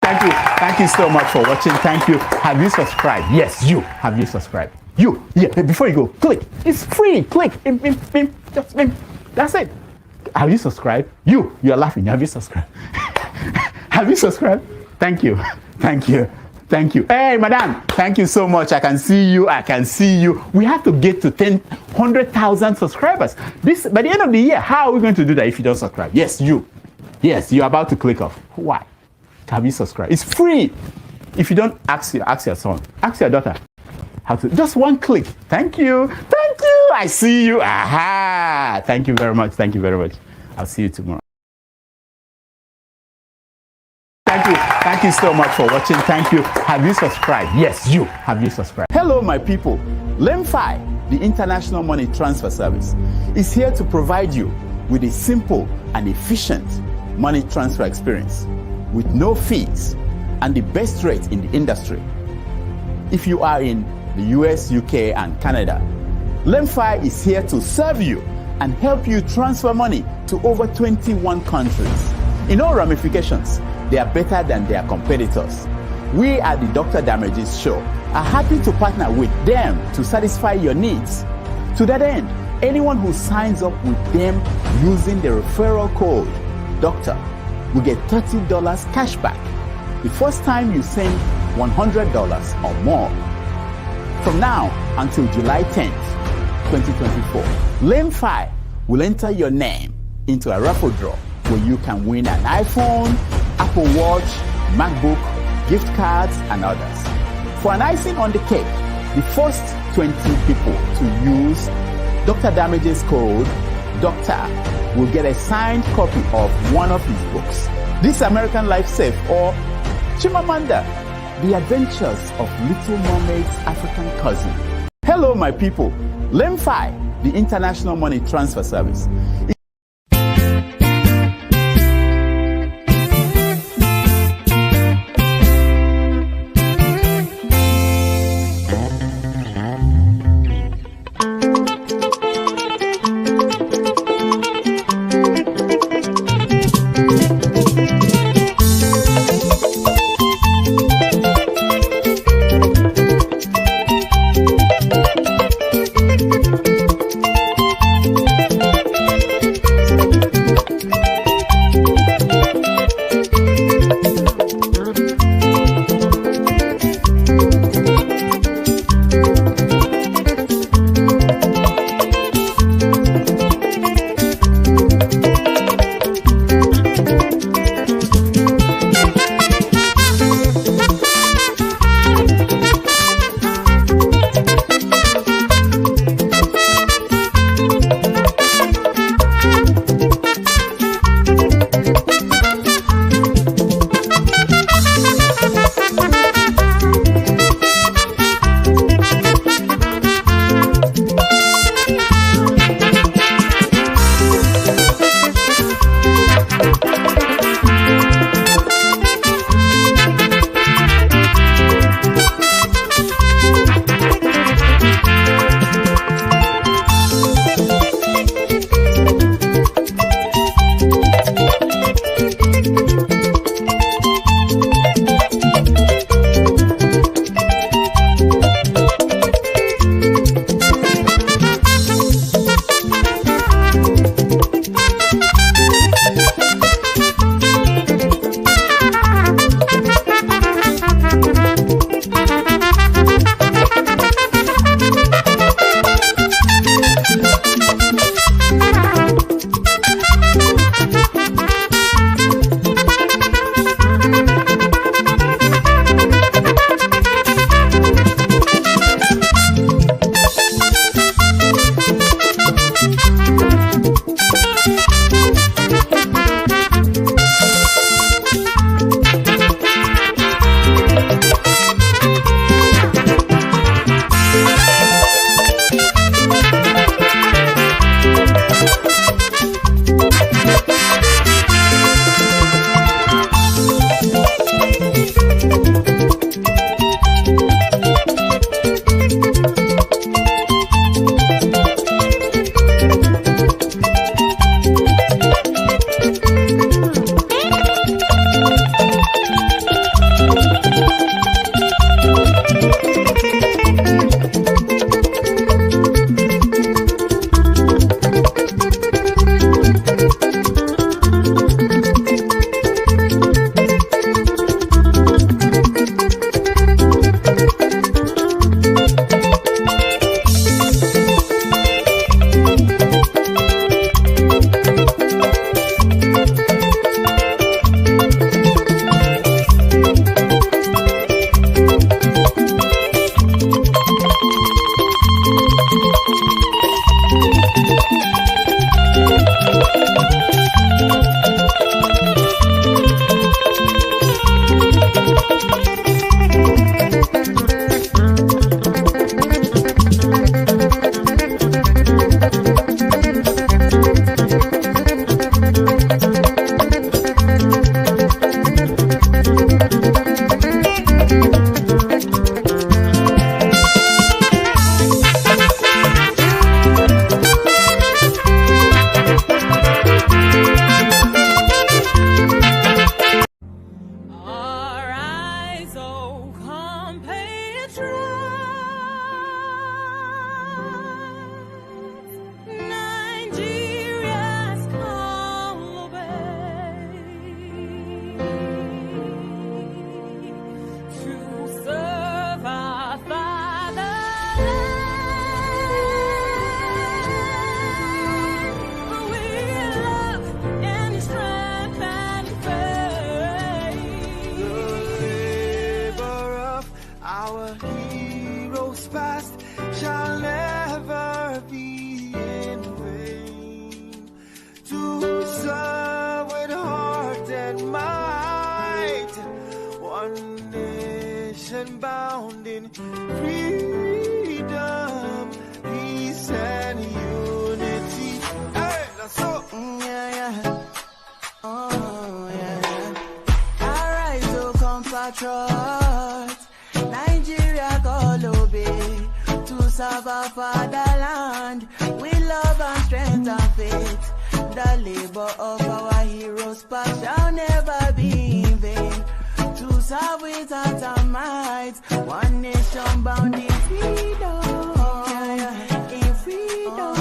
Thank you. Thank you so much for watching. Thank you. Have you subscribed? Yes, you. Have you subscribed? You. Yeah, before you go, click. It's free. Click. Just that's it. Have you subscribed? You're laughing. Have you subscribed? Have you subscribed? Thank you. Thank you. Thank you. Hey, madam. Thank you so much. I can see you. I can see you. We have to get to 100,000 subscribers. This by the end of the year. How are we going to do that if you don't subscribe? Yes, you. Yes, you're about to click off. Why? Have you subscribed? It's free. If you don't, ask your son, ask your daughter how to. Just one click. Thank you. Thank you. I see you. Aha. Thank you very much. Thank you very much. I'll see you tomorrow. Thank you. Thank you so much for watching. Thank you. Have you subscribed? Yes, you. Have you subscribed? Hello, my people. LEMFI, the International Money Transfer Service, is here to provide you with a simple and efficient money transfer experience with no fees and the best rate in the industry. If you are in the US, UK, and Canada, LEMFI is here to serve you and help you transfer money to over 21 countries. In all ramifications, they are better than their competitors. We at the Dr. Damages Show are happy to partner with them to satisfy your needs. To that end, anyone who signs up with them using the referral code DOCTOR will get $30 cash back the first time you send $100 or more. From now until July 10th, 2024, LEMFI will enter your name into a raffle draw where you can win an iPhone, Apple Watch, MacBook, gift cards, and others. For an icing on the cake, the first 20 people to use Dr. Damages code DOCTOR will get a signed copy of one of his books, This American Life Safe or Chimamanda, The Adventures of Little Mermaid's African Cousin. Hello, my people. LEMFI, the International Money Transfer Service. Our heroes past shall never be in vain. To serve with heart and might, one nation bound in freedom, peace and unity. Hey, that's so. Oh, yeah. Arise, O compatriots, Nigeria call obey, to serve our fatherland with love and strength and faith. The labor of our heroes past shall never be in vain. To serve with heart and might, one nation bound in freedom, in freedom.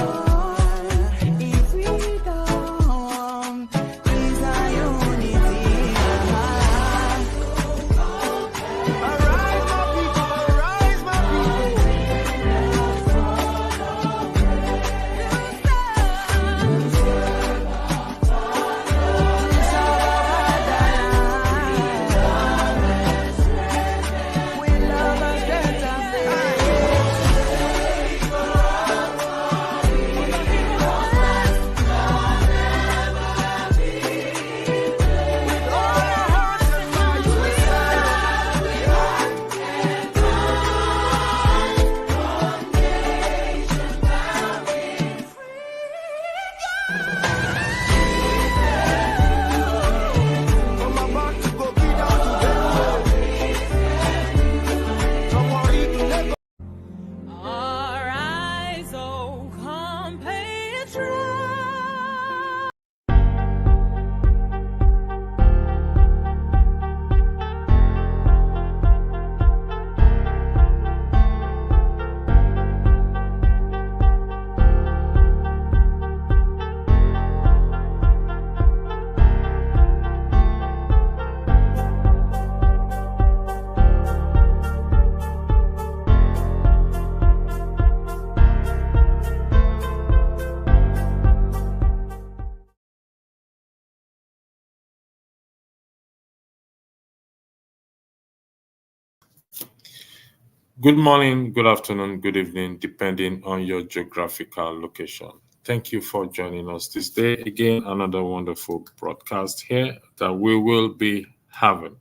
Good morning, good afternoon, good evening, depending on your geographical location. Thank you for joining us this day. Again, another wonderful broadcast here that we will be having.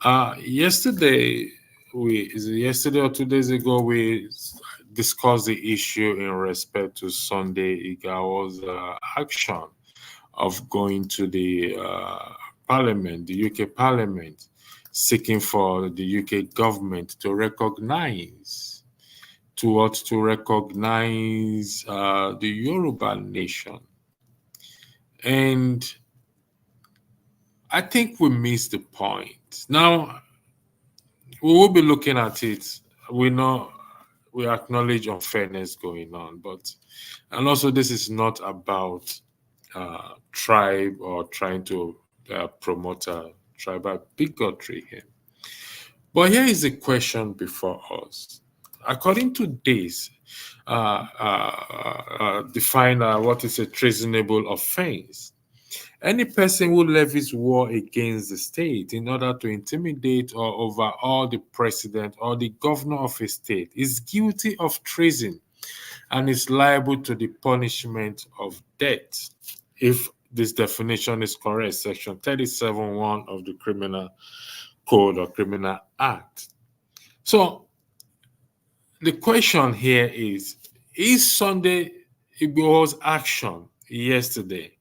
Yesterday or 2 days ago, we discussed the issue in respect to Sunday Igawo's action of going to the Parliament, the UK Parliament, seeking for the UK government to recognize the Yoruba nation. And I think we missed the point. Now, we will be looking at it. We acknowledge unfairness going on, and also this is not about tribe or trying to promote tribal bigotry here. But here is a question before us. According to this, define what is a treasonable offense. Any person who levies war against the state in order to intimidate or overawe the president or the governor of a state is guilty of treason and is liable to the punishment of death. If this definition is correct, section 37(1) of the Criminal Code or Criminal Act. So the question here is Sunday Igbo's action yesterday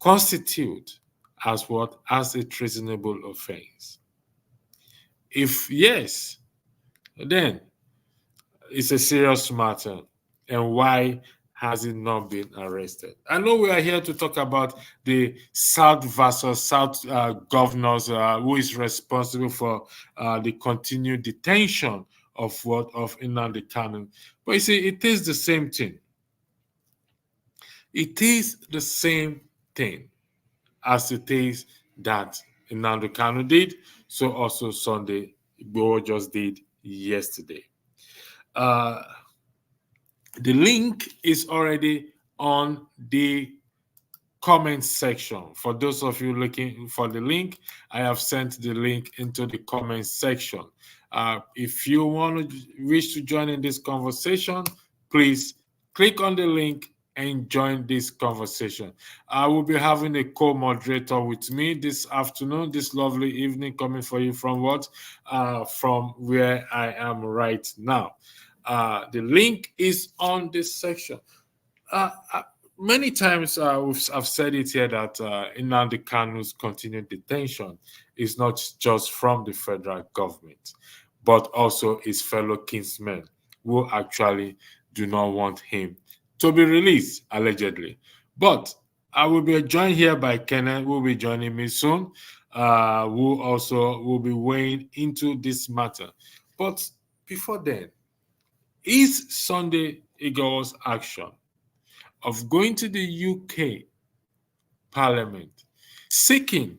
constitute as what? As a treasonable offense? If yes, then it's a serious matter. And why has he not been arrested? I know we are here to talk about the South versus South governors who is responsible for the continued detention of Nnamdi Kanu. But you see, it is the same thing. It is the same thing as it is that Nnamdi Kanu did, so also Sunday Igbo just did yesterday. The link is already on the comment section. For those of you looking for the link, I have sent the link into the comment section. If you wish to join in this conversation, please click on the link and join this conversation. I will be having a co-moderator with me this afternoon, this lovely evening, coming for you from what? From where I am right now. The link is on this section. Many times I've said it here that Nnamdi Kanu's continued detention is not just from the federal government, but also his fellow kinsmen who actually do not want him to be released, allegedly. But I will be joined here by Kenneth, who will be joining me soon, who also will be weighing into this matter. But before then, is Sunday Igbo's action of going to the UK Parliament, seeking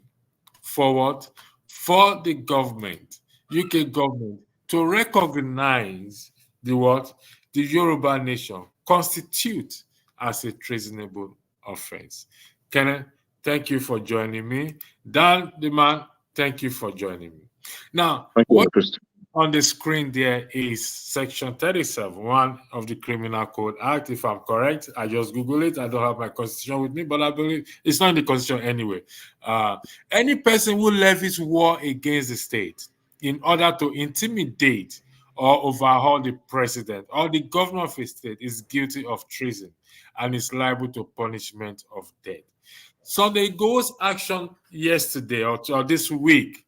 for what? For the government, UK government, to recognize the what? The Yoruba nation constitute as a treasonable offense. Kenneth, thank you for joining me. Dan, the man, thank you for joining me. Now, what on the screen there is section 37(1) of the Criminal Code Act, if I'm correct. I just Google it. I don't have my constitution with me, but I believe it's not in the constitution anyway. Any person who levies war against the state in order to intimidate or overhaul the president or the governor of a state is guilty of treason and is liable to punishment of death. So the Igbo's action yesterday or this week,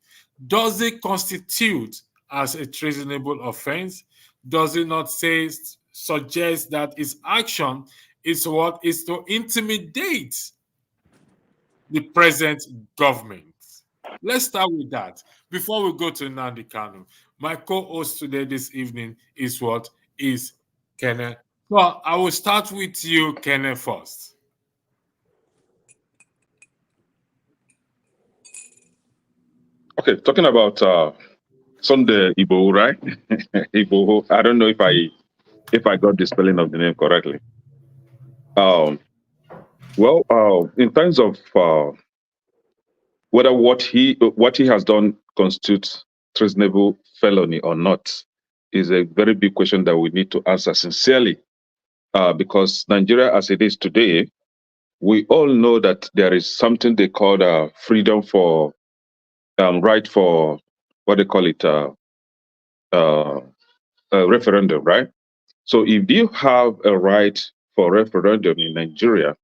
does it constitute as a treasonable offense? Does it not suggest that his action is what is to intimidate the present government? Let's start with that before we go to Nnamdi Kanu. My co-host today this evening is what? Is Kenneth. Well, I will start with you, Kenneth, first. Okay, talking about Sunday Igbo, right? Igbo. I don't know if I got the spelling of the name correctly. In terms of whether what he has done constitutes treasonable felony or not is a very big question that we need to answer sincerely, because Nigeria, as it is today, we all know that there is something they call freedom for right for what they call it a referendum, right? So if you have a right for referendum in Nigeria,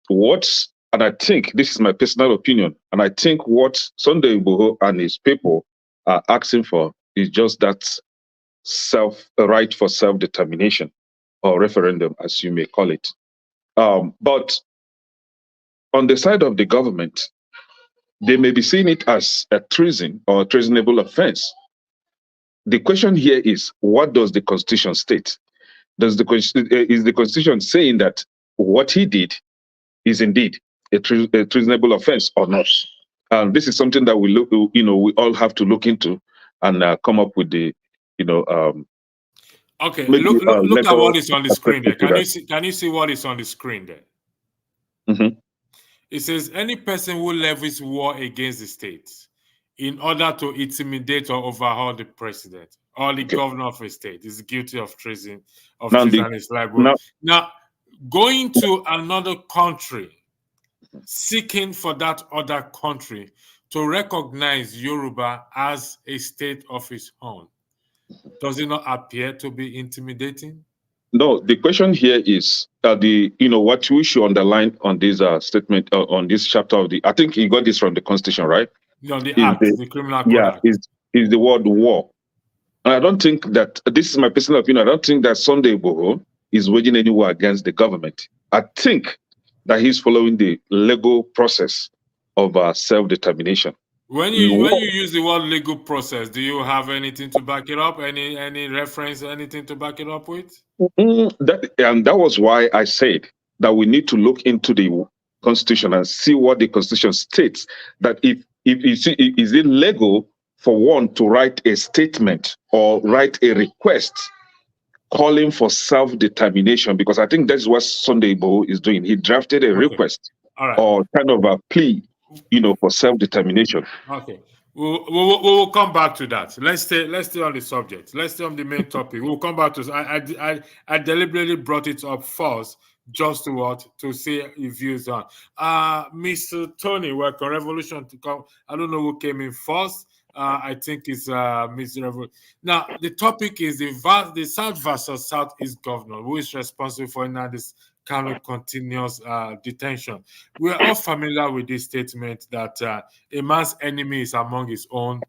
and I think this is my personal opinion, and I think what Sunday Igboho and his people are asking for is just that right for self-determination or referendum, as you may call it. But on the side of the government, they may be seeing it as a treason or a treasonable offense. The question here is, what does the Constitution state? Is the Constitution saying that what he did is indeed a treasonable offense or not? And this is something that we all have to look into and come up with the, okay. Look at what is on the screen there. Can you see what is on the screen there? Mm-hmm. It says any person who levies war against the state in order to intimidate or overhaul the president or the governor of a state is guilty of treason. Is liable. Now, going to another country, seeking for that other country to recognize Yoruba as a state of its own, does it not appear to be intimidating? No, the question here is what we should underline on this statement on this chapter of I think you got this from the Constitution, right? No, the Act, the Criminal Code Act. Is the word war. And I don't think that, this is my personal opinion, I don't think that Sunday Igboho is waging any war against the government. I think that he's following the legal process of self-determination. When you use the word legal process, do you have anything to back it up? Any reference, anything to back it up with? That was why I said that we need to look into the Constitution and see what the Constitution states. That if is it legal for one to write a statement or write a request calling for self-determination? Because I think that's what Sunday Igboho is doing. He drafted a request or kind of a plea, for self-determination. Okay. We'll come back to that. Let's stay on the subject. Let's stay on the main topic. We'll come back to. I deliberately brought it up first, just to say your views on. Mr. Tony, welcome. Revolution to come. I don't know who came in first. I think it's Mr. Revolution. Now the topic is the South versus Southeast governor, who is responsible for now this Kanu continuous detention. We're all familiar with this statement that a man's enemy is among his own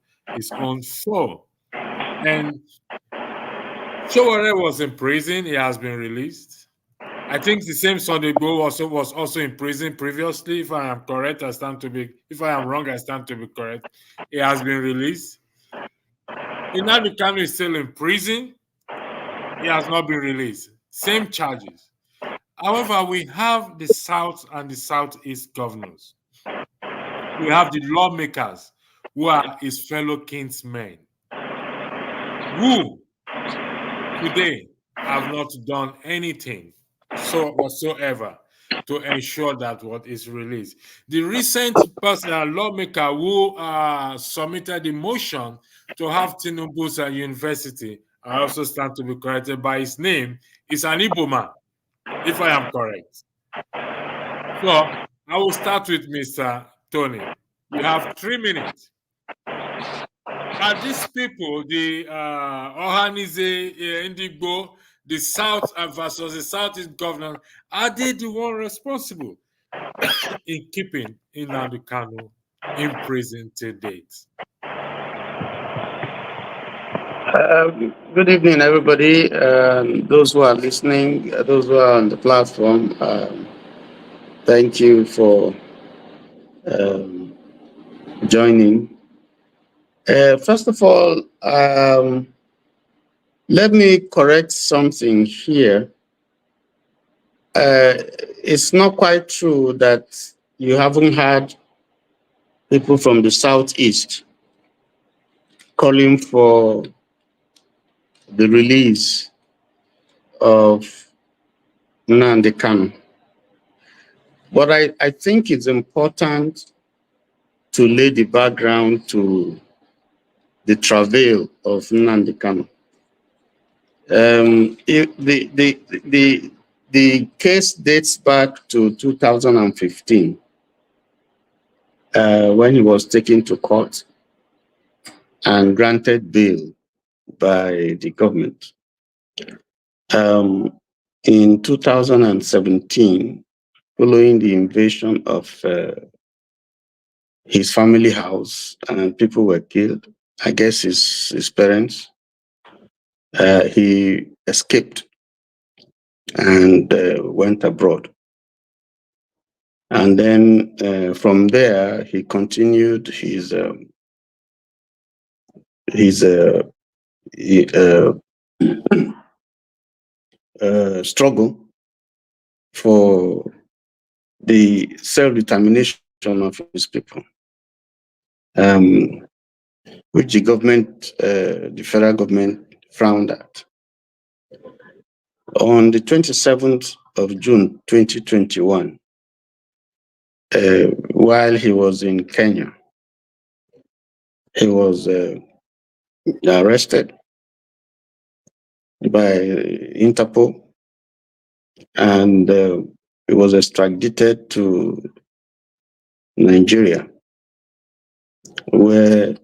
foe. And Sowore was in prison. He has been released. I think the same Sunday Igbo was also in prison previously. If I am correct, if I am wrong, I stand to be correct. He has been released. Nnamdi Kanu is still in prison. He has not been released. Same charges. However, we have the South and the Southeast governors. We have the lawmakers who are his fellow kinsmen, who today have not done anything whatsoever to ensure that what is released. The recent lawmaker who submitted the motion to have Tinubu's university, I also stand to be corrected by his name, is an Igbo man, if I am correct. So I will start with Mr. Tony. You have 3 minutes. Are these people, the Ohanaeze Ndigbo, the South versus the Southeast governor, are they the one responsible in keeping Nnamdi Kanu in prison to date? Good evening, everybody. Those who are listening, those who are on the platform, thank you for joining. First of all, let me correct something here. It's not quite true that you haven't had people from the Southeast calling for the release of Nnamdi Kanu. But I think it's important to lay the background to the travail of Nnamdi Kanu. The case dates back to 2015, when he was taken to court and granted bail by the government. In 2017, following the invasion of his family house and people were killed, I guess his parents, he escaped and went abroad. And then from there, he continued his struggle for the self-determination of his people, which the government, the federal government, frowned at. On the 27th of June 2021, while he was in Kenya, he was arrested by Interpol, and he was extradited to Nigeria, where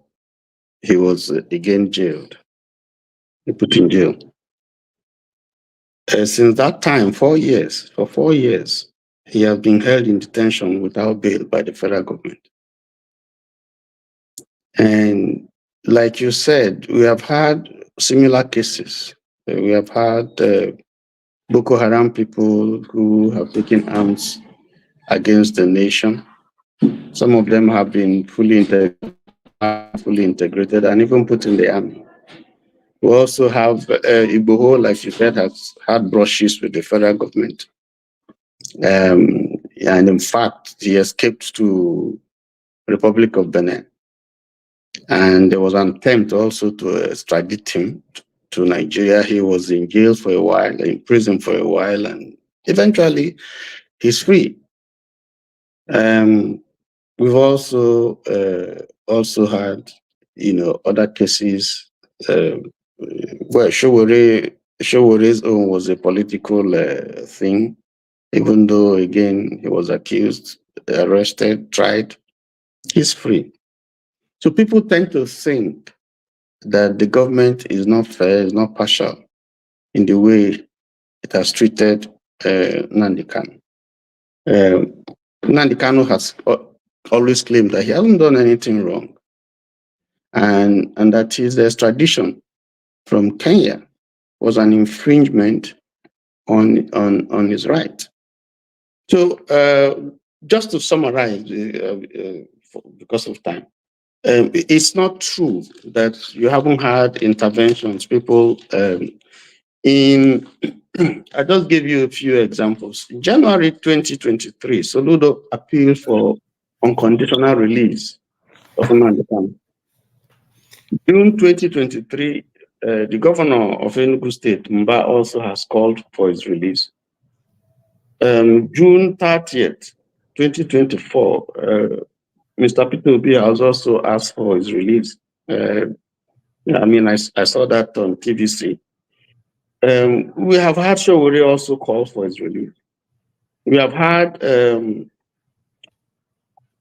he was again jailed, put in jail. Since that time, 4 years, for 4 years, he has been held in detention without bail by the federal government. And like you said, we have had similar cases. We have had Boko Haram people who have taken arms against the nation. Some of them have been fully integrated and even put in the army. We also have Igbo, like you said, has had brushes with the federal government. And in fact, he escaped to the Republic of Benin. And there was an attempt also to extradite him to Nigeria. He was in jail for a while, in prison for a while, and eventually he's free. We've also also had, other cases. Well, Showore's own was a political thing, even though, again, he was accused, arrested, tried. He's free. So people tend to think that the government is not fair, is not partial in the way it has treated Nnamdi Kanu. Nnamdi Kanu has always claimed that he hasn't done anything wrong, and that his extradition from Kenya was an infringement on his right. So just to summarize, because of time, it's not true that you haven't had interventions. People I just give you a few examples. In January 2023, Soludo appealed for unconditional release of Nnamdi Kanu. June 2023, the governor of Enugu State, Mba, also has called for his release. June 30th, 2024, Mr. Peter Obi has also asked for his release. I saw that on TVC. We have had Showore also call for his release. We have had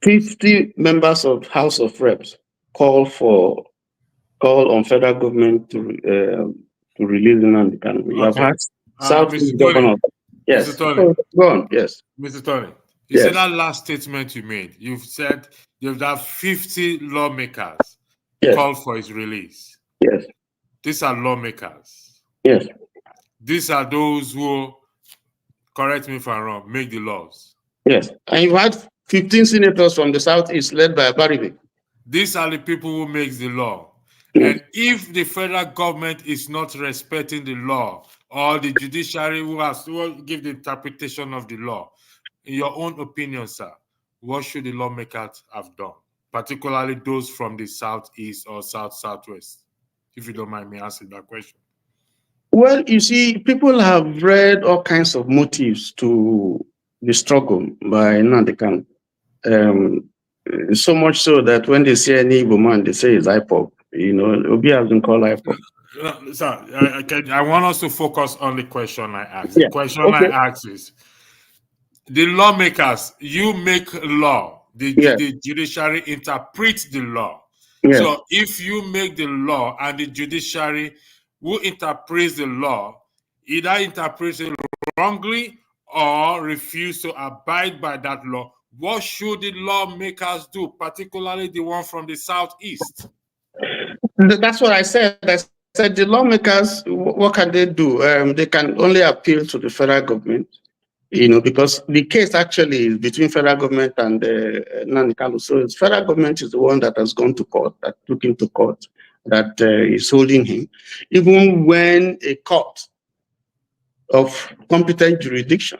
50 members of House of Reps call on federal government to release Nnamdi Kanu. We have had Southeast governor. Yes. Mr. Tony. Go on. Yes. Mr. Tony, you said that last statement you made. You've said you've had 50 lawmakers call for his release. Yes. These are lawmakers. Yes. These are those who, correct me if I'm wrong, make the laws. Yes. And you had 15 senators from the Southeast led by Baribe. These are the people who make the law. And if the federal government is not respecting the law, or the judiciary who has to give the interpretation of the law, in your own opinion, sir, what should the lawmakers have done? Particularly those from the Southeast or Southwest, if you don't mind me asking that question. Well, you see, people have read all kinds of motives to the struggle by Nnamdi Kanu. So much so that when they see any Igbo man, they say it's IPOB. Obi has been called IPOB. Sir, I want us to focus on the question I asked. The question I asked is, the lawmakers, you make law, the judiciary interprets the law. So if you make the law and the judiciary who interprets the law either interprets it wrongly or refuse to abide by that law, what should the lawmakers do, particularly the one from the Southeast? That's what I said. I said the lawmakers, what can they do? They can only appeal to the federal government, because the case actually is between federal government and Nnamdi Kanu. So the federal government is the one that has gone to court, that took him to court, that is holding him, even when a court of competent jurisdiction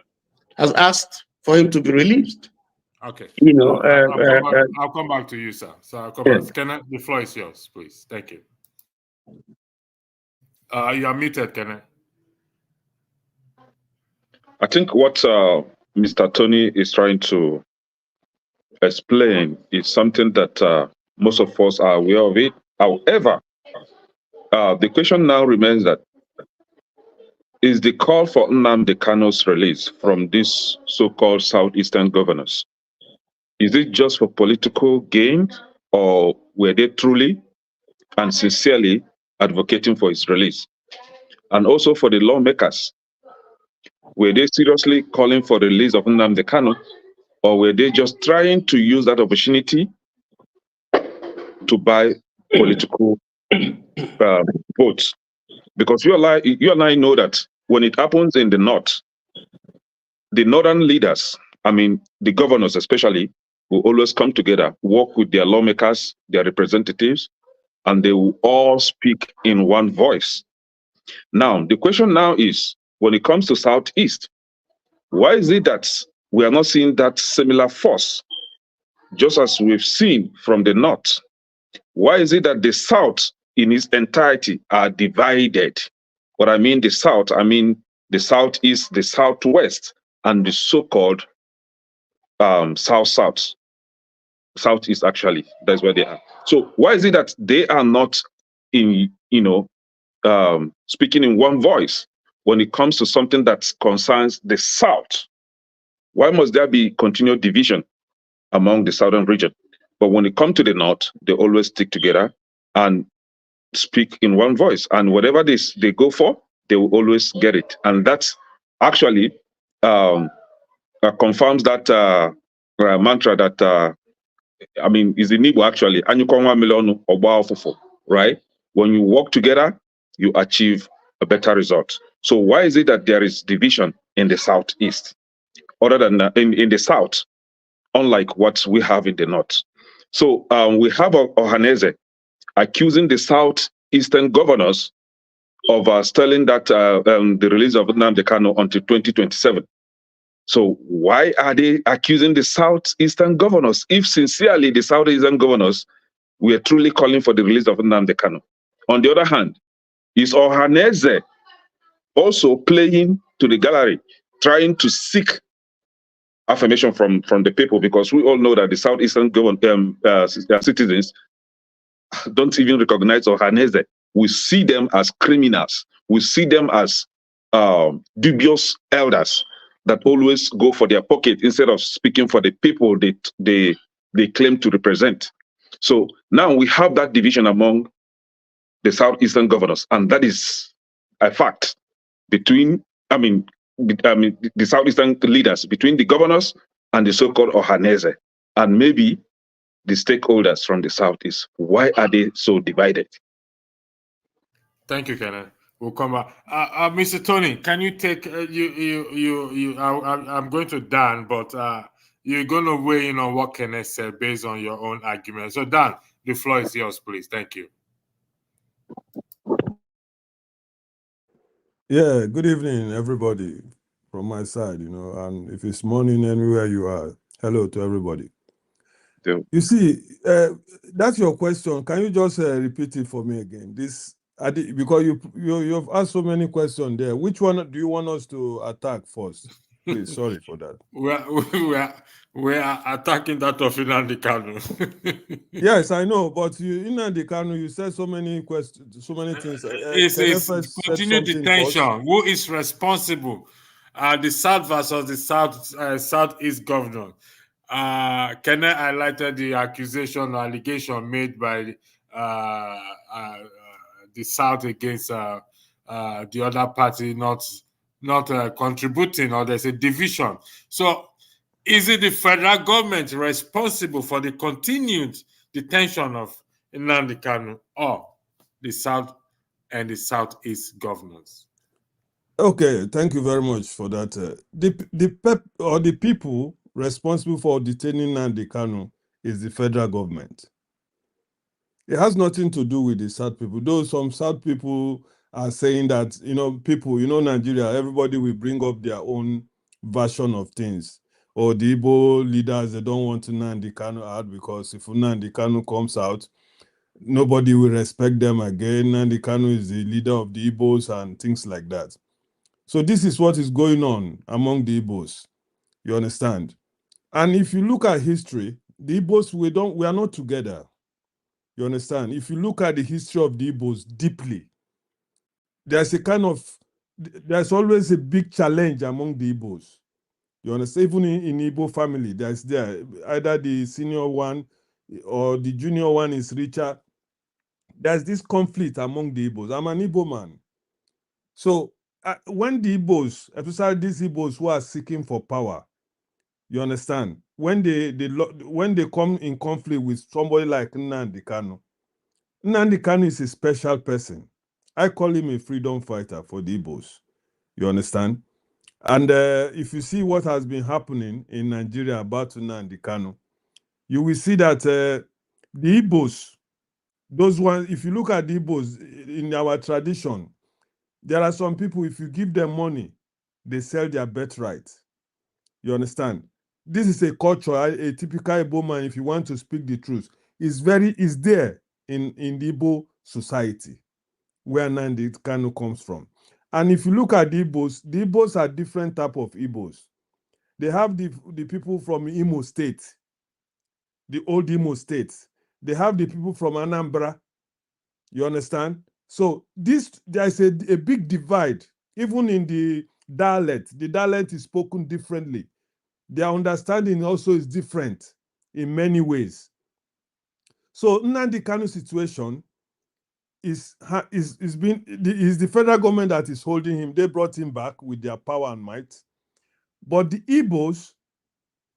has asked for him to be released. Okay. I'll come back to you, sir. So I'll come back. The floor is yours, please. Thank you. You are muted, Kenneth. I think what Mr. Tony is trying to explain is something that most of us are aware of it. However, the question now remains that is the call for Nnamdi Kanu's release from these so-called Southeastern governors, is it just for political gain, or were they truly and sincerely advocating for his release? And also for the lawmakers, were they seriously calling for the release of Nnamdi Kanu, or were they just trying to use that opportunity to buy political votes? Because you and I know that when it happens in the North, the Northern leaders, the governors especially, will always come together, work with their lawmakers, their representatives, and they will all speak in one voice. Now, the question now is, when it comes to Southeast, why is it that we are not seeing that similar force, just as we've seen from the North? Why is it that the South in its entirety are divided? What I mean the South, the Southeast, the Southwest, and the so-called South-South. Southeast, actually. That's where they are. So why is it that they are not in, speaking in one voice when it comes to something that concerns the South? Why must there be continued division among the southern region? But when it comes to the North, they always stick together and speak in one voice. And whatever they go for, they will always get it. And that's actually confirms that mantra that is in Igbo actually. Right? When you work together, you achieve a better result. So why is it that there is division in the Southeast, other than in the South, unlike what we have in the North? So we have Ohanaeze accusing the Southeastern governors of stalling that the release of Nnamdi Kanu until 2027. So why are they accusing the Southeastern governors if sincerely the Southeastern governors were truly calling for the release of Nnamdi Kanu? On the other hand, is Ohanaeze also playing to the gallery, trying to seek affirmation from the people? Because we all know that the Southeastern citizens don't even recognize Ohanaeze. We see them as criminals. We see them as dubious elders that always go for their pocket instead of speaking for the people they claim to represent. So now we have that division among the Southeastern governors, and that is a fact between, the Southeastern leaders, between the governors and the so-called Ohanaeze, and maybe the stakeholders from the Southeast. Why are they so divided? Thank you, Kenneth. We'll come back. Mr. Tony, can you take I'm going to Dan, but you're going to weigh in on what Kenneth said based on your own argument. So Dan, the floor is yours, please. Thank you. Yeah, good evening, everybody, from my side, and if it's morning anywhere you are, hello to everybody. Yeah. You see, that's your question. Can you just repeat it for me again? Because you've asked so many questions there. Which one do you want us to attack first? Please, sorry for that. We're attacking that of Nnamdi Kanu. Yes, I know, but Nnamdi Kanu, you said so many questions, so many things. It's continued detention. Who is responsible? The South versus the Southeast governor. Kenneth highlighted the accusation or allegation made by the South against the other party not contributing, or there's a division. So is it the federal government responsible for the continued detention of Nnamdi Kanu, or the South and the Southeast governors? Okay, thank you very much for that. The people responsible for detaining Nnamdi Kanu is the federal government. It has nothing to do with the South people. Though some South people are saying that, Nigeria, everybody will bring up their own version of things. Or the Igbo leaders, they don't want Nnamdi Kanu out because if Nnamdi Kanu comes out, nobody will respect them again. Nnamdi Kanu is the leader of the Igbos and things like that. So this is what is going on among the Igbos. You understand? And if you look at history, the Igbos, we are not together. You understand? If you look at the history of the Igbos deeply, there's always a big challenge among the Igbos. You understand? Even in Igbo family, there's either the senior one or the junior one is richer. There's this conflict among the Igbos. I'm an Igbo man. So when the Igbos, especially these Igbos who are seeking for power, you understand, when they come in conflict with somebody like Nnamdi Kanu, Nnamdi Kanu is a special person. I call him a freedom fighter for the Igbos. You understand? And if you see what has been happening in Nigeria about Nnamdi Kanu, you will see that the Igbos, those ones, if you look at the Igbos in our tradition, there are some people, if you give them money, they sell their birthright. You understand? This is a culture, a typical Igbo man, if you want to speak the truth, is there in the Igbo society, where Nnamdi Kanu comes from. And if you look at the Igbos are different type of Igbos. They have the people from Imo State. the old Imo states. They have the people from Anambra. You understand? So there's a big divide, even in the dialect. The dialect is spoken differently. Their understanding also is different in many ways. So Nnamdi Kanu situation is the federal government that is holding him. They brought him back with their power and might. But the Igbos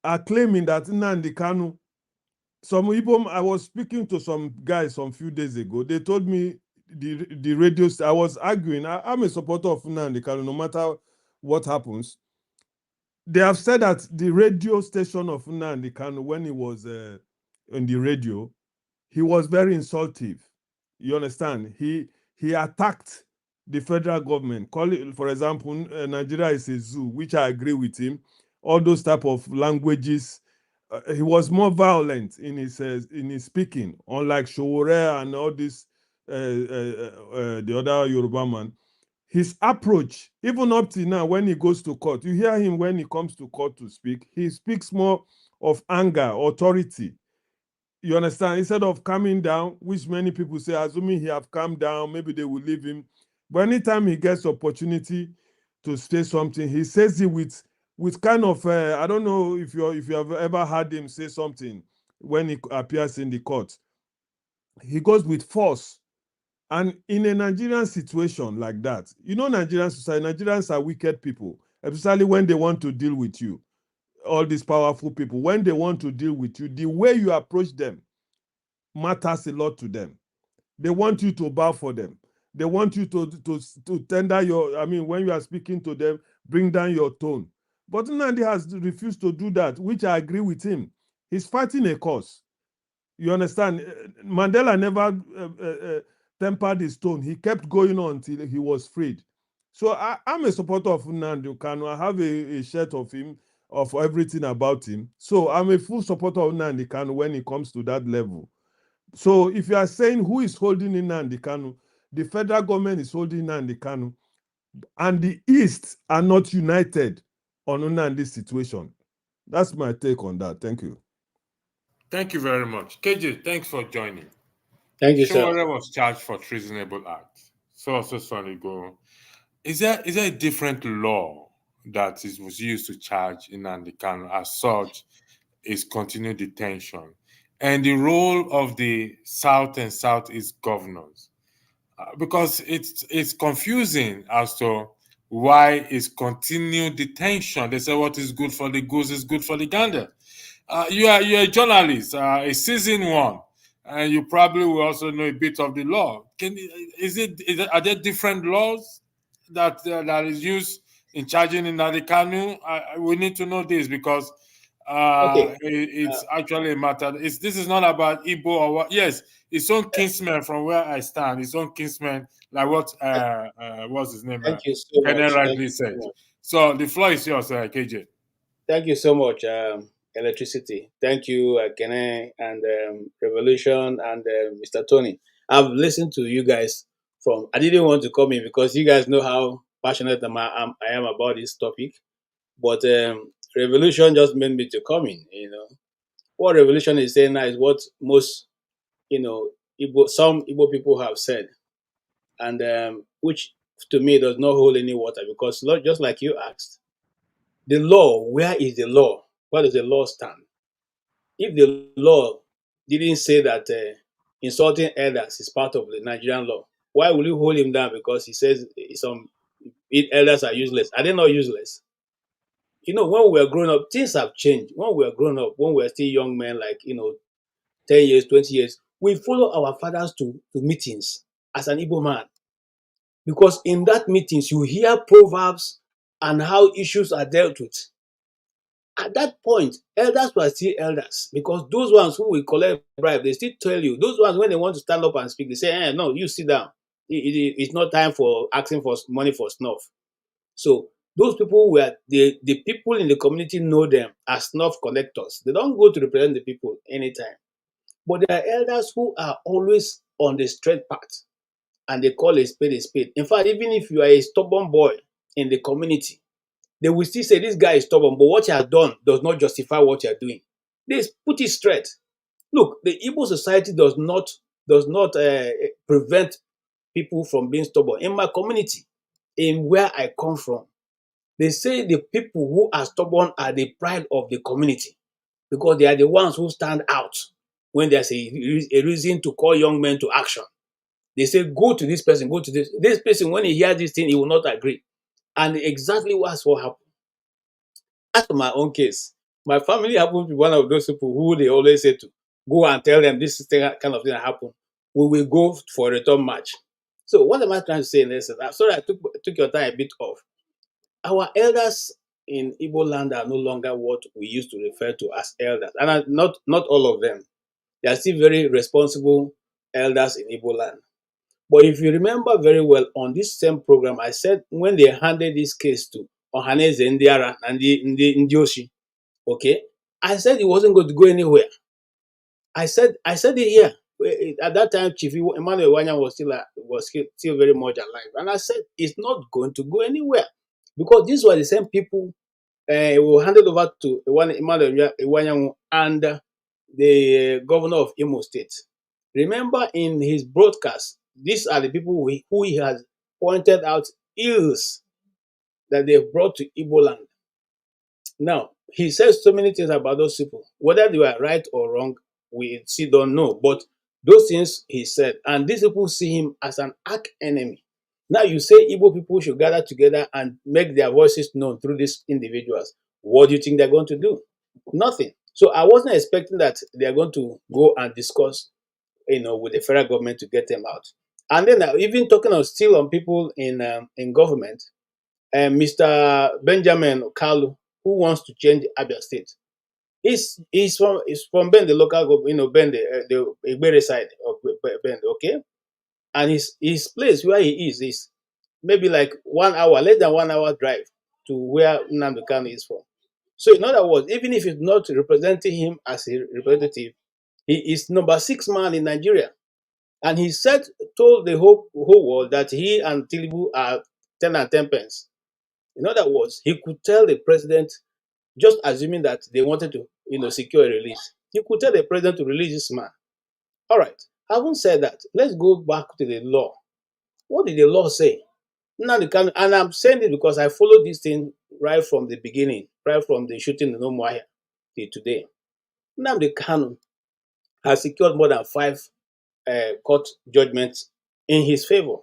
are claiming that Nnamdi Kanu, some Igbo, I was speaking to some guys some few days ago. They told me the radio, I was arguing. I'm a supporter of Nnamdi Kanu, no matter what happens. They have said that the radio station of Nnamdi Kanu, when he was on the radio, he was very insultive. You understand? He attacked the federal government. Call it, for example, Nigeria is a zoo, which I agree with him. All those type of languages. He was more violent in his speaking, unlike Showore and all this the other Yoruba man. His approach, even up to now, when he goes to court, you hear him when he comes to court to speak, he speaks more of anger, authority. You understand? Instead of calming down, which many people say, assuming he have calmed down, maybe they will leave him. But anytime he gets opportunity to say something, he says it with kind of I don't know if you have ever heard him say something when he appears in the court. He goes with force. And in a Nigerian situation like that, you know, Nigerian society, Nigerians are wicked people, especially when they want to deal with you. All these powerful people, when they want to deal with you, the way you approach them matters a lot to them. They want you to bow for them. They want you to tender your, I mean, when you are speaking to them, bring down your tone. But Nnamdi has refused to do that, which I agree with him. He's fighting a cause. You understand? Mandela never tempered his tone. He kept going on until he was freed. So I'm a supporter of Nnamdi Kanu. I have a shirt of him, of everything about him. So I'm a full supporter of Nnamdi Kanu when it comes to that level. So if you are saying who is holding Nnamdi Kanu, the federal government is holding Nnamdi Kanu, and the East are not united on Nnamdi's situation. That's my take on that. Thank you. Thank you very much. KJ, thanks for joining. Thank you, sir. Showore was charged for treasonable act. So also sorry go. Is there a different law that was used to charge Nnamdi Kanu as such is continued detention? And the role of the South and Southeast governors? Because it's confusing as to why is continued detention. They say what is good for the goose is good for the gander. You're a journalist, a seasoned one, and you probably will also know a bit of the law. Are there different laws that is used in charging Nnamdi Kanu? We need to know this because Okay. it's actually a matter. This is not about Igbo or what. Yes, its own kinsman from where I stand. Its own kinsman, like what what's his name? Thank you so much. Rightly said. So the floor is yours, KJ. Thank you so much, Electricity. Thank you, Kene and Revolution and Mr. Tony. I've listened to you guys I didn't want to come in because you guys know how passionate I am about this topic. But Revolution just made me to come in, you know. What Revolution is saying now is what most, some Igbo people have said. And which to me does not hold any water because just like you asked, the law, where is the law? Where does the law stand? If the law didn't say that insulting elders is part of the Nigerian law, why will you hold him down because he says some elders are useless? Are they not useless? You know, when we were growing up, things have changed. When we were growing up, when we were still young men, like, 10 years, 20 years, we follow our fathers to meetings as an Igbo man. Because in that meetings, you hear proverbs and how issues are dealt with. At that point, elders were still elders because those ones who will collect bribe, they still tell you. Those ones, when they want to stand up and speak, they say, no, you sit down. It's not time for asking for money for snuff. So those people were, the people in the community know them as snuff collectors. They don't go to represent the people anytime. But there are elders who are always on the straight path and they call a spade a spade. In fact, even if you are a stubborn boy in the community, they will still say this guy is stubborn, but what he has done does not justify what you are doing. They put it straight. Look, the Igbo society does not prevent people from being stubborn. In my community, in where I come from, they say the people who are stubborn are the pride of the community because they are the ones who stand out when there's a reason to call young men to action. They say, go to this person, go to this person. When he hears this thing, he will not agree. And exactly what's what happened. As for my own case, my family happened to be one of those people who they always say to go and tell them this kind of thing happened. We will go for a return match. So what am I trying to say in this? I'm sorry I took your time a bit off. Our elders in Igbo land are no longer what we used to refer to as elders. And not all of them. They are still very responsible elders in Igbo land. But if you remember very well, on this same program, I said when they handed this case to Ohanaeze Ndigbo and Ndioshi, okay, I said it wasn't going to go anywhere. I said it here. At that time, Chief Emmanuel Wanya was still very much alive, and I said it's not going to go anywhere because these were the same people who handed over to Emmanuel Wanya and the governor of Imo State. Remember in his broadcast, these are the people who he has pointed out ills that they've brought to Igbo land. Now, he says so many things about those people. Whether they were right or wrong, we still don't know. But those things he said, and these people see him as an arch enemy. Now you say Igbo people should gather together and make their voices known through these individuals. What do you think they're going to do? Nothing. So I wasn't expecting that they're going to go and discuss, with the federal government to get them out. And then even talking of still on people in government, Mr. Benjamin Kalu, who wants to change Abia State, he's from Ben, the local government, Ben, the Igbere side of Ben, okay? And his place where he is maybe like 1 hour, less than 1 hour drive to where Nnamdi Kanu is from. So in other words, even if it's not representing him as a representative, he is number 6 man in Nigeria. And he told the whole world that he and Tinubu are 10 and 10 pence. In other words, he could tell the president, just assuming that they wanted to, secure a release, he could tell the president to release this man. All right. Having said that, let's go back to the law. What did the law say? Nnamdi Kanu, and I'm saying this because I followed this thing right from the beginning, right from the shooting in Umuahia till today. Nnamdi Kanu has secured more than 5 court judgments in his favor.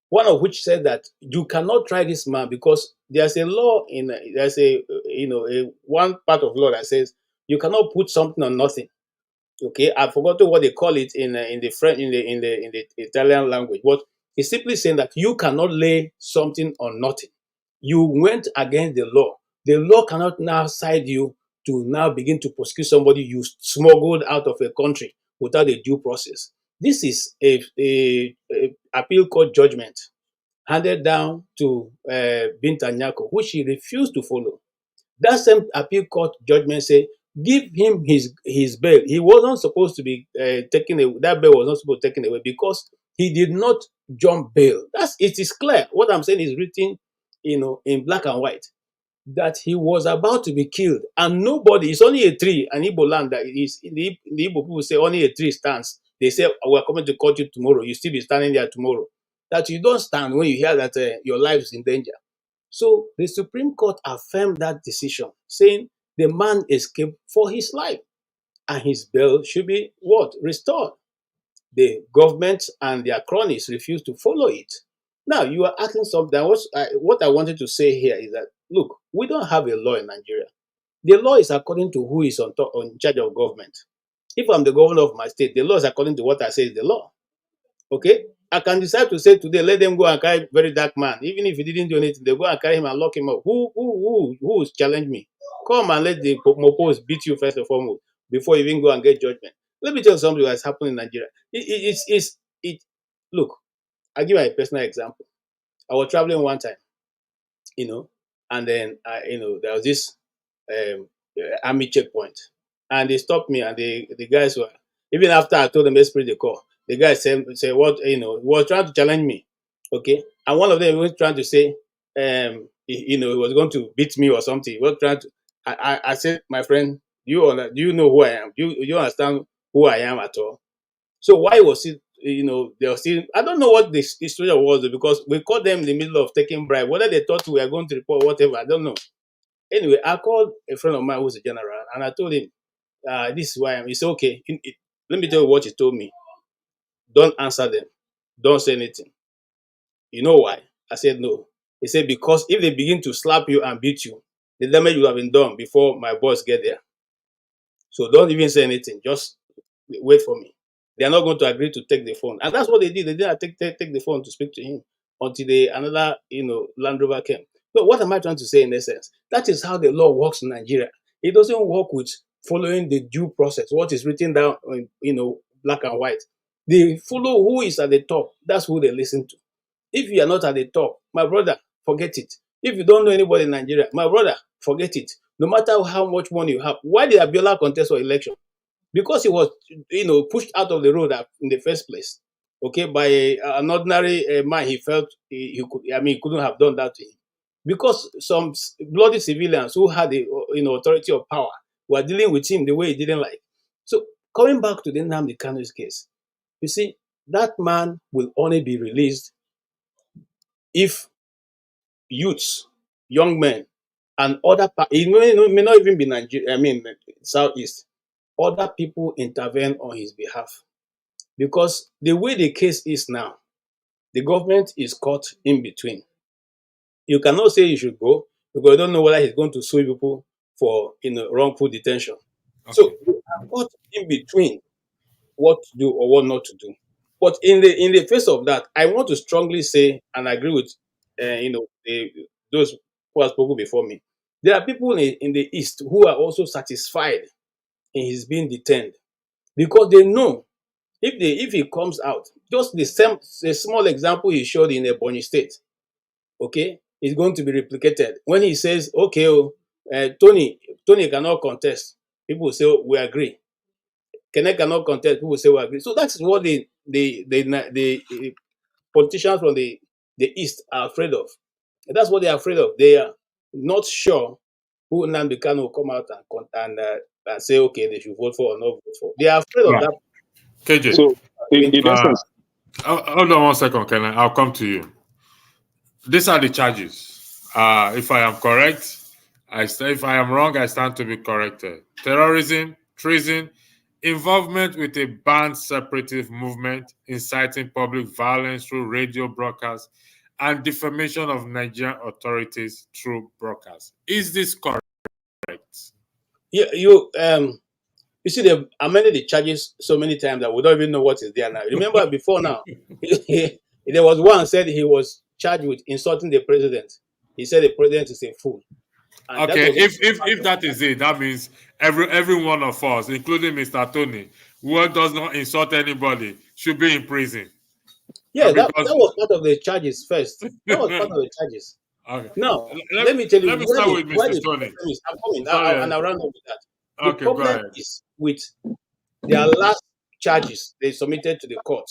One of which said that you cannot try this man because there's a law there's a one part of law that says you cannot put something on nothing. Okay, I've forgotten what they call it in the French in the Italian language, but it's simply saying that you cannot lay something on nothing. You went against the law. The law cannot now side you to now begin to prosecute somebody you smuggled out of a country without a due process. This is a appeal court judgment handed down to Binta Nyako, which he refused to follow. That same appeal court judgment said, give him his bail. He wasn't supposed to be taken away. That bail was not supposed to be taken away because he did not jump bail. It is clear. What I'm saying is written, in black and white, that he was about to be killed, and nobody. It's only a tree, an Igbo land that is. The Igbo people say only a tree stands. They say we're coming to cut you tomorrow. You still be standing there tomorrow. That you don't stand when you hear that your life is in danger. So the Supreme Court affirmed that decision, saying the man escaped for his life and his bail should be what? Restored. The government and their cronies refused to follow it. Now, you are asking something. What I wanted to say here is that, look, we don't have a law in Nigeria. The law is according to who is in charge of government. If I'm the governor of my state, the law is according to what I say is the law. Okay? I can decide to say today, let them go and carry very dark man. Even if he didn't do anything, they go and carry him and lock him up. Who will challenge me? Come and let the Mopos beat you first and foremost before you even go and get judgment. Let me tell you something that's happening in Nigeria. Look, I'll give you a personal example. I was traveling one time, and then there was this army checkpoint, and they stopped me, and the guys were, even after I told them let's the call, the guy said what, was trying to challenge me, okay, and one of them was trying to say he was going to beat me or something. He was trying to. I said, my friend, Do you know who I am? Do you understand who I am at all? So why was it, they were still, I don't know what the story was, because we caught them in the middle of taking bribe. Whether they thought we were going to report whatever, I don't know. Anyway, I called a friend of mine who's a general, and I told him, this is who I am. He said, okay, let me tell you what he told me. Don't answer them. Don't say anything. You know why? I said, no. He said, because if they begin to slap you and beat you, the damage would have been done before my boss get there. So don't even say anything. Just wait for me. They are not going to agree to take the phone. And that's what they did. They didn't take the phone to speak to him until another, Land Rover came. So what am I trying to say in essence? That is how the law works in Nigeria. It doesn't work with following the due process, what is written down in, black and white. They follow who is at the top. That's who they listen to. If you are not at the top, my brother, forget it. If you don't know anybody in Nigeria, my brother, forget it. No matter how much money you have. Why did Abiola contest for election? Because he was, pushed out of the road in the first place. Okay, by an ordinary man, he felt he could. I mean, he couldn't have done that to him, because some bloody civilians who had the authority of power were dealing with him the way he didn't like. So coming back to the Nnamdi Kanu's case, you see, that man will only be released if youths, young men, and other, it may not even be Nigeria, I mean, Southeast, other people intervene on his behalf. Because the way the case is now, the government is caught in between. You cannot say you should go, because you don't know whether he's going to sue people for wrongful detention. Okay. So you are caught in between what to do or what not to do. But in the face of that, I want to strongly say, and agree with those who have spoken before me. There are people in the East who are also satisfied in his being detained, because they know if he comes out, just the small example he showed in Ebonyi State, okay, is going to be replicated. When he says, okay, Tony cannot contest, people say, oh, we agree. Kene cannot contest, people say we agree. So that's what the politicians from the East are afraid of. And that's what they are afraid of. They are not sure who Nnamdi Kanu will come out and say, okay, they should vote for or not vote for. They are afraid of that. KJ. So, in essence, hold on 1 second, Ken. I'll come to you. These are the charges. If I am correct, if I am wrong, I stand to be corrected. Terrorism, treason, involvement with a banned separatist movement, inciting public violence through radio broadcasts, and defamation of Nigerian authorities through broadcasts. Is this correct? Yeah, you see, they've amended the charges so many times that we don't even know what is there now. Remember, before now, there was one said he was charged with insulting the president. He said the president is a fool. And okay, if that is it, that means every one of us, including Mr. Tony, who does not insult anybody, should be in prison. Yeah, that was part of the charges first. That was part of the charges. Okay. Now, let me tell you, let me start with Mr. Tony. I'm coming, and I'll round up with that. The Okay, go ahead. problem is with their last charges they submitted to the court.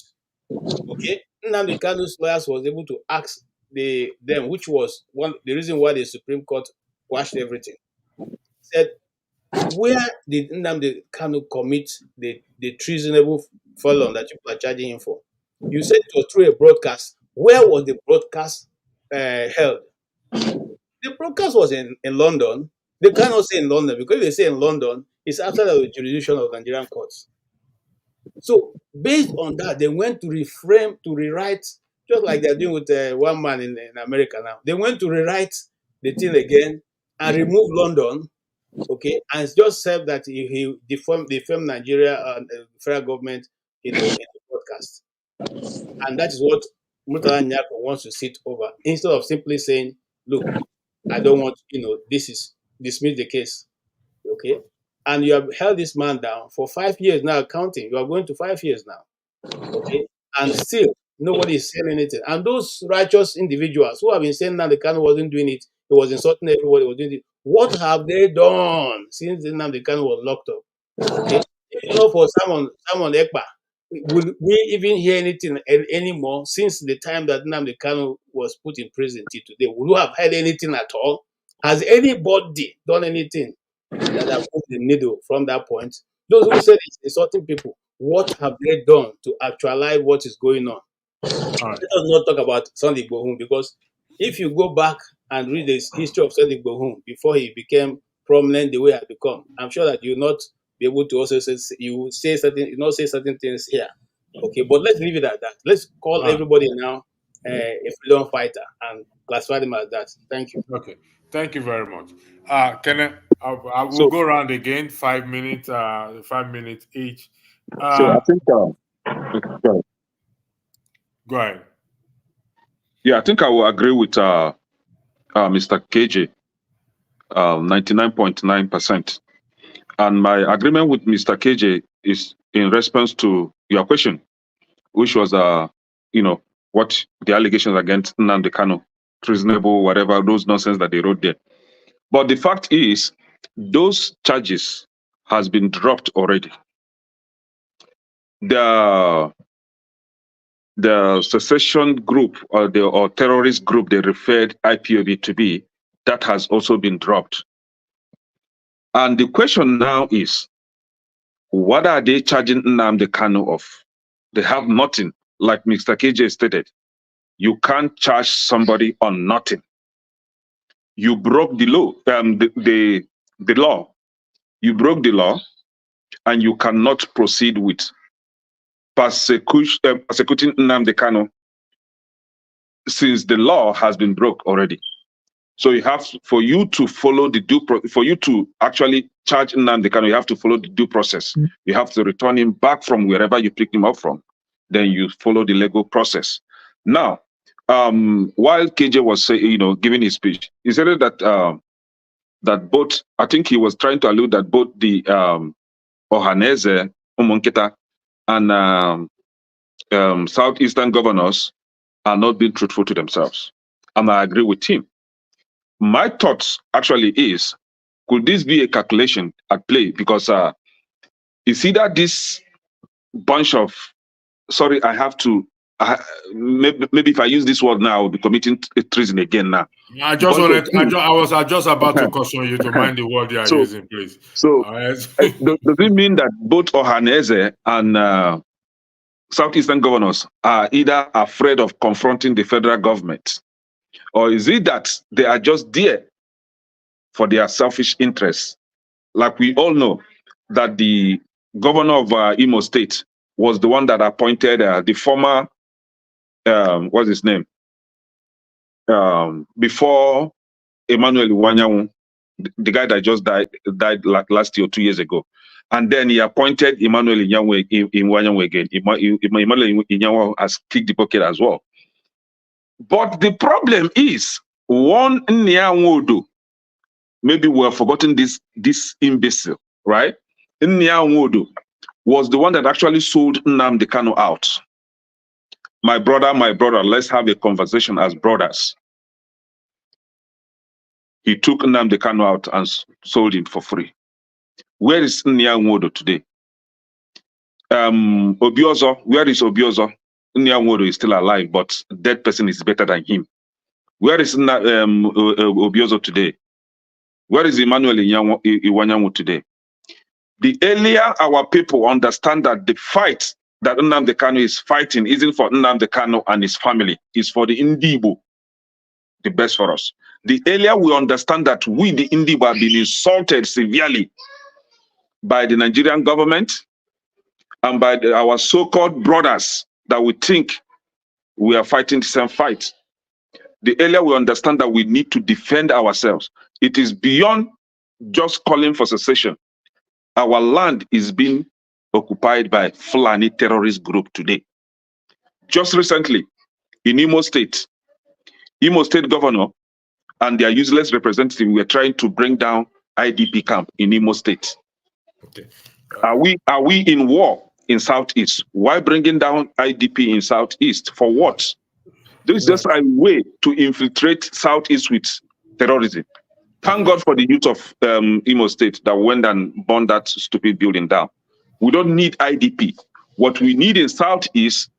Okay, Nnamdi Kanu's lawyers was able to ask them, which was the reason why the Supreme Court quashed everything. Said, where did Nnamdi Kanu commit the treasonable felon that you are charging him for? You said it was through a broadcast. Where was the broadcast held? The broadcast was in London. They cannot say in London, because if they say in London, it's outside of the jurisdiction of Nigerian courts. So based on that, they went to rewrite, just like they're doing with one man in America now. They went to rewrite the thing again and remove London, okay, and just said that he defamed Nigeria and the federal government in the broadcast. And that is what Murtala Nyako wants to sit over, instead of simply saying, look, I don't want, dismiss the case, okay? And you have held this man down for 5 years now, counting. You are going to 5 years now, okay? And still, nobody is saying anything. And those righteous individuals who have been saying that the Kanu wasn't doing it, he was insulting everybody, was doing it. What have they done since Nnamdi Kanu was locked up? Okay? For Simon Ekpa, will we even hear anything anymore since the time that Nnamdi Kanu was put in prison till today? Will you have heard anything at all? Has anybody done anything that have moved the needle from that point. Those who said it's insulting people, what have they done to actualize what is going on? All right. Let us not talk about Sunday Igbohun, because if you go back and read the history of Sunday Igbohun before he became prominent the way he had become, I'm sure that you will not be able to also say certain things here. Okay, but let's leave it at that. Let's call All right. everybody now a freedom fighter and classify them as that. Thank you. Okay. Thank you very much. I will So, go around again, 5 minutes, 5 minutes each. so I think, Go ahead. yeah, I think I will agree with Mr. KJ, 99.9%. And my agreement with Mr. KJ is in response to your question, which was, what the allegations against Nnamdi Kanu, treasonable, whatever, those nonsense that they wrote there. But the fact is, those charges has been dropped already. The secession group or terrorist group they referred IPOB to be, that has also been dropped. And the question now is, what are they charging Nnamdi Kanu of? They have nothing, like Mr. KJ stated. You can't charge somebody on nothing. You broke the law, the law. You broke the law, and you cannot proceed with persecuting Nnamdi Kanu since the law has been broke already. So you have, for you to follow the for you to actually charge Nnamdi Kanu, you have to follow the due process. You have to return him back from wherever you picked him up from. Then you follow the legal process. Now, while KJ was saying, giving his speech, he said that that both, I think he was trying to allude that both the Ohanaeze Ndigbo and Southeastern governors are not being truthful to themselves. And I agree with him. My thoughts actually is, could this be a calculation at play? Because it's either this bunch of, sorry, I have to, maybe if I use this word now, I'll be committing treason again now. I was just about to caution you to mind the word you are using, please. So, does it mean that both Ohanaeze and Southeastern governors are either afraid of confronting the federal government, or is it that they are just there for their selfish interests? Like we all know that the governor of Imo State was the one that appointed the former, what's his name? Before Emmanuel Iwanyanwu, the guy that just died like last year or 2 years ago. And then he appointed Emmanuel Iwanyanwu again. Emmanuel Iwanyanwu has kicked the bucket as well. But the problem is, one Nyanwodo, maybe we have forgotten this imbecile, right? Nyanwodo was the one that actually sold Nnamdi Kanu out. My brother, let's have a conversation as brothers. He took Nnamdi Kanu out and sold him for free. Where is Nyanwodo today? Obiozo, where is Obiozo? Nyanwodo is still alive, but dead person is better than him. Where is Obiozo today? Where is Emmanuel Iwanyanwu today? The earlier our people understand that the fight that Nnamdi Kanu is fighting isn't for Nnamdi Kanu and his family, it's for the Ndigbo, the best for us. The earlier we understand that we, the Ndigbo, have been insulted severely by the Nigerian government and by our so-called brothers that we think we are fighting the same fight. The earlier we understand that we need to defend ourselves. It is beyond just calling for secession. Our land is being occupied by Fulani terrorist group today. Just recently, in Imo State governor and their useless representative were trying to bring down IDP camp in Imo State. Okay. Are we in war in Southeast? Why bringing down IDP in Southeast? For what? This is just a way to infiltrate Southeast with terrorism. Thank God for the youth of Imo State that went and burned that stupid building down. We don't need IDP. What we need in Southeast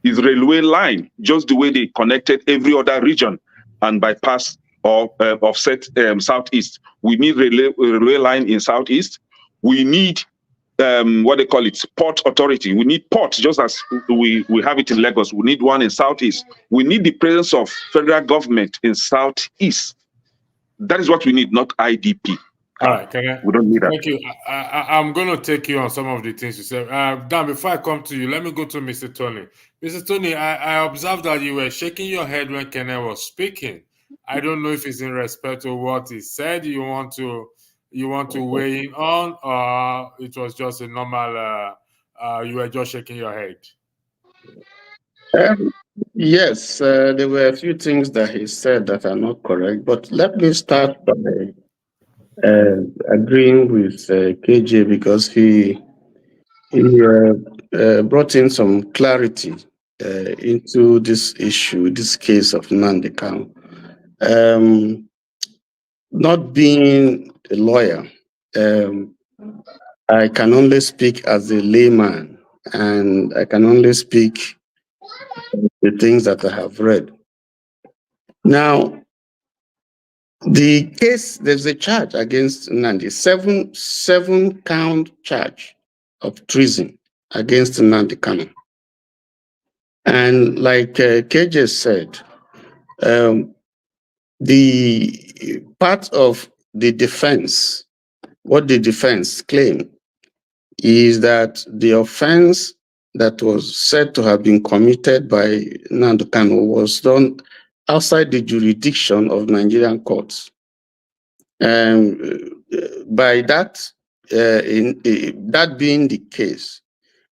is railway line, just the way they connected every other region and bypass or offset southeast. We need railway line in southeast. We need what they call it, port authority. We need ports, just as we have it in Lagos. We need one in southeast. We need the presence of federal government in southeast. That is what we need, not IDP. All right, we don't need that. Thank you. I'm going to take you on some of the things you said. Dan, before I come to you, let me go to Mr. Tony. Mr. Tony, I observed that you were shaking your head when Kenneth was speaking. I don't know if it's in respect to what he said. You want to weigh in on, or it was just a normal? You were just shaking your head. Yes, there were a few things that he said that are not correct. But let me start by agreeing with KJ, because he brought in some clarity into this issue, this case of Nnamdi Kanu. Not being a lawyer, I can only speak as a layman, and I can only speak the things that I have read. Now, the case, there's a charge against Nnamdi, seven count charge of treason against Nnamdi Kanu. And like KJ said, the part of the defense, what the defense claimed, is that the offense that was said to have been committed by Nnamdi Kanu was done outside the jurisdiction of Nigerian courts. And by that, that being the case,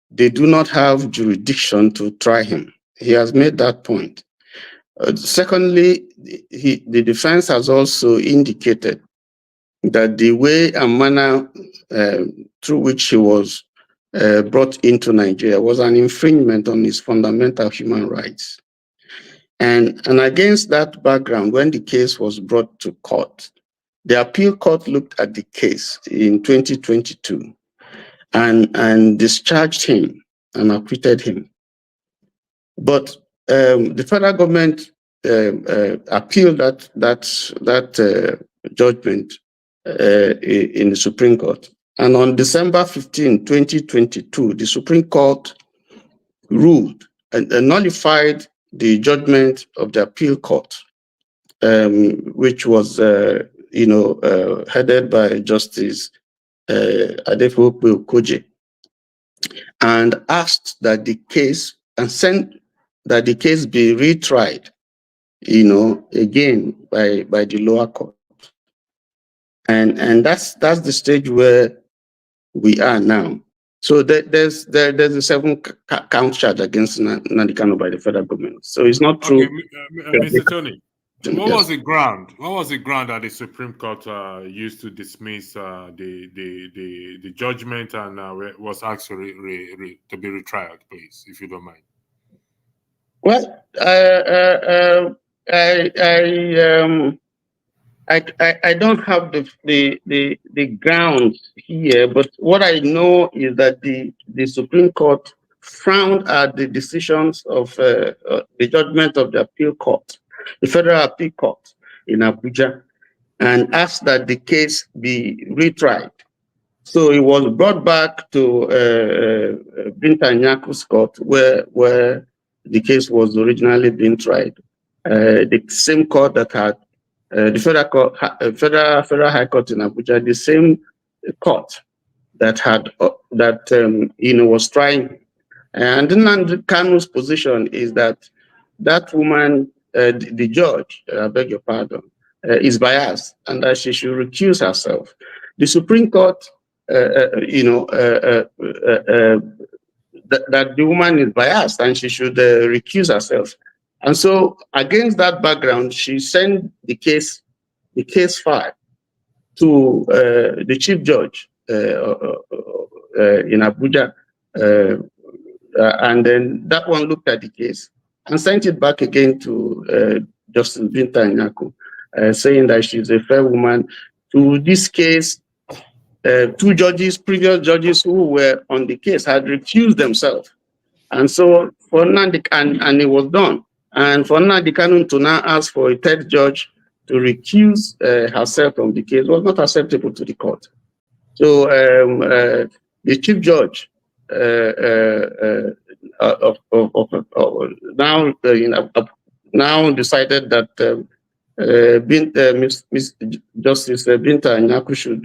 they do not have jurisdiction to try him. He has made that point. Secondly, the defense has also indicated that the way and manner through which he was brought into Nigeria was an infringement on his fundamental human rights. And against that background, when the case was brought to court, the appeal court looked at the case in 2022 and discharged him and acquitted him. But the federal government appealed that judgment in the Supreme Court. And on December 15, 2022, the Supreme Court ruled and nullified the judgment of the appeal court, which was headed by Justice Adefope Okoje, and asked that the case be retried, again by the lower court. And that's the stage where we are now. So there's a 7 count charge against Nnamdi Kanu by the federal government. So it's not true. Okay, Mr. Tony, what was the ground? What was the ground that the Supreme Court used to dismiss the judgment and was asked to be retried, please, if you don't mind? Well, I don't have the grounds here, but what I know is that the Supreme Court frowned at the decisions of the judgment of the appeal court, the Federal Appeal Court in Abuja, and asked that the case be retried. So it was brought back to Binta Nyaku's court, where the case was originally being tried. The same court that had the Federal High Court in Abuja, the same court that had was trying. And Nnamdi Kanu's position is that woman, the judge, I beg your pardon, is biased and that she should recuse herself. The Supreme Court, that the woman is biased and she should recuse herself. And so, against that background, she sent the case file to the chief judge in Abuja, and then that one looked at the case and sent it back again to Justice Binta Nyaku, saying that she's a fair woman. To this case, 2 previous judges who were on the case had recused themselves, and so for Nnamdi, and it was done. And for Nnamdi Kanu to now ask for a 3rd judge to recuse herself from the case was not acceptable to the court. So the chief judge now decided that Miss Justice Binta Nyaku should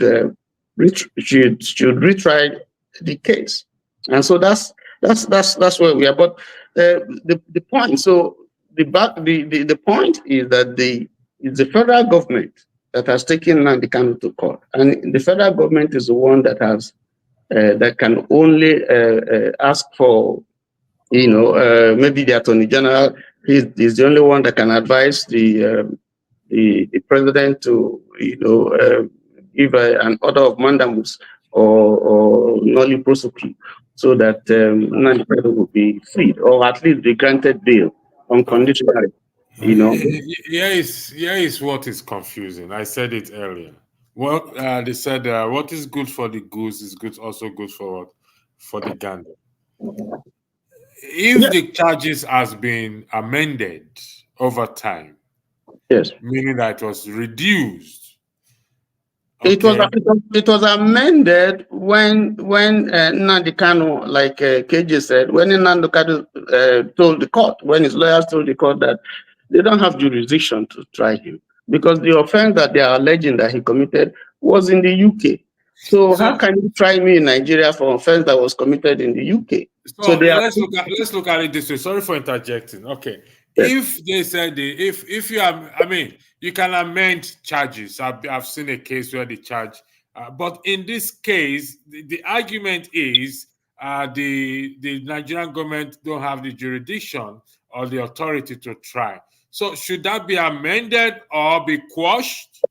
retry the case, and so that's where we are. But the point, so the point is that it's the federal government that has taken Nnamdi Kanu to court, and the federal government is the one that has that can only ask for, maybe the Attorney General is the only one that can advise the president to, give an order of mandamus or nulli prosecute, so that Nnamdi Kanu will be freed, or at least be granted bail unconditionally. Here is what is confusing. I said it earlier. Well, they said what is good for the goose is also good for the gander. If the charges has been amended over time, yes, meaning that it was reduced. Okay. It was amended when Nnamdi Kanu, like KJ said, when Nnamdi Kanu told the court, when his lawyers told the court that they don't have jurisdiction to try him because the offense that they are alleging that he committed was in the UK. So how can you try me in Nigeria for offense that was committed in the UK? So let's look at it this way. Sorry for interjecting. Okay. Yes. If they said if you are, I mean, you can amend charges. I've seen a case where the charge, but in this case, the argument is the Nigerian government don't have the jurisdiction or the authority to try. So should that be amended or be quashed?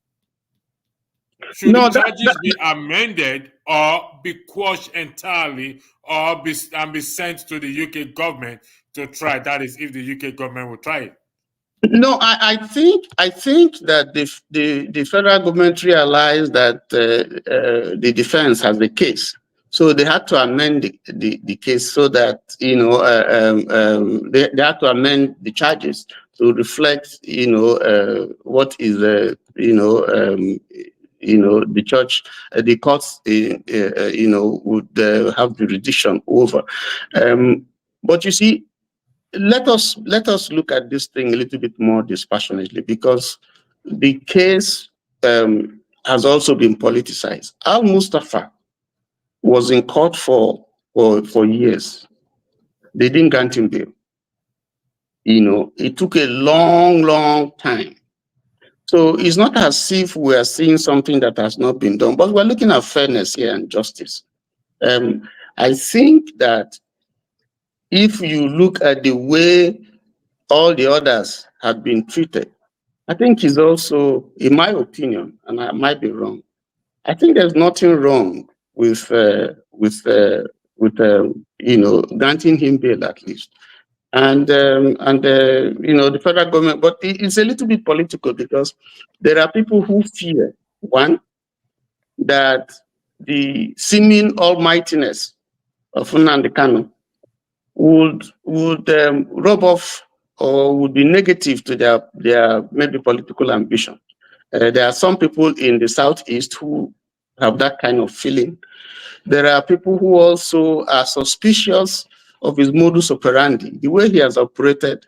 Should the charges be amended or be quashed entirely, or be sent to the UK government to try? That is, if the UK government will try it. No, I think that the federal government realized that the defense has the case, so they had to amend the case so that they had to amend the charges to reflect what is the church, the courts, would have jurisdiction over. But you see, let us look at this thing a little bit more dispassionately, because the case has also been politicized. Al Mustafa was in court for years. They didn't grant him bail. It took a long time. So it's not as if we are seeing something that has not been done, but we're looking at fairness here and justice. I think that if you look at the way all the others have been treated, I think it's also, in my opinion, and I might be wrong, I think there's nothing wrong with granting him bail at least. And the federal government, but it's a little bit political, because there are people who fear, one, that the seeming almightiness of Nnamdi Kanu would rub off or would be negative to their maybe political ambition. There are some people in the Southeast who have that kind of feeling. There are people who also are suspicious of his modus operandi, the way he has operated.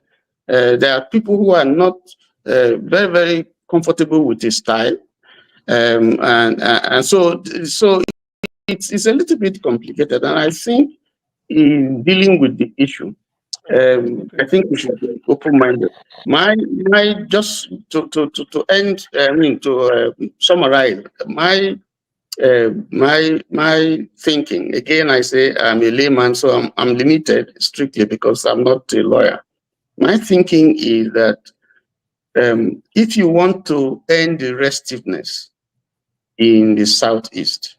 There are people who are not very, very comfortable with his style. And so it's a little bit complicated. And I think in dealing with the issue, I think we should be open-minded. My just to end, to summarize my thinking. Again, I say I'm a layman, so I'm limited strictly because I'm not a lawyer. My thinking is that if you want to end the restiveness in the Southeast,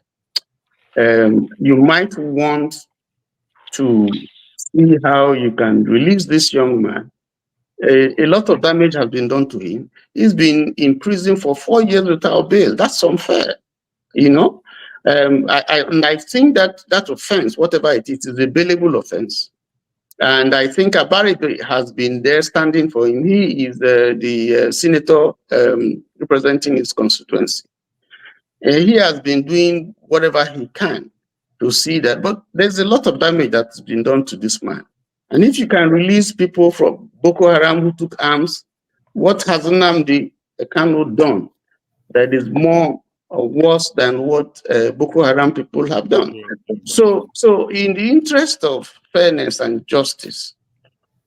you might want to see how you can release this young man. A lot of damage has been done to him. He's been in prison for 4 years without bail. That's unfair. I think that offense, whatever it is a bailable offense. And I think Abari has been there standing for him. He is the senator representing his constituency. He has been doing whatever he can to see that, but there's a lot of damage that's been done to this man. And if you can release people from Boko Haram who took arms, what has Nnamdi Kanu done that is more or worse than what Boko Haram people have done? So in the interest of fairness and justice,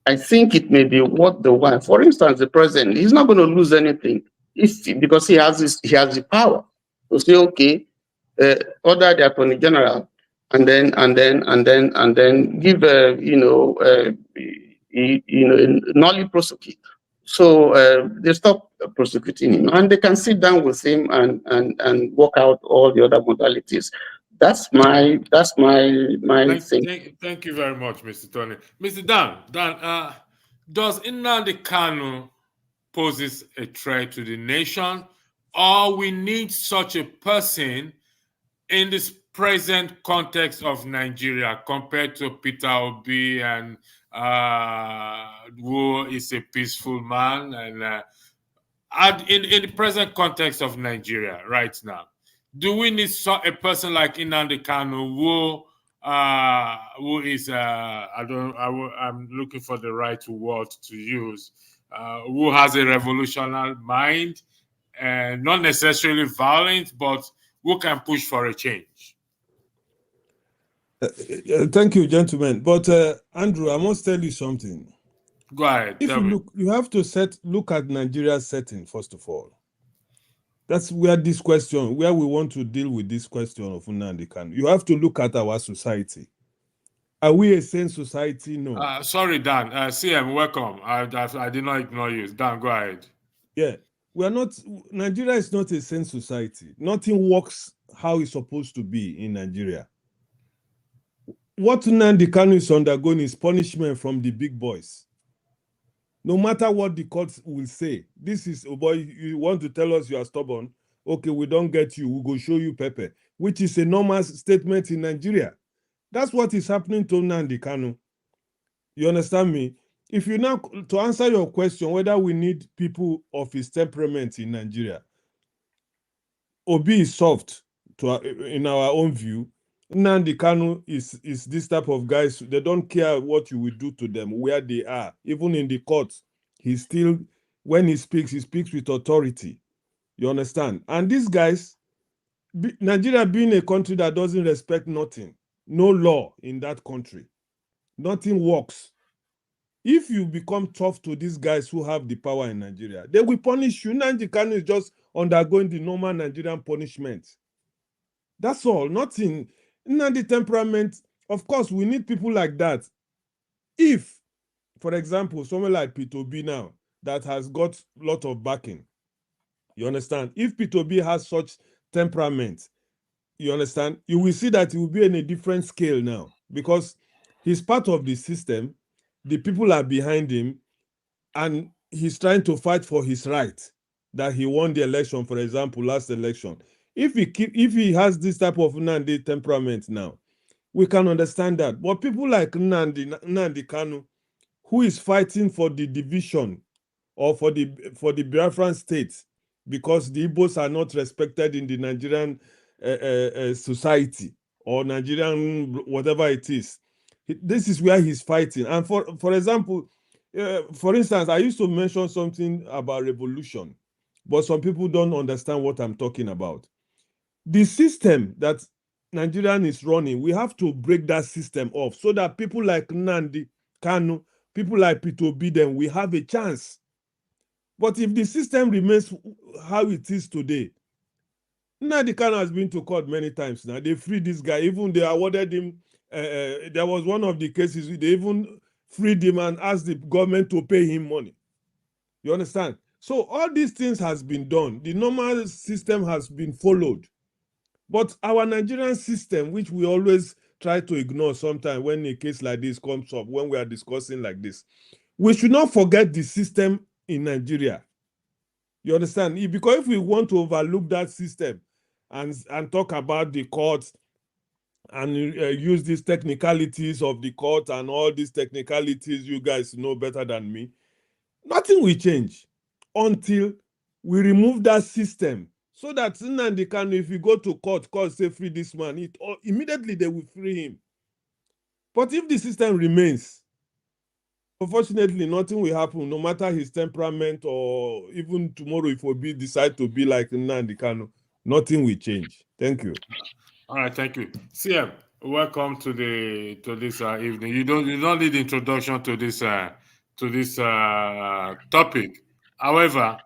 I think it may be worth the while. For instance, the president, he's not going to lose anything because he has the power to say, okay, order the attorney general, and then give nully prosecute. So they stop prosecuting him, and they can sit down with him and work out all the other modalities. That's my thing. Thank you very much, Mr. Tony. Mr. Dan, does Nnamdi Kanu poses a threat to the nation, or we need such a person in this present context of Nigeria compared to Peter Obi and who is a peaceful man, and in the present context of Nigeria right now, do we need a person like Nnamdi Kanu who is I'm looking for the right word to use, who has a revolutionary mind and not necessarily violent, but who can push for a change? Thank you, gentlemen. But Andrew, I must tell you something. Go ahead. If you look, you have to look at Nigeria's setting first of all. That's where we want to deal with this question of Nnamdi Kanu. You have to look at our society. Are we a sane society? No. Sorry, Dan. CM, welcome. I did not ignore you. Dan, go ahead. Yeah, we are not. Nigeria is not a sane society. Nothing works how it's supposed to be in Nigeria. What Nnamdi Kanu is undergoing is punishment from the big boys. No matter what the courts will say, this is, oh boy, you want to tell us you are stubborn? Okay, we don't get you. We go show you pepper, which is a normal statement in Nigeria. That's what is happening to Nnamdi Kanu. You understand me? If you now, to answer your question, whether we need people of his temperament in Nigeria, Obi is soft in our own view. Nnamdi Kanu is this type of guys. They don't care what you will do to them, where they are. Even in the courts, when he speaks with authority. You understand? And these guys, Nigeria being a country that doesn't respect nothing, no law in that country, nothing works. If you become tough to these guys who have the power in Nigeria, they will punish you. Nnamdi Kanu is just undergoing the normal Nigerian punishment. That's all. Nothing. Nnamdi temperament, of course, we need people like that. If, for example, someone like Peter Obi now that has got a lot of backing, you understand? If Peter Obi has such temperament, you understand? You will see that he will be in a different scale now because he's part of the system. The people are behind him, and he's trying to fight for his right that he won the election, for example, last election. If he has this type of Nnamdi temperament now, we can understand that. But people like Nnamdi Kanu, who is fighting for the division or for the Biafran state, because the Igbos are not respected in the Nigerian society or Nigerian whatever it is. This is where he's fighting. And for example, for instance, I used to mention something about revolution, but some people don't understand what I'm talking about. The system that Nigerian is running, we have to break that system off so that people like Nnamdi Kanu, people like Peter Obi, then we have a chance. But if the system remains how it is today, Nnamdi Kanu has been to court many times now. They freed this guy. Even they awarded him. There was one of the cases they even freed him and asked the government to pay him money. You understand? So all these things has been done. The normal system has been followed. But our Nigerian system, which we always try to ignore sometimes when a case like this comes up, when we are discussing like this, we should not forget the system in Nigeria. You understand? Because if we want to overlook that system and talk about the courts and use these technicalities of the court and all these technicalities, you guys know better than me, nothing will change until we remove that system so that Nnamdi Kanu, if you go to court say free this man, immediately they will free him. But if the system remains, unfortunately, nothing will happen, no matter his temperament, or even tomorrow if Obi decide to be like Nnamdi Kanu, nothing will change. Thank you. All right, thank you. CM, welcome to this evening. You don't need introduction to this topic. However,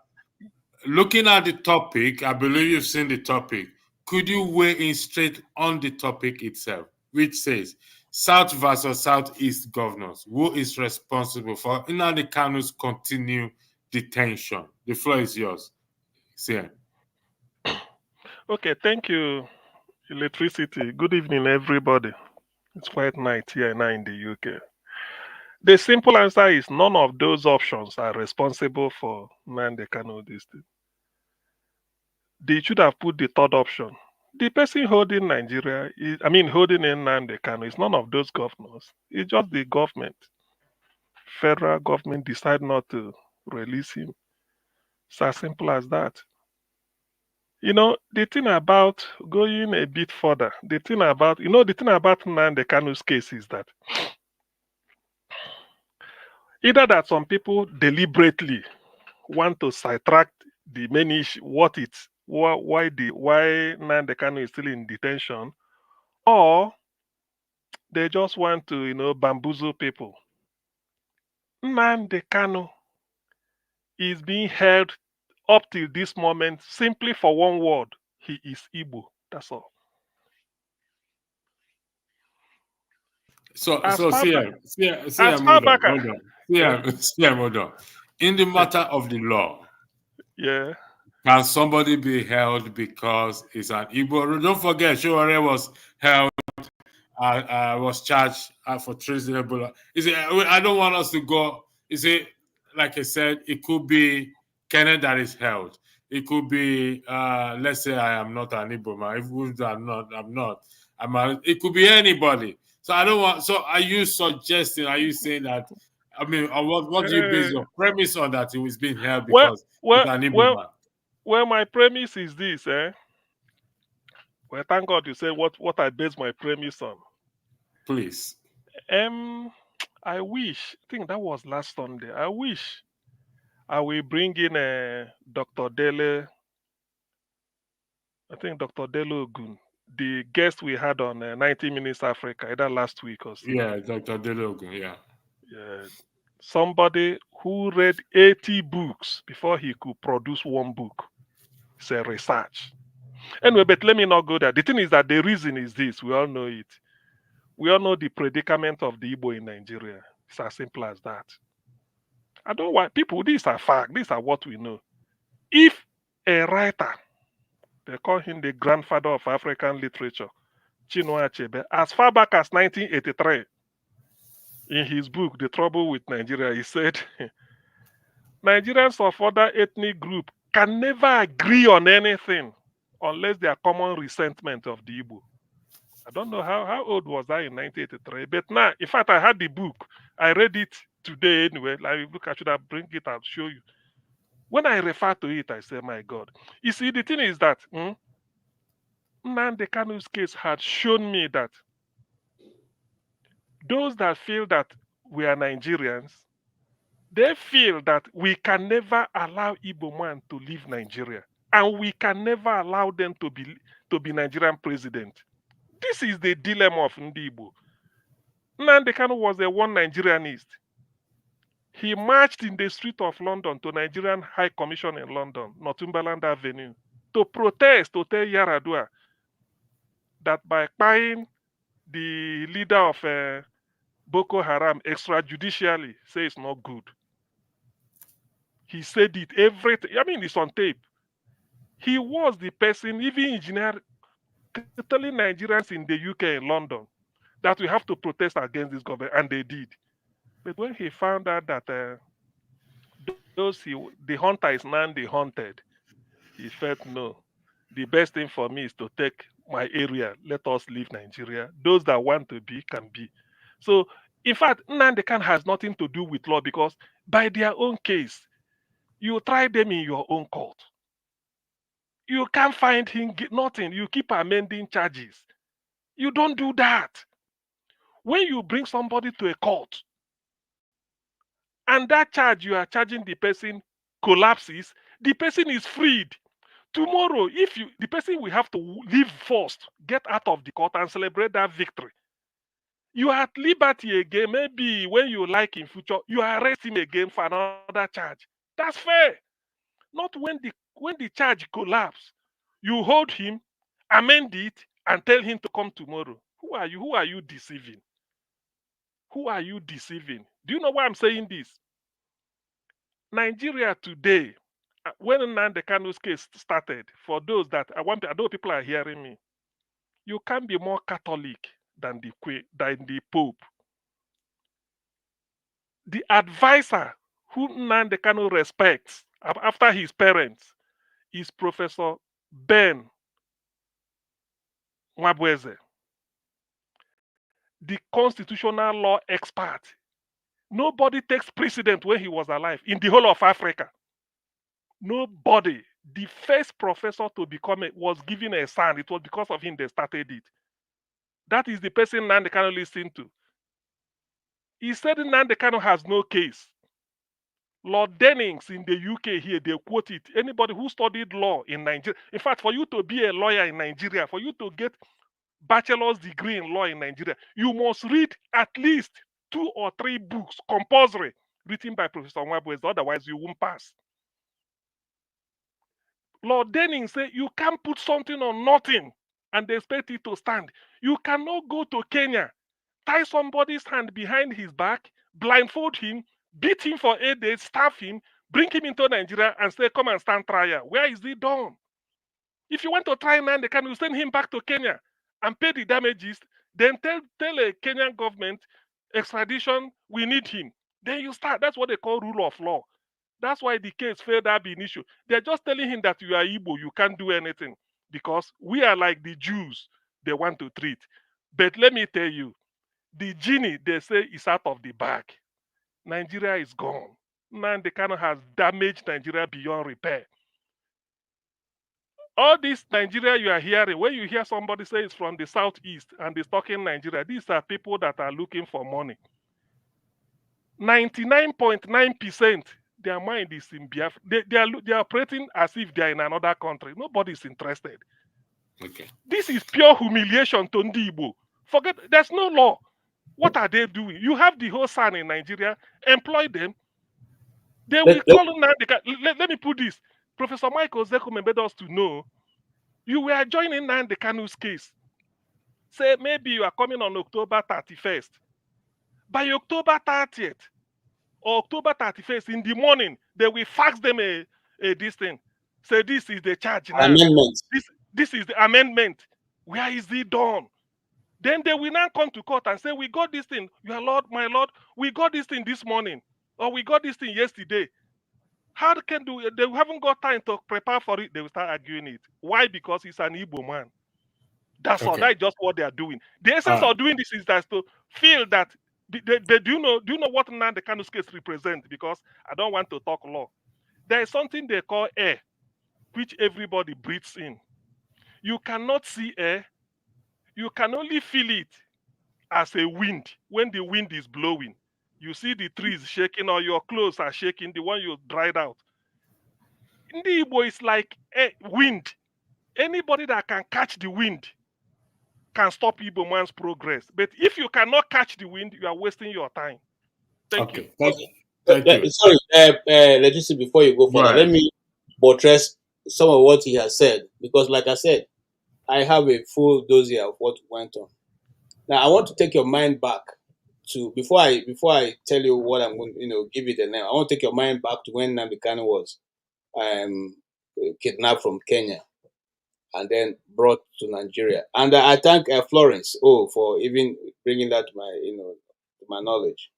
looking at the topic, I believe you've seen the topic. Could you weigh in straight on the topic itself, which says South versus Southeast governors? Who is responsible for Nnamdi Kanu's continued detention? The floor is yours, CM. Okay, thank you, Electricity. Good evening, everybody. It's quite night here now in the UK. The simple answer is none of those options are responsible for Nnamdi Kanu this thing. They should have put the third option. The person holding Nigeria, holding in Nnamdi Kanu is none of those governors. It's just the government. Federal government decide not to release him. It's as simple as that. You know, the thing about going a bit further, the thing about Nnamdi Kanu's case is that either that some people deliberately want to sidetrack the main issue, why Nnamdi Kanu is still in detention, or they just want to, bamboozle people. Nnamdi Kanu is being held up till this moment simply for one word: he is Igbo. That's all. So As far back hold on. In the matter of the law, yeah, can somebody be held because he's an Igbo? Don't forget, Showore was held, was charged for treasonable. I don't want us to go. Like I said, it could be Kenneth that is held. It could be, let's say I am not an Igbo man. If I'm not. It could be anybody. So I don't want. So are you suggesting? Are you saying that? I mean, what do you base your premise on that he was being held because he's an Igbo man? Well, my premise is this, Well, thank God you said what I base my premise on. Please. I think that was last Sunday. I wish I will bring in Dr. Dele. I think Dr. Dele Ogun, the guest we had on 90 Minutes Africa, either last week or so. Yeah, Dr. Dele Ogun, yeah. Somebody who read 80 books before he could produce one book. It's a research. Anyway, but let me not go there. The thing is that the reason is this. We all know it. We all know the predicament of the Igbo in Nigeria. It's as simple as that. I don't want people, these are facts. These are what we know. If a writer, they call him the grandfather of African literature, Chinua Achebe, as far back as 1983, in his book, The Trouble with Nigeria, he said, Nigerians of other ethnic groups can never agree on anything unless there are common resentment of the Igbo. I don't know how old was I in 1983, but now, in fact, I had the book. I read it today anyway. Like, look, I should have bring it and show you. When I refer to it, I say, my God. You see, the thing is that Nnamdi Kanu's case had shown me that those that feel that we are Nigerians, they feel that we can never allow Igbo man to leave Nigeria, and we can never allow them to be Nigerian president. This is the dilemma of Ndigbo. Nnamdi Kanu was a one Nigerianist. He marched in the street of London to Nigerian High Commission in London, Northumberland Avenue, to protest, to tell Yaradua that by buying the leader of Boko Haram extrajudicially, say it's not good. He said it everything. I mean, it's on tape. He was the person, even engineer, telling Nigerians in the UK and London that we have to protest against this government, and they did. But when he found out that the hunter is now the hunted, he felt, no, the best thing for me is to take my area. Let us leave Nigeria. Those that want to be can be. So, in fact, Nnamdi Kanu has nothing to do with law, because by their own case, You try them in your own court. You can't find him nothing. You keep amending charges. You don't do that. When you bring somebody to a court and that charge you are charging the person collapses, the person is freed. Tomorrow, if the person will have to leave first, get out of the court and celebrate that victory. You are at liberty again. Maybe when you like in future, you arrest him again for another charge. That's fair. Not when the charge collapse. You hold him, amend it, and tell him to come tomorrow. Who are you? Who are you deceiving? Who are you deceiving? Do you know why I'm saying this? Nigeria today, when Nnamdi Kanu's case started, for those that I know people are hearing me, you can't be more Catholic than the Pope. The advisor who Nnamdi Kanu respects after his parents is Professor Ben Nwabweze, the constitutional law expert. Nobody takes precedent when he was alive in the whole of Africa. Nobody. The first professor to become was given a son. It was because of him they started it. That is the person Nnamdi Kanu listened to. He said Nnamdi Kanu has no case. Lord Dennings in the UK here, they quote it. Anybody who studied law in Nigeria, in fact, for you to be a lawyer in Nigeria, for you to get bachelor's degree in law in Nigeria, you must read at least 2 or 3 books, compulsory, written by Professor Nwabweze, otherwise you won't pass. Lord Denning said you can't put something on nothing and expect it to stand. You cannot go to Kenya, tie somebody's hand behind his back, blindfold him, beat him for 8 days, starve him, bring him into Nigeria and say, come and stand trial. Where is he done? If you want to try Nnamdi Kanu, you send him back to Kenya and pay the damages, then tell a Kenyan government, extradition, we need him. Then you start. That's what they call rule of law. That's why the case failed to be an issue. They're just telling him that you are Igbo, you can't do anything because we are like the Jews they want to treat. But let me tell you, the genie they say is out of the bag. Nigeria is gone. Nnamdi Kanu has damaged Nigeria beyond repair. All this Nigeria you are hearing, when you hear somebody say it's from the southeast and is talking Nigeria, these are people that are looking for money. 99.9%, their mind is in Biafra. They are operating as if they are in another country. Nobody is interested. Okay. This is pure humiliation to Ndigbo. Forget, there's no law. What are they doing? You have the whole son in Nigeria, employ them. They will call Nnamdi Kanu. Let me put this. Professor Michael Zekum made us to know you were joining Nnamdi Kanu's case. Say maybe you are coming on October 31st. By October 30th or October 31st in the morning, they will fax them this thing. Say this is the charge now. Amendment. This is the amendment. Where is it done? Then they will now come to court and say, we got this thing. Your Lord, my Lord, we got this thing this morning. Or we got this thing yesterday. How can they haven't got time to prepare for it? They will start arguing it. Why? Because he's an Igbo man. That's all. That's just what they are doing. The essence of doing this is that to feel that they do you know what Nnamdi Kanu's case represents? Because I don't want to talk law. There is something they call air, which everybody breathes in. You cannot see air. You can only feel it as a wind. When the wind is blowing, you see the trees shaking or your clothes are shaking, the one you dried out. In the Igbo, it's like wind. Anybody that can catch the wind can stop Igbo man's progress. But if you cannot catch the wind, you are wasting your time. Thank you. Thank you. Sorry, Legacy, before you go further, let me buttress some of what he has said. Because like I said, I have a full dossier of what went on. Now, I want to take your mind back to, before I tell you what I'm going to, give it a name, I want to take your mind back to when Nnamdi Kanu was kidnapped from Kenya and then brought to Nigeria. And I thank Florence, for even bringing that to my, to my knowledge.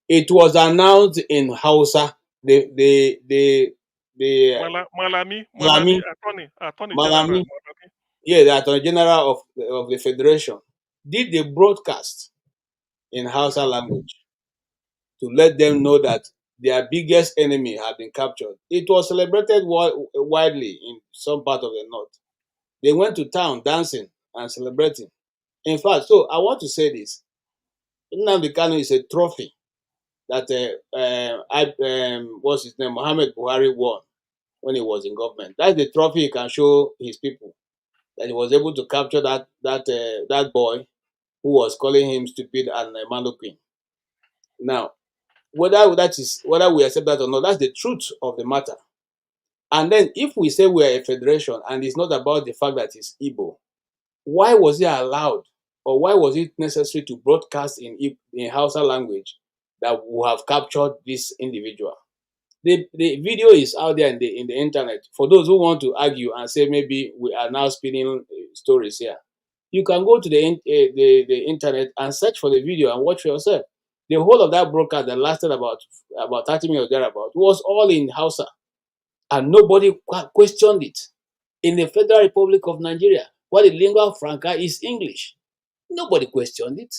It was announced in Hausa, Malami, Attorney General. Yeah, the Attorney General of the Federation did the broadcast in Hausa language to let them know that their biggest enemy had been captured. It was celebrated widely in some part of the north. They went to town dancing and celebrating. In fact, so I want to say this. Nnamdi Kanu is a trophy that what's his name, Mohammed Buhari won when he was in government. That's the trophy he can show his people, that he was able to capture that boy who was calling him stupid and mannequin. Now, whether we accept that or not, that's the truth of the matter. And then if we say we are a federation and it's not about the fact that it's Igbo, why was it allowed or why was it necessary to broadcast in Hausa language that we have captured this individual? The video is out there in the internet. For those who want to argue and say maybe we are now spinning stories here, you can go to the internet and search for the video and watch for yourself. The whole of that broadcast that lasted about 30 minutes thereabout was all in Hausa, and nobody questioned it. In the Federal Republic of Nigeria, where the lingua franca is English, nobody questioned it.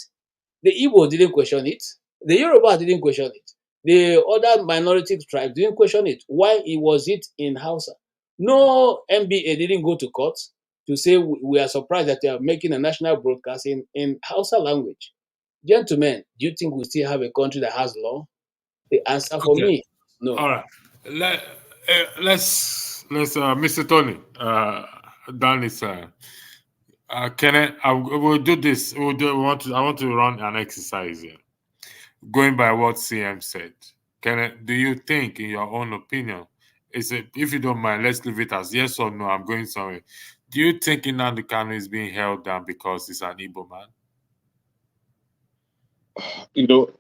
The Igbo didn't question it. The Yoruba didn't question it. The other minority tribes didn't question it. Why was it in Hausa? No MBA didn't go to court to say we are surprised that they are making a national broadcast in Hausa language. Gentlemen, do you think we still have a country that has law? The answer for me, no. All right. Let's Mr. Tony, Dan is we'll do this. I want to run an exercise here. Going by what CM said. Do you think, in your own opinion, if you don't mind, let's leave it as yes or no, I'm going somewhere. Do you think Nnamdi Kanu is being held down because he's an Igbo man?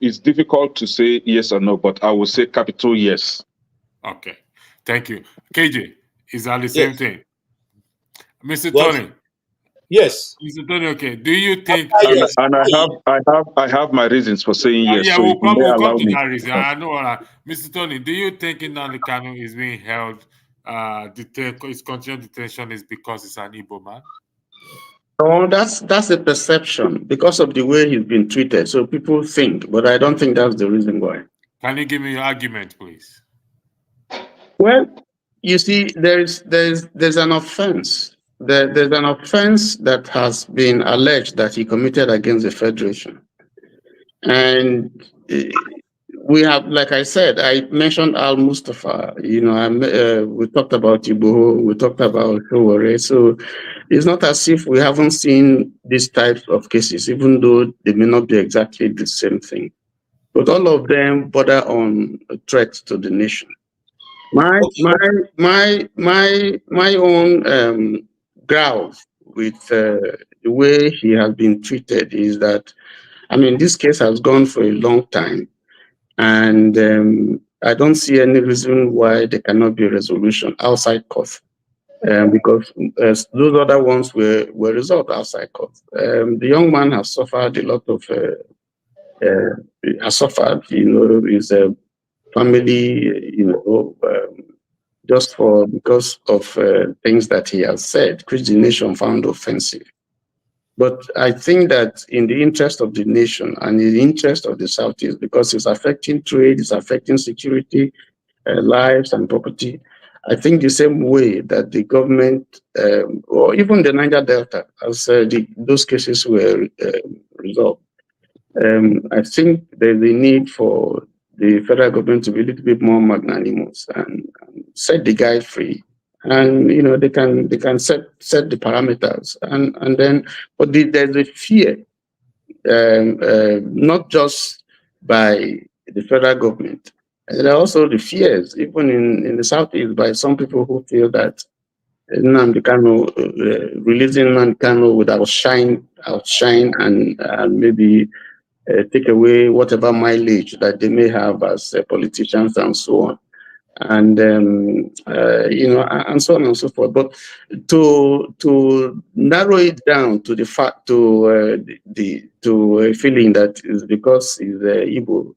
It's difficult to say yes or no, but I will say capital yes. Okay. Thank you. KJ, is that the same thing? Mr. Tony? Yes. Mr. Tony, okay. Do you think... And I have my reasons for saying yes. Yeah, so we'll come to me. that reason. I know. Mr. Tony, do you think Nnamdi Kanu is being held, his continued detention is because he's an Igbo man? No, that's a perception because of the way he's been treated. So people think, but I don't think that's the reason why. Can you give me your argument, please? Well, you see, there's an offense. There's an offense that has been alleged that he committed against the Federation. And we have, like I said, I mentioned Al Mustafa, we talked about Igbo, we talked about Showore. So it's not as if we haven't seen these types of cases, even though they may not be exactly the same thing. But all of them border on a threat to the nation. My own growl with the way he has been treated is that, this case has gone for a long time, and I don't see any reason why there cannot be a resolution outside court, because those other ones were resolved outside court. The young man has suffered a lot of, his family, just because of things that he has said, which the nation found offensive. But I think that in the interest of the nation and in the interest of the Southeast, because it's affecting trade, it's affecting security, lives and property, I think the same way that the government, or even the Niger Delta, as those cases were resolved, I think there's a need for the federal government to be a little bit more magnanimous and set the guy free. And they can set the parameters, and then, but there's a fear, not just by the federal government. And there are also the fears, even in the Southeast, by some people who feel that Nnamdi Kanu, releasing Nnamdi Kanu would outshine and maybe take away whatever mileage that they may have as politicians and so on. And and so on and so forth. But to narrow it down to the fact to a feeling that is because he's Igbo,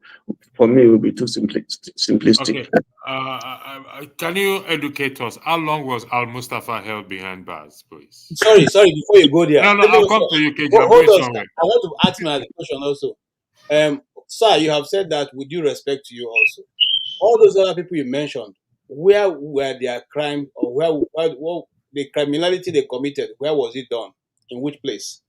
for me, it would be too simplistic. Okay. Can you educate us? How long was Al Mustafa held behind bars, please? Sorry. Before you go there, no, I'll come to you, KJ. Hold on. I want to ask my question also. Sir, you have said that with due respect to you also. all those other people you mentioned, where were their crime, or what the criminality they committed, where was it done? In which place?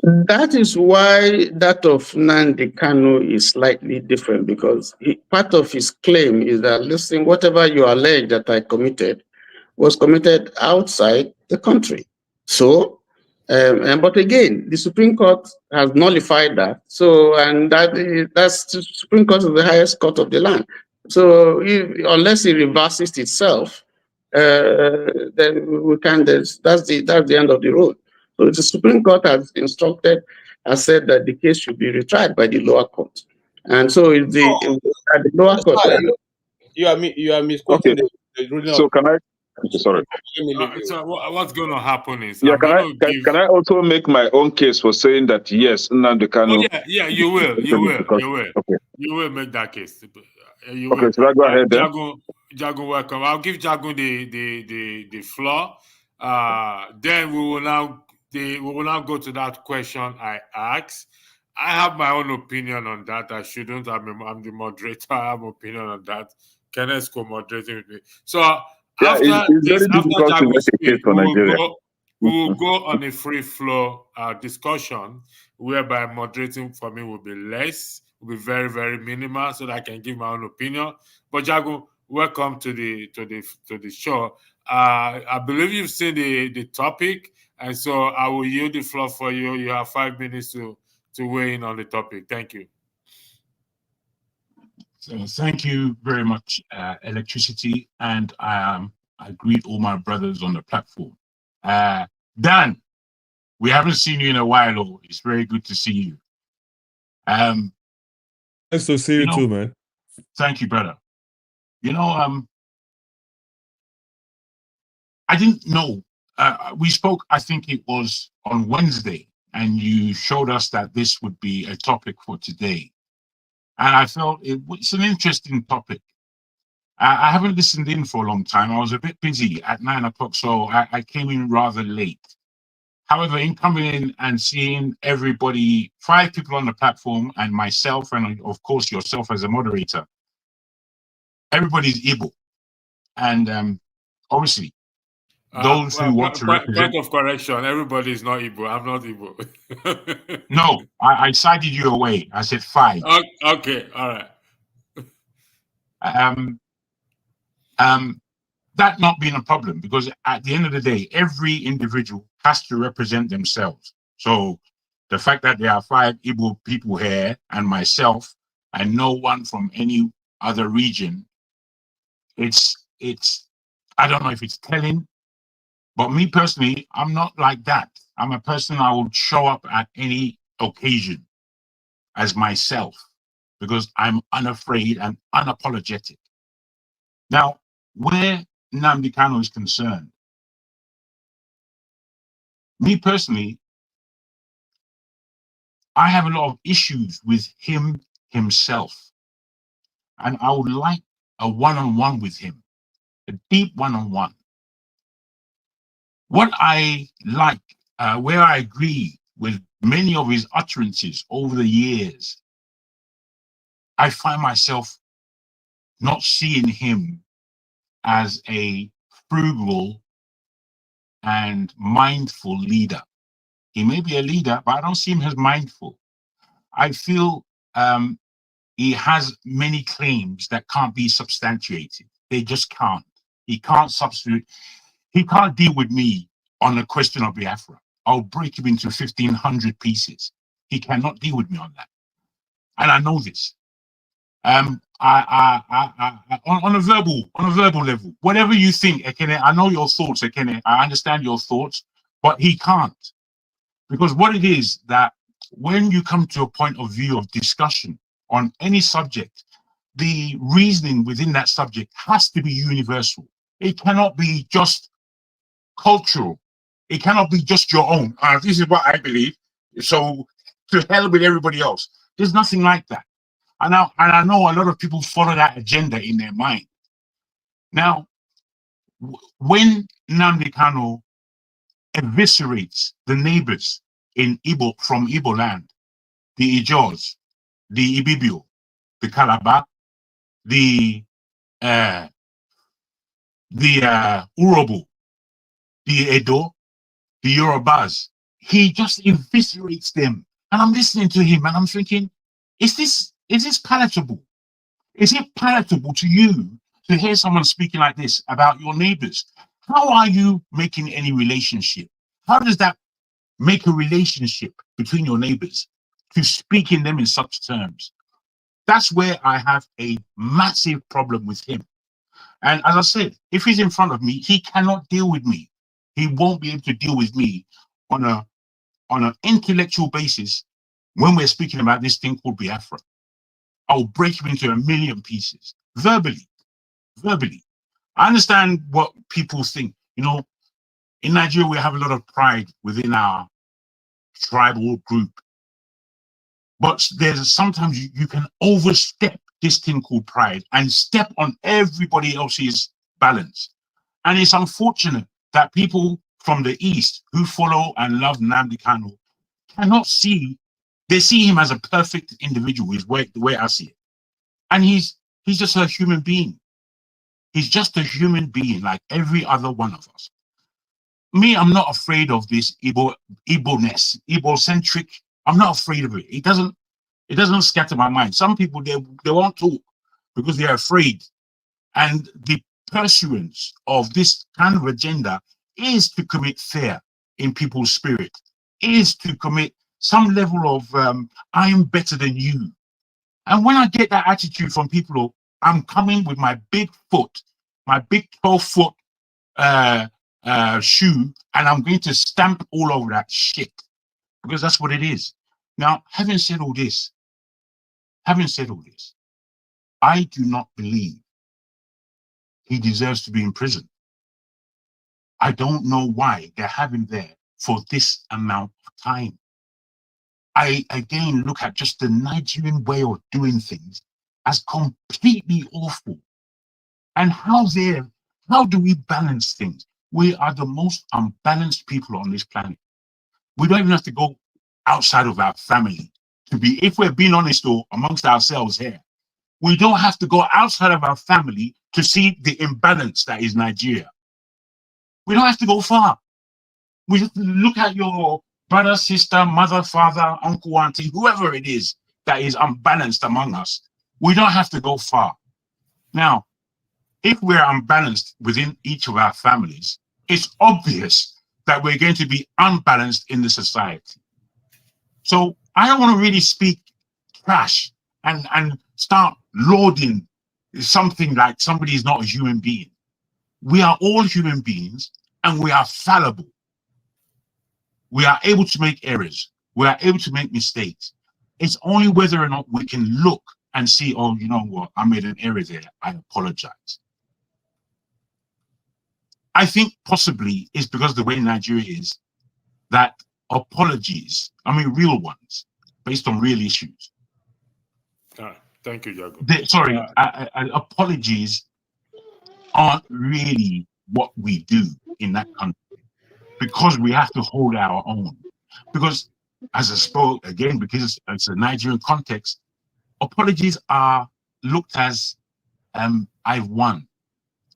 That is why that of Nnamdi Kanu is slightly different, because part of his claim is that, listen, whatever you allege that I committed was committed outside the country. So, but again, the Supreme Court has nullified that. So, and that's the Supreme Court is the highest court of the land. So, unless it reverses itself, then we can. That's the end of the road. So, the Supreme Court has said that the case should be retried by the lower court, and so at the lower court. You are misquoting Okay. the ruling So of. can I? Okay, sorry. So what's going to happen is Yeah, I'm going to give. can I also make my own case for saying that yes, Nnamdi Kanu? Oh yeah, you will. Okay. You will make that case. You Okay, will. so I go ahead then. Jagun, welcome. I'll give Jagun the floor. Then we will now go to that question I asked. I have my own opinion on that. I shouldn't. I'm the moderator. I have an opinion on that. Kenneth co-moderating with me. So after it's very difficult to Jagun make a case for Nigeria. we will go on a free flow discussion whereby moderating for me will be less, will be very, very minimal, so that I can give my own opinion. But Jagun, welcome to the show. I believe you've seen the topic, and so I will yield the floor for you. You have 5 minutes to weigh in on the topic. Thank you. So thank you very much, Electricity, and I greet all my brothers on the platform. Dan, we haven't seen you in a while. Oh, it's very good to see you. Nice to see you too, man. Thank you, brother. I didn't know. We spoke, I think it was on Wednesday, and you showed us that this would be a topic for today. And I felt it's an interesting topic. I haven't listened in for a long time. I was a bit busy at 9 o'clock, so I came in rather late. However, in coming in and seeing everybody, 5 people on the platform and myself, and of course yourself as a moderator, everybody's Igbo. And obviously, those who want to represent... Point of correction, everybody is not Igbo. I'm not Igbo. No, I sided you away. I said 5. Okay, all right. That not being a problem, because at the end of the day, every individual has to represent themselves. So the fact that there are 5 Igbo people here and myself and no one from any other region, it's I don't know if it's telling, but me personally, I'm not like that. I'm a person, I would show up at any occasion as myself because I'm unafraid and unapologetic. Now, where Nnamdi Kanu is concerned, me personally, I have a lot of issues with him himself. And I would like a one-on-one with him, a deep one-on-one. What I like, where I agree with many of his utterances over the years, I find myself not seeing him as a frugal and mindful leader. He may be a leader, but I don't see him as mindful. I feel he has many claims that can't be substantiated. They just can't. He can't substitute. He can't deal with me on the question of Biafra. I'll break him into 1,500 pieces. He cannot deal with me on that. And I know this. On a verbal level, whatever you think, Ekene, I know your thoughts, Ekene. I understand your thoughts, but he can't. Because what it is that when you come to a point of view of discussion on any subject, the reasoning within that subject has to be universal. It cannot be just cultural. It cannot be just your own. This is what I believe. So to hell with everybody else. There's nothing like that. And I know a lot of people follow that agenda in their mind. Now, when Nnamdi Kanu eviscerates the neighbors in Igbo, from Igbo land, the Ijos, the Ibibio, the Calabar, the Urobo, the Edo, the Yorubas. He just eviscerates them. And I'm listening to him and I'm thinking, is this palatable? Is it palatable to you to hear someone speaking like this about your neighbors? How are you making any relationship? How does that make a relationship between your neighbors to speak in them in such terms? That's where I have a massive problem with him. And as I said, if he's in front of me, he cannot deal with me. He won't be able to deal with me on an intellectual basis when we're speaking about this thing called Biafra. I'll break him into a million pieces, verbally. I understand what people think. You know, in Nigeria, we have a lot of pride within our tribal group. But there's sometimes you can overstep this thing called pride and step on everybody else's balance. And it's unfortunate that people from the East who follow and love Nnamdi Kanu cannot see, they see him as a perfect individual, is the way I see it. And he's just a human being. He's just a human being like every other one of us. Me, I'm not afraid of this Igbo-ness, Igbo-centric. I'm not afraid of it. It doesn't scatter my mind. Some people, they won't talk because they're afraid. And the pursuance of this kind of agenda is to commit fear in people's spirit, is to commit some level of I'm better than you. And when I get that attitude from people, I'm coming with my big foot, my big 12-foot shoe, and I'm going to stamp all over that shit, because that's what it is. Now, having said all this, I do not believe he deserves to be in prison. I don't know why they have him there for this amount of time. I again look at just the Nigerian way of doing things as completely awful. And how do we balance things? We are the most unbalanced people on this planet. We don't even have to go outside of our family to be, if we're being honest though, amongst ourselves here, we don't have to go outside of our family to see the imbalance that is Nigeria. We don't have to go far. We just look at your brother, sister, mother, father, uncle, auntie, whoever it is that is unbalanced among us. We don't have to go far. Now, if we're unbalanced within each of our families, it's obvious that we're going to be unbalanced in the society. So I don't want to really speak trash and start lauding something like somebody is not a human being. We are all human beings and we are fallible. We are able to make errors. We are able to make mistakes. It's only whether or not we can look and see, oh, you know what, I made an error there, I apologize. I think possibly it's because the way Nigeria is, that apologies, I mean real ones, based on real issues. Thank you, Jago. Apologies aren't really what we do in that country, because we have to hold our own. Because as I spoke again, because it's a Nigerian context, apologies are looked as I've won,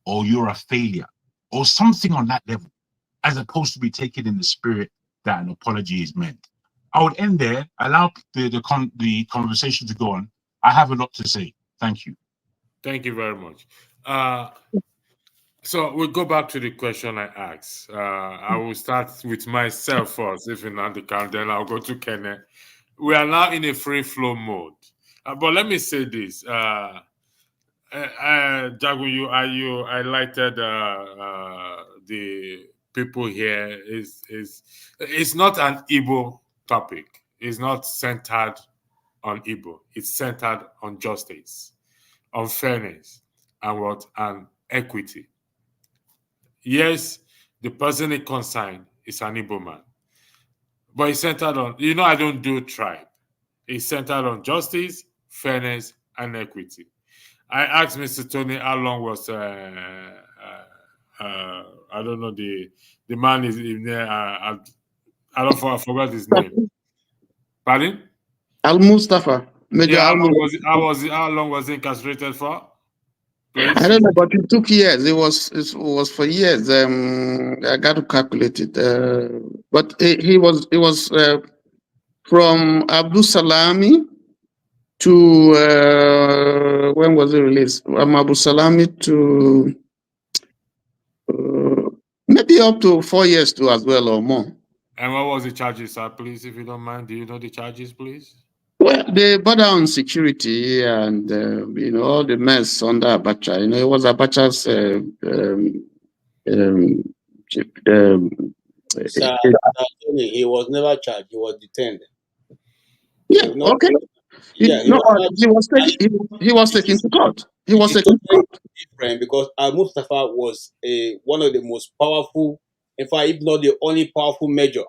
or you're a failure, or something on that level, as opposed to be taken in the spirit that an apology is meant. I would end there, allow the conversation to go on. I have a lot to say. Thank you. Thank you very much. So we'll go back to the question I asked. I will start with myself first, if Nnamdi Kanu, then I'll go to Kenneth. We are now in a free flow mode. But let me say this. Jago, you highlighted the people here. It's not an Igbo topic. It's not centered on Igbo. It's centered on justice, on fairness, and equity. Yes, the person it concerned is an Igbo man, but it's centered on, I don't do tribe. It's centered on justice, fairness, and equity. I asked Mr. Tony how long was I don't know, the man is in there. I forgot his name. Pardon? Al Mustafa. Major Yeah, Al Mustafa. how long was he incarcerated for? Please. I don't know, but it took years. It was for years. I got to calculate it. But he was from Abdul Salami to when was it released? From Abu Salami to maybe up to 4 years too, as well, or more. And what was the charges, sir? Please, if you don't mind, do you know the charges, please? Well, they border on security and all the mess under Abacha. It was Abacha's Sir, Tony, he was never charged. He was detained. yeah, No, okay. Yeah, he was taken to court. He was taken to court. Different because Mustafa was one of the most powerful, in fact, if not the only powerful major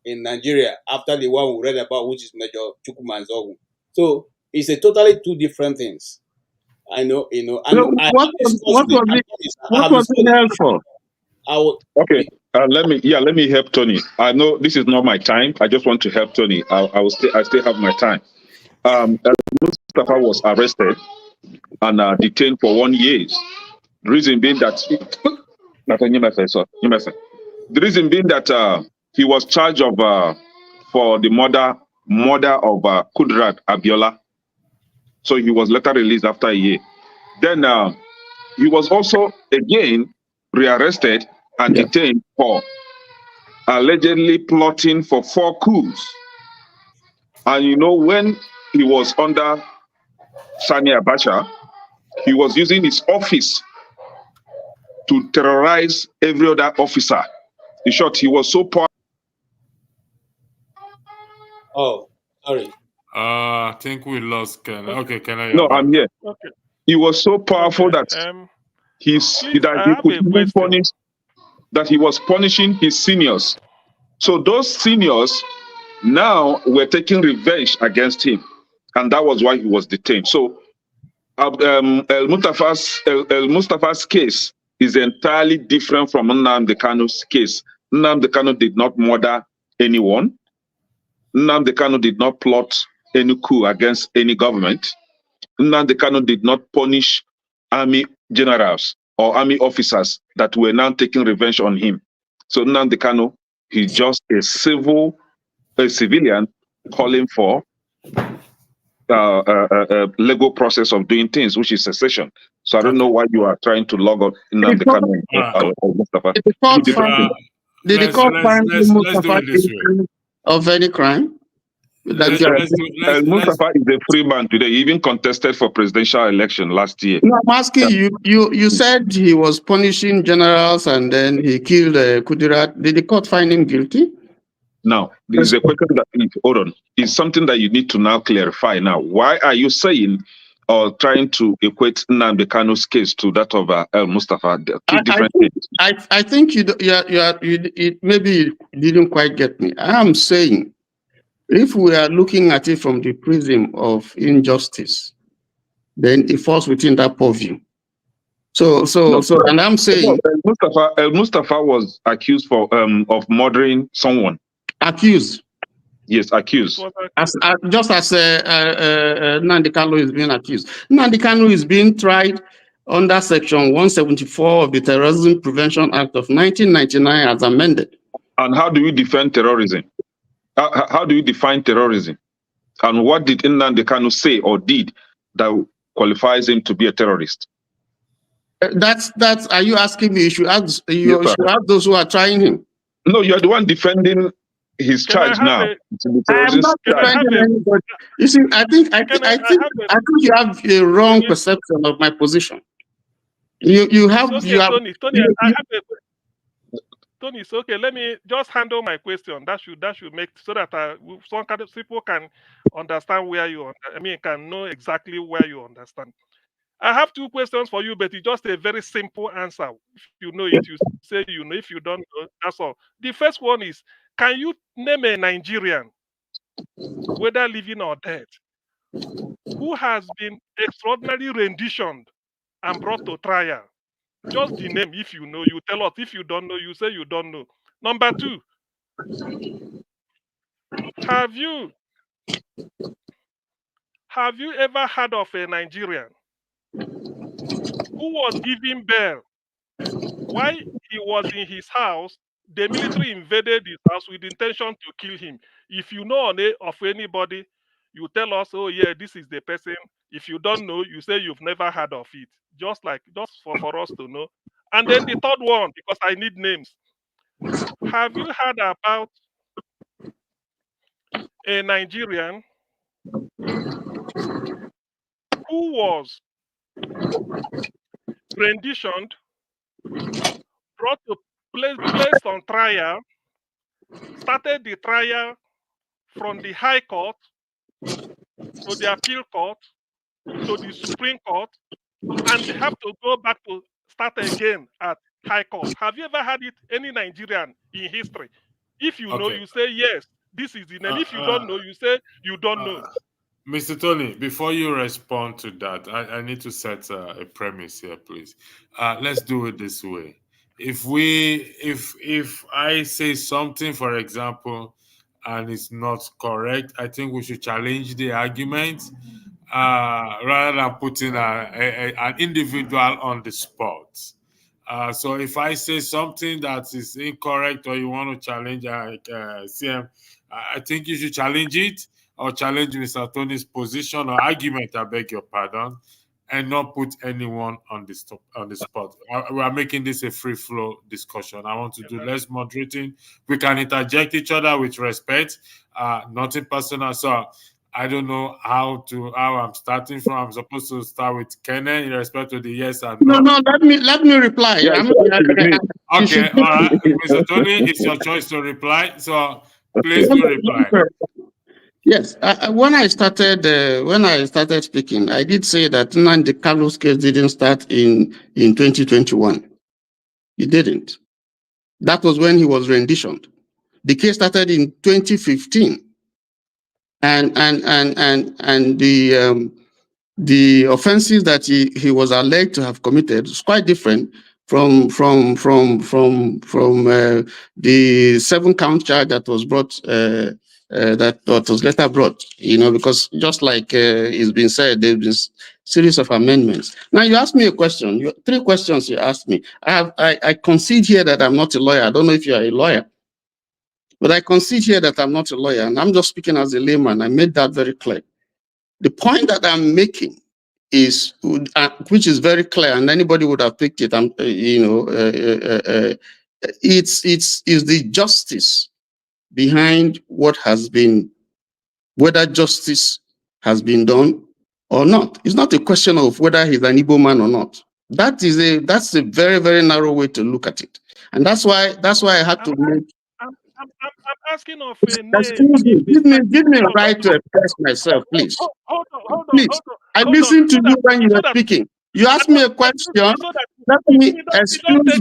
in Nigeria after the one we read about, which is Major Chukwuma Nzogu. So it's a totally two different things. I know. And So what was it held for? Okay. Let me help Tony. I know this is not my time. I just want to help Tony. I still have my time. Mustafa was arrested and detained for 1 year. The reason being that he was charged of for the murder of Kudrat Abiola. So he was later released after a year. Then he was also again rearrested and detained for allegedly plotting for 4 coups. And when he was under Sani Abacha, he was using his office to terrorize every other officer. In short, he was so powerful. Oh, sorry. I think we lost Ken. Okay, can I? No, I'm here. Okay. He was so powerful that he was punishing his seniors. So those seniors now were taking revenge against him, and that was why he was detained. So El Mustafa's case is entirely different from Nnamdi Kanu's case. Nnamdi Kanu did not murder anyone. Nnamdi Kanu did not plot any coup against any government. Nnamdi Kanu did not punish army generals or army officers that were now taking revenge on him. So Nnamdi Kanu, he's just a civilian calling for legal process of doing things, which is secession. So I don't know why you are trying to log on Nnamdi Kanu or Mustafa. Did the court find Mustafa guilty of any crime? Mustafa is a free man today. He even contested for presidential election last year. No, I'm asking you. You said he was punishing generals and then he killed Kudirat. Did the court find him guilty? Now, there is a question that hold on. It's something that you need to now clarify. Now, why are you saying or trying to equate Nnamdi Kanu's case to that of El Mustafa? Two different things. I think you maybe you didn't quite get me. I am saying, if we are looking at it from the prism of injustice, then it falls within that purview. And I'm saying El Mustafa was accused of murdering someone. Accused. Yes, accused. Just as Nnamdi Kanu is being accused. Nnamdi Kanu is being tried under Section 174 of the Terrorism Prevention Act of 1999 as amended. And how do you defend terrorism? How do you define terrorism? And what did Nnamdi Kanu say or did that qualifies him to be a terrorist? That's. Are you asking me? You should ask those who are trying him. No, you are the one defending his charge now. I am not defending anybody. You see, I think you have a wrong perception of my position. Tony, it's okay. Let me just handle my question. That should make so that some kind of people can understand where you are. Can know exactly where you understand. I have 2 questions for you, but it's just a very simple answer. If you know it, you say you know. If you don't know, that's all. The first one is, can you name a Nigerian, whether living or dead, who has been extraordinarily renditioned and brought to trial? Just the name, if you know, you tell us. If you don't know, you say you don't know. Number 2, have you ever heard of a Nigerian who was giving bail. While he was in his house, the military invaded his house with the intention to kill him. If you know of anybody, you tell us, oh yeah, this is the person. If you don't know, you say you've never heard of it. Just for us to know. And then the third one, because I need names. Have you heard about a Nigerian who was renditioned, brought to placed on trial, started the trial from the High Court to the Appeal Court to the Supreme Court, and they have to go back to start again at High Court? Have you ever had it? Any Nigerian in history? If you know, you say yes, this is the name. If you don't know, you say you don't know. Mr. Tony, before you respond to that, I need to set a premise here, please. Let's do it this way. If I say something, for example, and it's not correct, I think we should challenge the argument rather than putting an individual on the spot. So if I say something that is incorrect or you want to challenge CM, I think you should challenge it, or challenge Mr. Tony's position or argument, I beg your pardon, and not put anyone on the spot. We are making this a free flow discussion. I want to do less moderating. We can interject each other with respect, nothing personal. So I don't know how I'm starting from. I'm supposed to start with Kenneth in respect to the yes and no. No, let me reply. Yeah, okay, all right. Mr. Tony, it's your choice to reply. So please do reply. Yes, when I started speaking, I did say that Nnamdi Kanu's case didn't start in 2021. It didn't. That was when he was renditioned. The case started in 2015, and the offenses that he was alleged to have committed was quite different from the 7-count charge that was brought. That was later brought, because just like it's been said, there's been series of amendments. Now you asked me a question. 3 questions you asked me. I concede here that I'm not a lawyer. I don't know if you are a lawyer, but I concede here that I'm not a lawyer, and I'm just speaking as a layman. I made that very clear. The point that I'm making is, which is very clear, and anybody would have picked it. It's the justice behind what has been, whether justice has been done or not. It's not a question of whether he's an Igbo man or not. That's a very, very narrow way to look at it, and that's why I had to make. I'm asking of a name. Excuse me, give me a right to express myself, please. Hold on. Please, I listened to you when you were speaking. You asked me a question. Let me excuse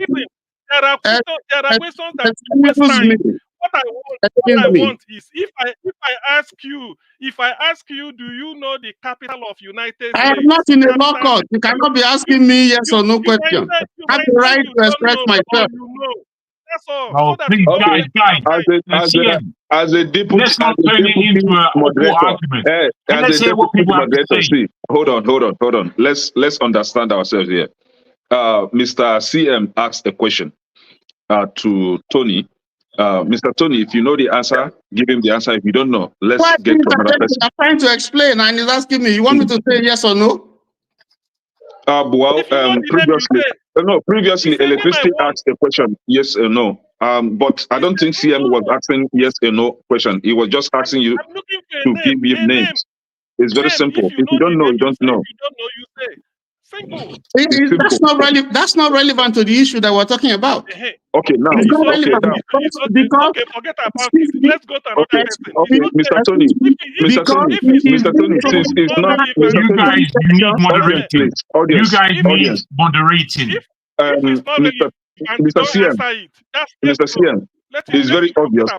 me. There are questions that waste time. What I want is, if I ask you, do you know the capital of United States? I am not in a law court. You cannot be asking me yes or no question. I have the right to express myself. That's all. Oh, so please, guys. As a deputy, let's not turn it into a argument. Let's say what people have to say. Hold on. Let's understand ourselves here. Mr. CM asked a question to Tony. Mr. Tony, if you know the answer, give him the answer. If you don't know, let's get to another person. I'm trying to explain, and he's asking me, you want me to say yes or no? Previously, Electricity asked a question, yes or no. But I don't think CM was asking yes or no question. He was just asking you to give him names. It's very simple. If you don't know, you don't know. Simple. That's not relevant to the issue that we're talking about. Okay, now. Okay, forget about it. Let's go to another person. Okay, Mr. Tony, since it's not, you guys need moderating. You guys need moderating. Mr. CM, it's very obvious.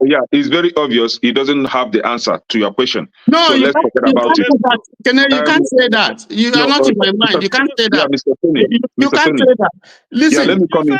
Yeah, it's very obvious he doesn't have the answer to your question. No, so let's forget about it. You can't say that. You are not in my mind. You can't say that. Yeah, Mr. Tony. You can't say that. Listen. Yeah, let me come in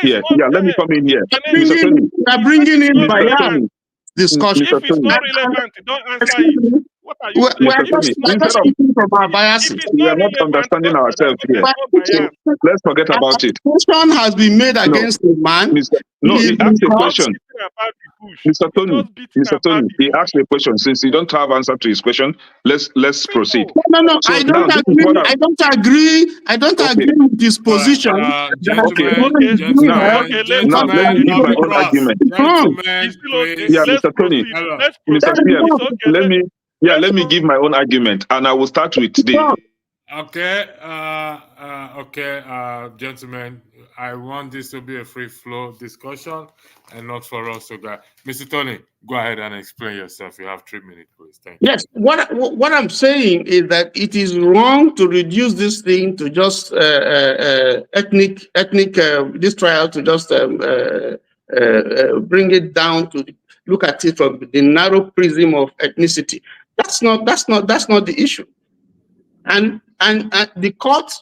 here. Mr. Tony. You are bringing in bias discussion. If it's not relevant, don't answer it. What are you We're, saying? Mr. Tony, we're instead just of speaking from our If biases. it's we are not not relevant, understanding there's ourselves here. no bias. Let's forget about it. Accusation has been made No, against a man. Mr. He No, is he in asked a court. Just question. beating about the bush. Mr. Tony, Just beating Mr. about Tony, the he bush. asked a question. Since you don't have answer to his question, let's proceed. Simple. No, So I now don't this is what agree. I don't agree. I don't okay. agree with his All right, position that Okay. gentlemen, what he's doing Now, now Okay, is now let me gentlemen give of my the contradictory. own cross, argument. It's wrong. It's gentlemen, still okay. please. Yeah, Let's Mr. Tony, proceed. Hello. Let's Mr. That proceed. is PM, It's wrong. okay. let me give my own argument, and I will start with It's today. wrong. Okay, gentlemen, I want this to be a free flow discussion and not for us to go. Mr. Tony, go ahead and explain yourself. You have 3 minutes, please. Thank you. Yes, what I'm saying is that it is wrong to reduce this thing to just ethnic this trial to just bring it down to look at it from the narrow prism of ethnicity. That's not the issue. And the court,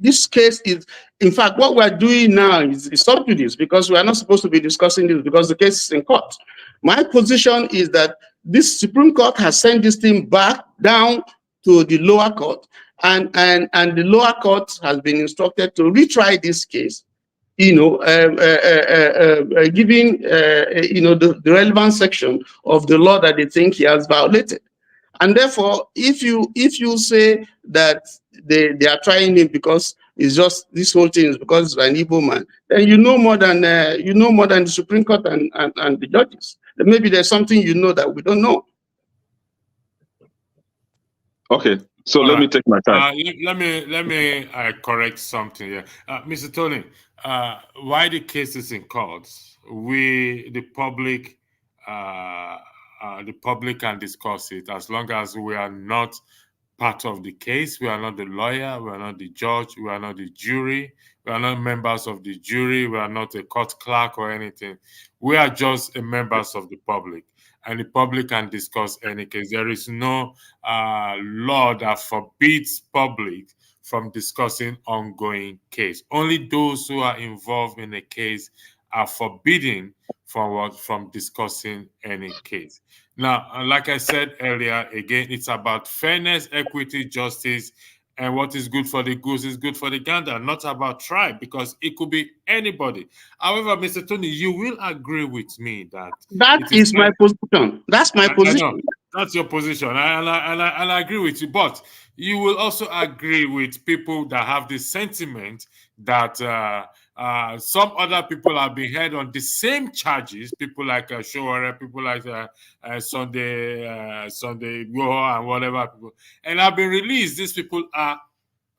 this case is, in fact, what we're doing now is subjudice, because we are not supposed to be discussing this because the case is in court. My position is that this Supreme Court has sent this thing back down to the lower court, and the lower court has been instructed to retry this case, giving the relevant section of the law that they think he has violated. And therefore, if you say that they are trying him because it's just this whole thing is because he's an Igbo man, then you know more than the Supreme Court and the judges. Maybe there's something you know that we don't know. Okay, so All let me right. take my time. Let me correct something here, Mr. Tony. Why the case is in court? The public can discuss it as long as we are not part of the case. We are not the lawyer. We are not the judge. We are not the jury. We are not members of the jury. We are not a court clerk or anything. We are just members of the public, and the public can discuss any case. There is no law that forbids public from discussing ongoing case. Only those who are involved in a case are forbidden from discussing any case. Now, like I said earlier, again, it's about fairness, equity, justice, and what is good for the goose is good for the gander, not about tribe, because it could be anybody. However, Mr. Tony, you will agree with me that That is my position. That's my position. I know. That's your position, and I agree with you. But you will also agree with people that have the sentiment that some other people have been held on the same charges. People like Showore, people like Sunday Igbo and whatever people, and have been released. These people are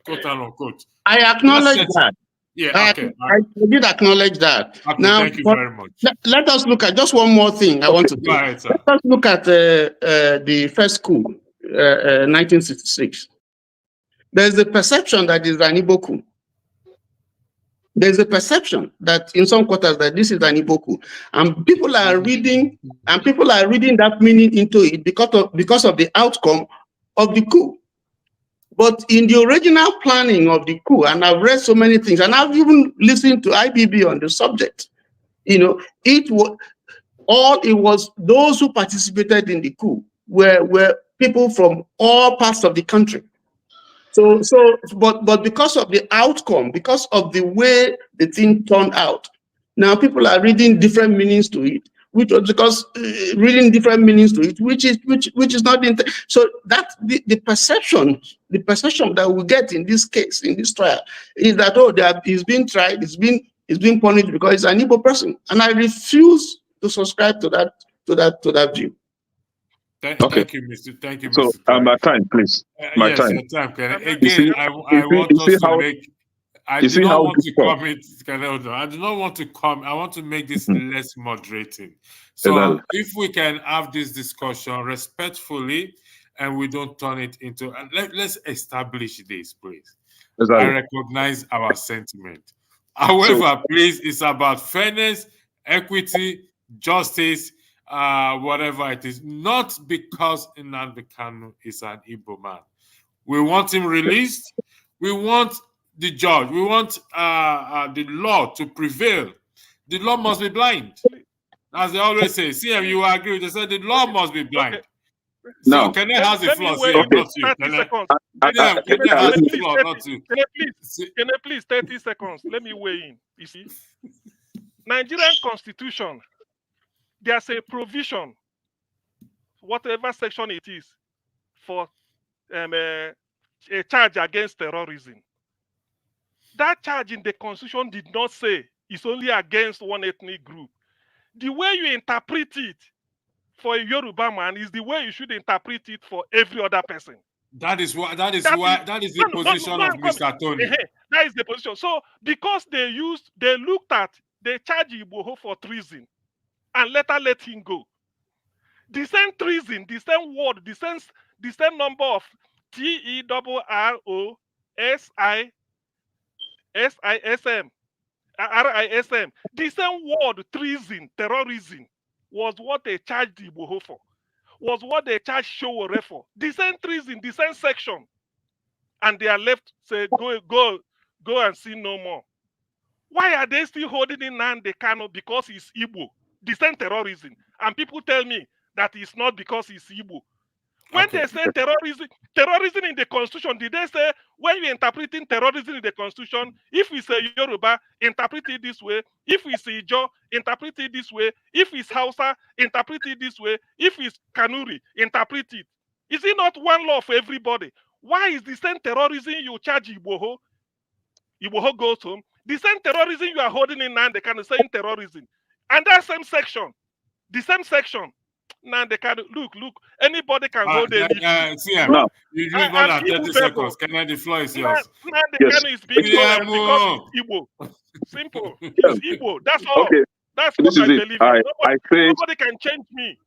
quote unquote. I acknowledge that. Yeah. Okay. I did acknowledge that. Okay, now, thank you very much. Let us look at just one more thing I want to do. Go ahead, sir. Let us look at the first coup, 1966. There's a perception that is an Igbo coup. There's a perception that in some quarters that this is an Igbo coup, and people are reading that meaning into it because of the outcome of the coup. But in the original planning of the coup, and I've read so many things, and I've even listened to IBB on the subject, it was those who participated in the coup were people from all parts of the country. But because of the outcome, because of the way the thing turned out, now people are reading different meanings to it, which is not so that the perception that we get in this case, in this trial, is that he's been tried, he's been punished because he's an Igbo person, and I refuse to subscribe to that view. Thank you, Mr. Thank you, So, Mr. my time, please. My yes, time. your time, Ken. Again, You see, I want us to make. I do not want to comment. I do not want to comment. I want to make this less moderating. So, if we can have this discussion respectfully, and we don't turn it into. Let's establish this, please. I recognize our sentiment. However, please, it's about fairness, equity, justice. Whatever it is, not because Nnamdi Kanu is an Igbo man. We want him released. We want the judge. We want the law to prevail. The law must be blind. As they always say, CM, you agree. They said the law must be blind. Now, Kene has the Let me floor, weigh see, in not you. 30 seconds. Kene has the Please, floor, 30. not you. Can I please 30 seconds? Let me weigh in. You see, Nigerian Constitution, there's a provision, whatever section it is, for a charge against terrorism. That charge in the Constitution did not say it's only against one ethnic group. The way you interpret it for a Yoruba man is the way you should interpret it for every other person. That is the position of Mr. Tony. That is the position. So because they looked at, they charged Igbo for treason and later let him go. The same treason, the same word, the same number of TERRORISM, the same word, treason, terrorism, was what they charged Igbo for, was what they charged Showore for. The same treason, the same section. And they are left, say, go and see no more. Why are they still holding in Nnamdi Kanu? Because he's Igbo. The same terrorism. And people tell me that it's not because he's Igbo. When they say terrorism in the Constitution, did they say, when you're interpreting terrorism in the Constitution, if we say Yoruba, interpret it this way. If we say Ijo, interpret it this way. If it's Hausa, interpret it this way. If it's Kanuri, interpret it. Is it not one law for everybody? Why is the same terrorism you charge Igbo goes home? The same terrorism you are holding in Nnamdi Kanu, same terrorism. And that same section, the same section, Nnamdi Kanu, look, anybody can hold it. No, you use more than 30 seconds. Can the floor is yours? Nnamdi Kanu is being tolerant because he's Igbo. Simple. He's Igbo. That's all. Okay. That's what I believe in. Nobody can change me.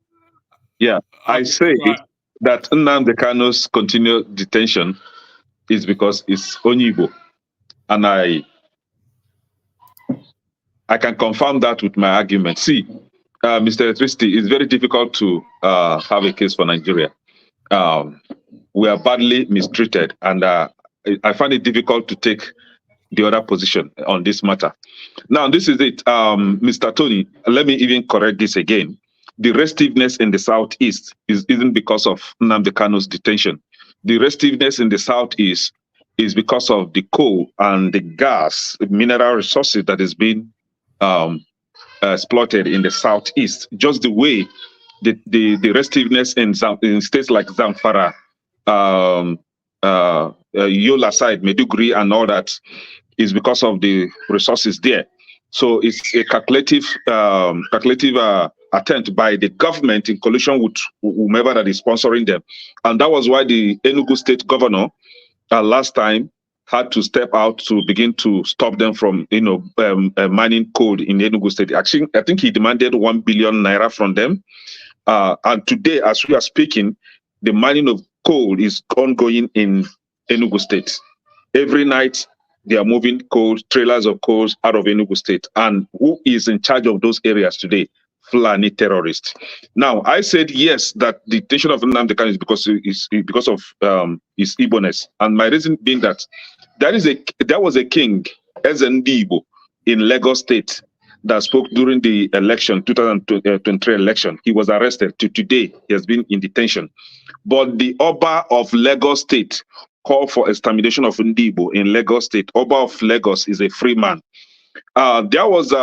Yeah, I say that Nnamdi Kanu's continued detention is because it's Igbo. And I can confirm that with my argument. See, Mr. Electricity, it's very difficult to have a case for Nigeria. We are badly mistreated, and I find it difficult to take the other position on this matter. Now, this is it. Mr. Tony, let me even correct this again. The restiveness in the Southeast isn't because of Nnamdi Kanu's detention. The restiveness in the Southeast is because of the coal and the gas, mineral resources that is being exploited in the Southeast. Just the way the restiveness in states like Zamfara, Yola side, Meduguri, and all that is because of the resources there. So it's a calculative attempt by the government in collusion with whomever that is sponsoring them. And that was why the Enugu state governor last time had to step out to begin to stop them from, mining coal in Enugu state. Actually, I think he demanded 1 billion naira from them. And today, as we are speaking, the mining of coal is ongoing in Enugu state. Every night, they are moving coal, trailers of coal out of Enugu state. And who is in charge of those areas today? Fulani terrorists. Now, I said yes, that the detention of Nnamdi Kanu is because of his Igbo-ness. And my reason being that there was a king, Ohanaeze Ndigbo, in Lagos State that spoke during the election, 2023 election. He was arrested. To today, he has been in detention. But the Oba of Lagos State called for extermination of Ndigbo in Lagos State. Oba of Lagos is a free man. There was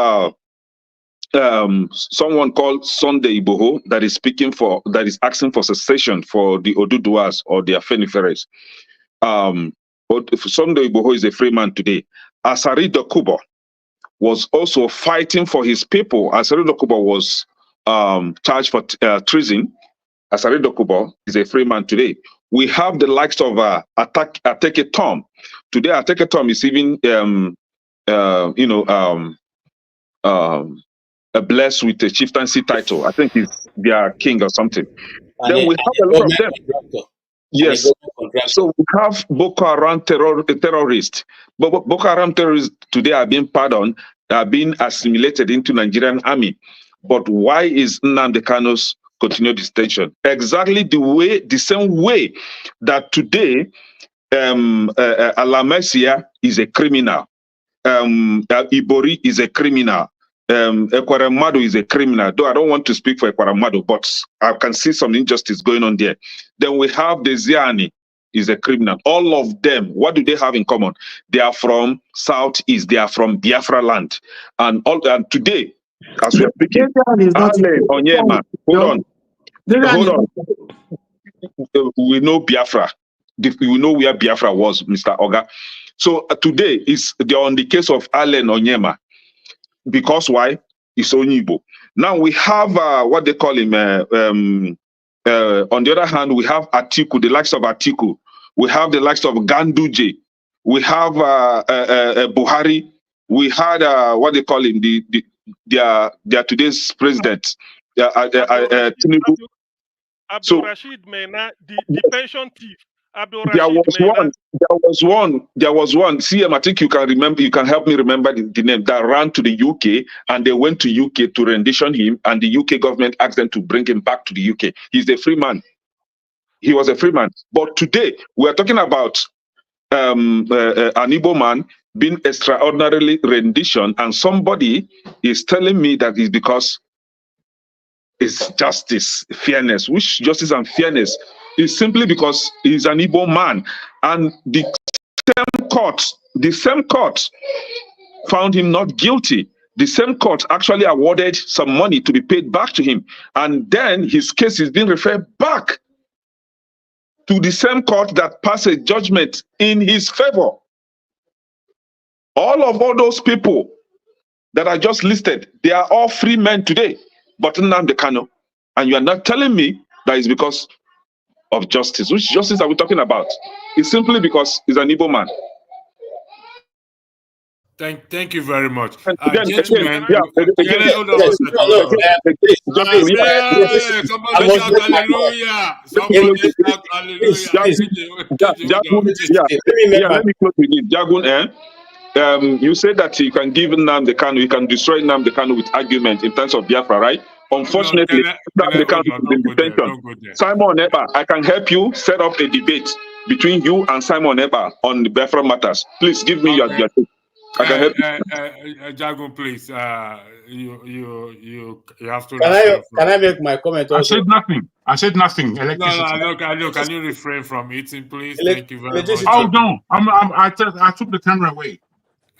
someone called Sunday Igboho that is asking for cessation for the Oduduwas or the Afeniferes. But Sunday Igboho is a free man today. Asari Dokubo was also fighting for his people. Asari Dokubo was charged for treason. Asari Dokubo is a free man today. We have the likes of Ateke Tom. Today, Ateke Tom is even blessed with a chieftaincy title. I think he's their king or something. Then we have a lot of them. Yes. So we have Boko Haram terrorists. Boko Haram terrorists today are being pardoned, are being assimilated into Nigerian army. But why is Nnamdi Kanu's continued detention? Exactly the same way that today Alamesia is a criminal. Ibori is a criminal. Ekweremadu is a criminal, though I don't want to speak for Ekweremadu, but I can see some injustice going on there. Then we have the Ziani is a criminal. All of them, what do they have in common? They are from Southeast, they are from Biafra land. And today, as we are speaking, Ale Onyema, hold on. We know Biafra. We know where Biafra was, Mr. Oga. So today they're on the case of Allen Onyema. Because why? It's Onyibo. Now we have what they call him. On the other hand, we have Atiku, the likes of Atiku. We have the likes of Ganduje. We have Buhari. We had what they call him, their today's president, Tinubu. Abdul Rashid Mena, the pension thief. There was one. CM, I think you can remember. You can help me remember the name that ran to the UK, and they went to UK to rendition him, and the UK government asked them to bring him back to the UK. He's a free man. He was a free man. But today we are talking about an Igbo man being extraordinarily rendition, and somebody is telling me that it's because it's justice, fairness. Which justice and fairness is simply because he's an Igbo man, and the same court found him not guilty. The same court actually awarded some money to be paid back to him, and then his case is being referred back to the same court that passed a judgment in his favor. All those people that I just listed, they are all free men today. But Nnamdi Kanu, and you are not telling me that it's because of justice. Which justice are we talking about? It's simply because he's an Igbo man. Thank you very much. Gentlemen, somebody shout hallelujah. Somebody shout hallelujah. Let me close with this. Jagun, you said that you can give Nnamdi Kanu, you can destroy Nnamdi Kanu with argument in terms of Biafra, right? Unfortunately, Nnamdi Kanu is in detention. Simon Eba, I can help you set up a debate between you and Simon Eba on the Biafra matters. Please give me your take. I can help you. Jagun, please. You have to. Can I make my comment also? I said nothing. No, can you refrain from eating, please? Thank you very much. Oh no, I took the camera away.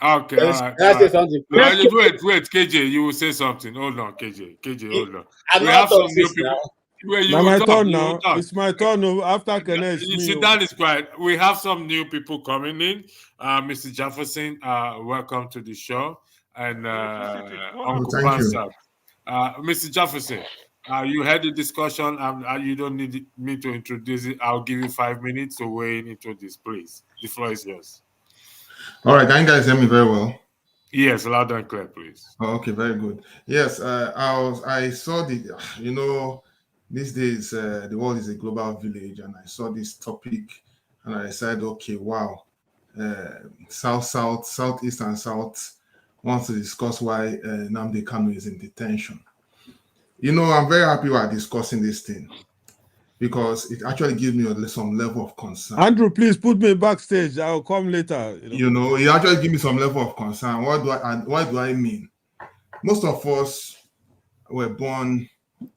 Okay, all right. Can I say something, please? Wait, KJ, you will say something. Hold on, KJ, hold on. I'm not some new people. Now my turn now. It's my turn after Kenneth. You sit down, is quiet. We have some new people coming in. Mr. Jefferson, welcome to the show. And Uncle Pansab. Mr. Jefferson, you had the discussion. You don't need me to introduce it. I'll give you 5 minutes to weigh into this, please. The floor is yours. All right, can you guys hear me very well? Yes, loud and clear, please. Oh, okay, very good. Yes, I saw these days the world is a global village, and I saw this topic, and I said, okay, wow, Southeast, and South wants to discuss why Nnamdi Kanu is in detention. I'm very happy we are discussing this thing, because it actually gives me some level of concern. Andrew, please put me backstage. I'll come later. It actually gives me some level of concern. What do I mean? Most of us were born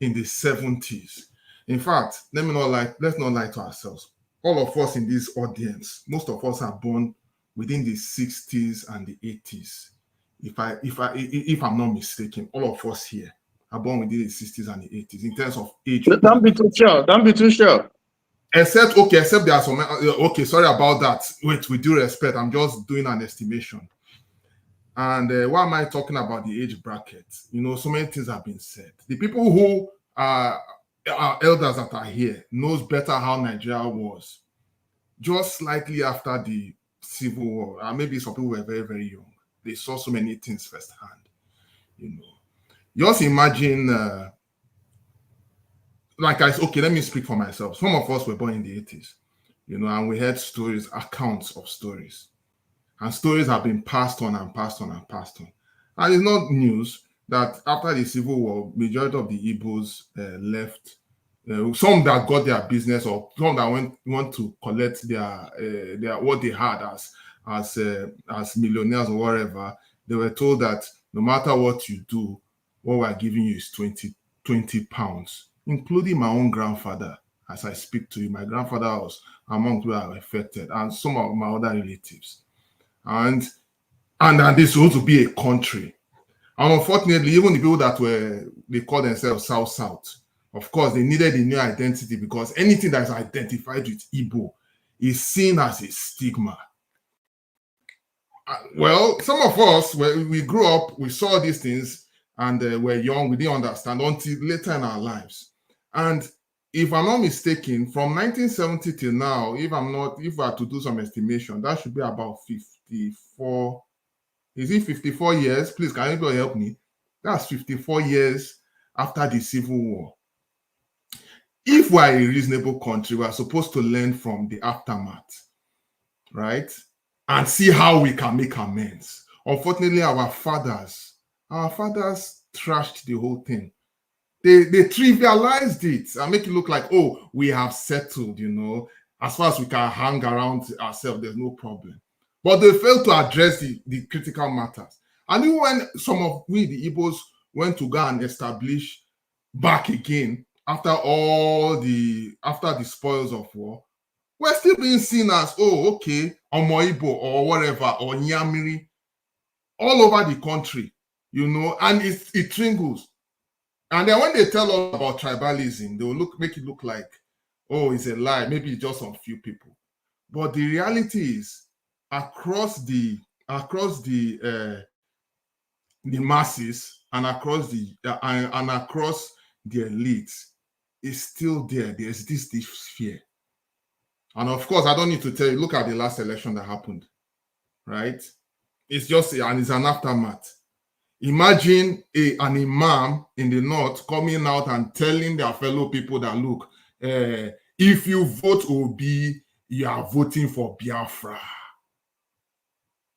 in the 70s. In fact, let's not lie to ourselves. All of us in this audience, most of us are born within the 60s and the 80s. If I'm not mistaken, all of us here are born within the 60s and the 80s in terms of age. Don't be too sure. Except there are some. Okay, sorry about that. With due respect, I'm just doing an estimation. And why am I talking about the age bracket? So many things have been said. The people who are elders that are here knows better how Nigeria was just slightly after the Civil War. Maybe some people were very, very young. They saw so many things firsthand. Just imagine, let me speak for myself. Some of us were born in the 80s, and we heard stories, accounts of stories. And stories have been passed on and passed on and passed on. And it's not news that after the Civil War, majority of the Igbos left. Some that got their business, or some that want to collect their what they had as millionaires or whatever. They were told that no matter what you do, what we're giving you is 20 pounds, including my own grandfather. As I speak to you, my grandfather was among who are affected, and some of my other relatives. And this was to be a country. And unfortunately, even the people that they call themselves South, of course, they needed a new identity, because anything that is identified with Igbo is seen as a stigma. Well, some of us, when we grew up, we saw these things, and we're young, we didn't understand until later in our lives. And if I'm not mistaken, from 1970 till now, if I had to do some estimation, that should be about 54. Is it 54 years? Please, can anybody help me? That's 54 years after the Civil War. If we're a reasonable country, we're supposed to learn from the aftermath, right? And see how we can make amends. Unfortunately, our fathers trashed the whole thing. They trivialized it and make it look like, oh, we have settled, as far as we can hang around ourselves, there's no problem. But they failed to address the critical matters. And even when some of the Igbos, went to go and establish back again after the spoils of war, we're still being seen as, oh, okay, Omo Igbo or whatever, or Nyamiri, all over the country, and it tringles. And then when they tell us about tribalism, they will make it look like, oh, it's a lie, maybe it's just some few people. But the reality is, across the masses and across the elites, is still there. There's this fear. And of course, I don't need to tell you, look at the last election that happened, right? It's an aftermath. Imagine an imam in the north coming out and telling their fellow people that, look, if you vote Obi, you are voting for Biafra.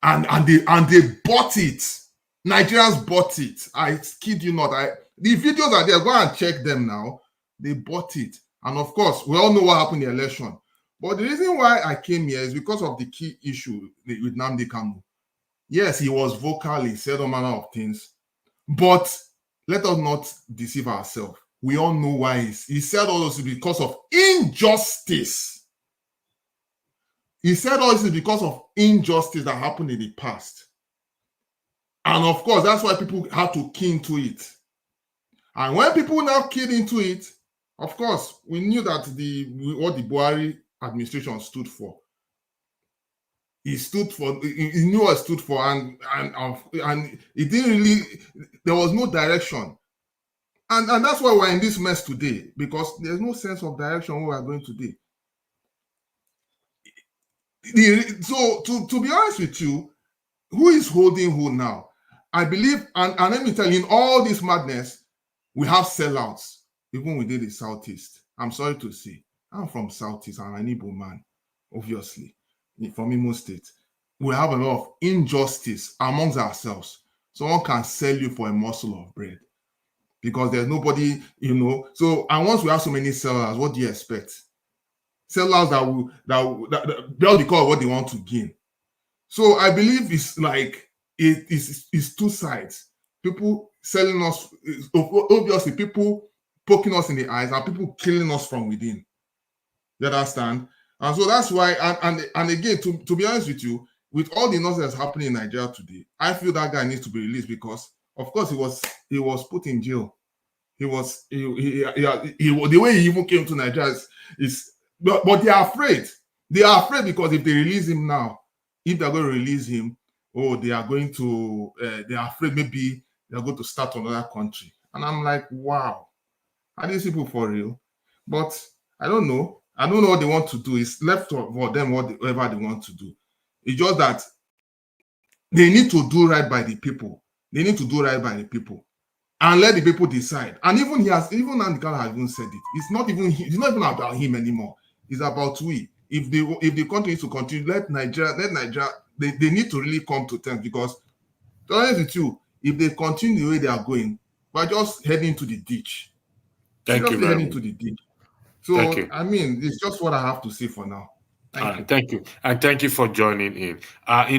And they bought it. Nigerians bought it. I kid you not. The videos are there. Go and check them now. They bought it. And of course, we all know what happened in the election. But the reason why I came here is because of the key issue with Nnamdi Kanu. Yes, he was vocal, he said all manner of things. But let us not deceive ourselves. We all know why he said all this because of injustice. He said all this because of injustice that happened in the past. And of course, that's why people had to key into it. And when people now keyed into it, of course, we knew that what the Buhari administration stood for. He knew what it stood for, and it didn't really, there was no direction. And that's why we're in this mess today, because there's no sense of direction where we're going today. So to be honest with you, who is holding who now? I believe, and let me tell you, in all this madness, we have sellouts, even within the Southeast. I'm sorry to say, I'm from Southeast, I'm an Igbo man, obviously, from Imo State. We have a lot of injustice amongst ourselves. Someone can sell you for a morsel of bread because there's nobody, So, and once we have so many sellers, what do you expect? Sellers that they'll be called what they want to gain. So I believe it's like it's two sides. People selling us, obviously, people poking us in the eyes, and people killing us from within. You understand? And so that's why, and again, to be honest with you, with all the nonsense happening in Nigeria today, I feel that guy needs to be released because, of course, he was put in jail. The way he even came to Nigeria but they are afraid. They are afraid because if they release him now, if they're going to release him, they are afraid maybe they're going to start another country. And I'm like, wow, are these people for real? But I don't know. I don't know what they want to do. It's left for them whatever they want to do. It's just that they need to do right by the people. They need to do right by the people and let the people decide. And even Nnamdi Kanu has even said it. It's not even about him anymore. It's about we. If the country needs to continue, let Nigeria, they need to really come to terms, because to be honest with you, if they continue the way they are going, we're just heading to the ditch. Thank you very much. To the ditch. So, I mean, it's just what I have to say for now. Thank you. And thank you for joining in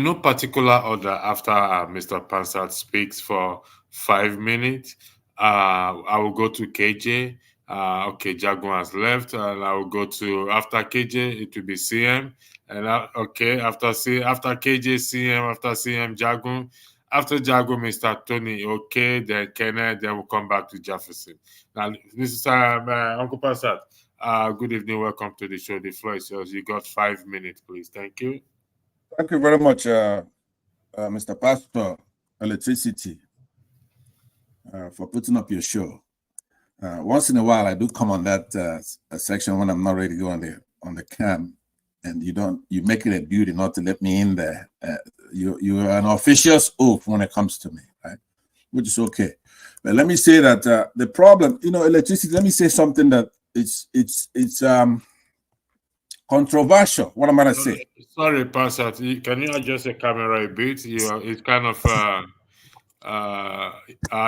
no particular order, after Mr. Pansat speaks for 5 minutes, I will go to KJ. Okay, Jagun has left, and I will go to, after KJ, it will be CM. And okay, after KJ, CM, after CM, Jagun. After Jagun, Mr. Tony, okay, then Kenneth, then we'll come back to Jefferson. Now, Mr. Uncle Pansat, good evening. Welcome to the show. The floor is yours. You got 5 minutes, please. Thank you. Thank you very much, Mr. Pastor Electricity, for putting up your show. Once in a while, I do come on that section when I'm not ready to go on the cam, and you make it a duty not to let me in there. You're an officious oath when it comes to me, right? Which is okay. But let me say that the problem, electricity. Let me say something that it's controversial. What am I gonna say? Sorry, Pastor. Can you adjust the camera a bit? It's kind of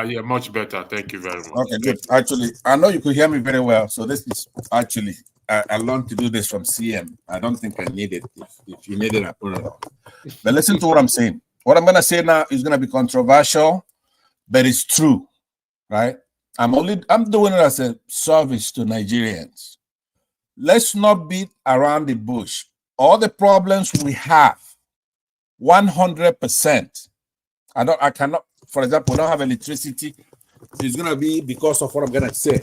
yeah, much better. Thank you very much. Okay, good. Actually, I know you could hear me very well. So this is actually I learned to do this from CM. I don't think I need it. If you need it, I put it on. But listen to what I'm saying. What I'm gonna say now is gonna be controversial, but it's true, right? I'm doing it as a service to Nigerians. Let's not beat around the bush. All the problems we have, 100%. I cannot, for example, we don't have electricity. It's gonna be because of what I'm gonna say.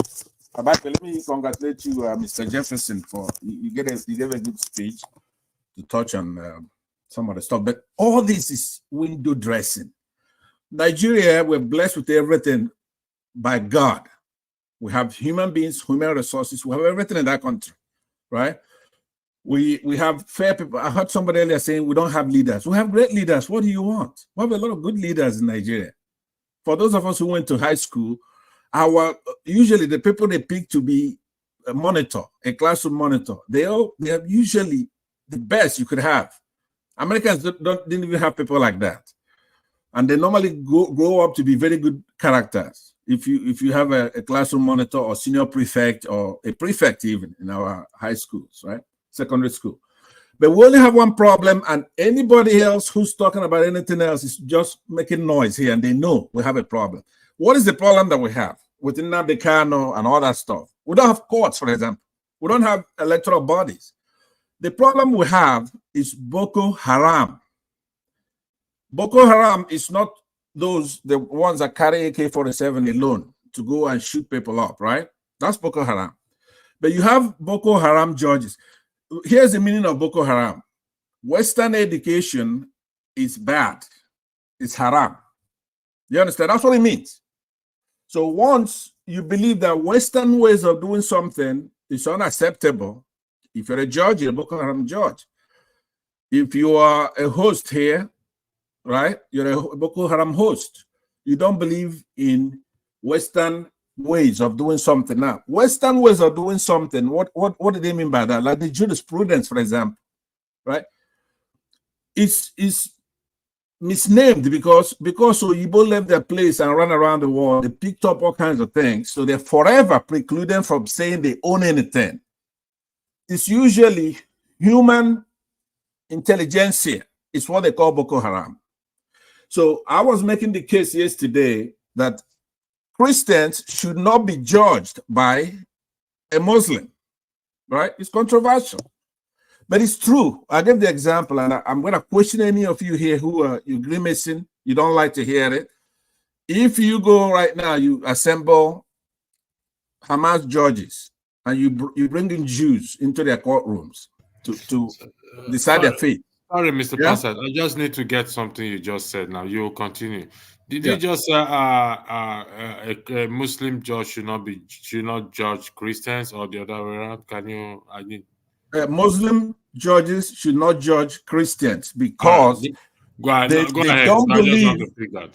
Let me congratulate you, Mr. Jefferson, for you gave a good speech to touch on some of the stuff. But all this is window dressing. Nigeria, we're blessed with everything by God. We have human beings, human resources. We have everything in that country, right? We have fair people. I heard somebody earlier saying we don't have leaders. We have great leaders. What do you want? We have a lot of good leaders in Nigeria. For those of us who went to high school, usually the people they pick to be a monitor, a classroom monitor, they are usually the best you could have. Americans didn't even have people like that, and they normally grow up to be very good characters. If you have a classroom monitor or senior prefect or a prefect even in our high schools, right? Secondary school. But we only have one problem, and anybody else who's talking about anything else is just making noise here, and they know we have a problem. What is the problem that we have with Nnamdi Kanu and all that stuff? We don't have courts, for example. We don't have electoral bodies. The problem we have is Boko Haram. Boko Haram is not the ones that carry AK-47 alone to go and shoot people up, right? That's Boko Haram. But you have Boko Haram judges. Here's the meaning of Boko Haram. Western education is bad. It's haram. You understand? That's what it means. So once you believe that Western ways of doing something is unacceptable, if you're a judge, you're a Boko Haram judge. If you are a host here, right? You're a Boko Haram host. You don't believe in Western ways of doing something. Now, Western ways of doing something, what do they mean by that? Like the jurisprudence, for example, right? It's misnamed because Igbo left their place and ran around the world. They picked up all kinds of things. So they're forever precluded from saying they own anything. It's usually human intelligentsia. It's what they call Boko Haram. So I was making the case yesterday that Christians should not be judged by a Muslim, right? It's controversial, but it's true. I gave the example, and I'm going to question any of you here who are you grimacing, you don't like to hear it. If you go right now, you assemble Hamas judges, and you bring in Jews into their courtrooms to decide their fate. Sorry, Mr. Pastor, I just need to get something you just said. Now you will continue. Did you just say a Muslim judge should not judge Christians or the other way around? Can you? Muslim judges should not judge Christians because go ahead. They don't believe.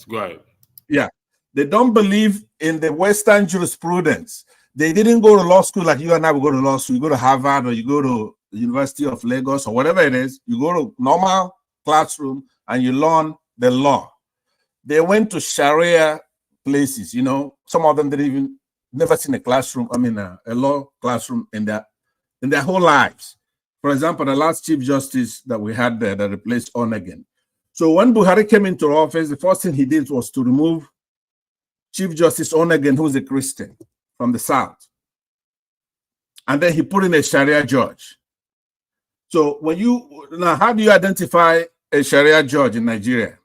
Go ahead. Yeah, they don't believe in the Western jurisprudence. They didn't go to law school like you and I will go to law school. You go to Harvard or you go to the University of Lagos or whatever it is. You go to normal classroom and you learn the law. They went to Sharia places. Some of them didn't even never seen a classroom. A law classroom in their whole lives. For example, the last Chief Justice that we had there that replaced Onegan. So when Buhari came into office, the first thing he did was to remove Chief Justice Onegan, who's a Christian from the South. And then he put in a Sharia judge. So now, how do you identify a Sharia judge in Nigeria?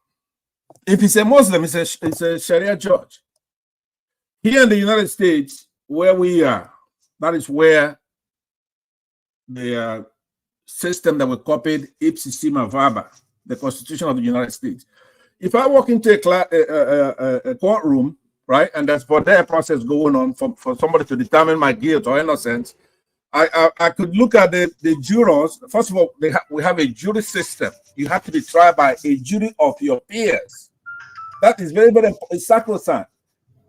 If he's a Muslim, it's a Sharia judge. Here in the United States, where we are, that is where the system that we copied, ipsissima verba, the Constitution of the United States. If I walk into a courtroom, right, and there's for their process going on for somebody to determine my guilt or innocence, I could look at the jurors. First of all, we have a jury system. You have to be tried by a jury of your peers. That is very, very sacrosanct.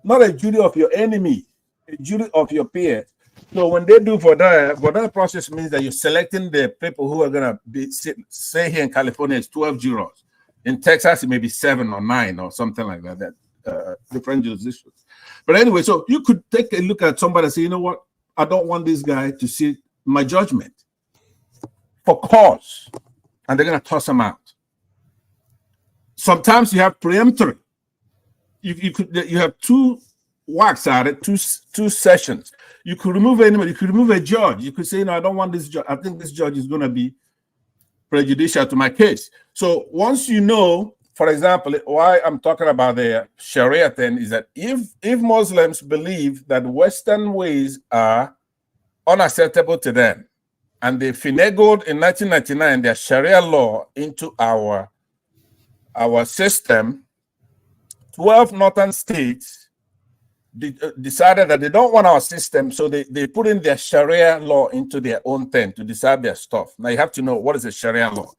Not a jury of your enemy, a jury of your peers. So when they do for that process means that you're selecting the people who are going to be, say here in California, it's 12 jurors. In Texas, it may be 7 or 9 or something like that, different jurisdictions. But anyway, so you could take a look at somebody and say, you know what? I don't want this guy to see my judgment for cause. And they're going to toss him out. Sometimes you have preemptory. You have 2 whacks at it, two sessions. You could remove anybody. You could remove a judge. You could say, no, I don't want this judge. I think this judge is going to be prejudicial to my case. So once you know, for example, why I'm talking about the Sharia thing is that if Muslims believe that Western ways are unacceptable to them, and they finagled in 1999 their Sharia law into our system, 12 northern states decided that they don't want our system, so they put in their Sharia law into their own thing to decide their stuff. Now you have to know what is a Sharia law.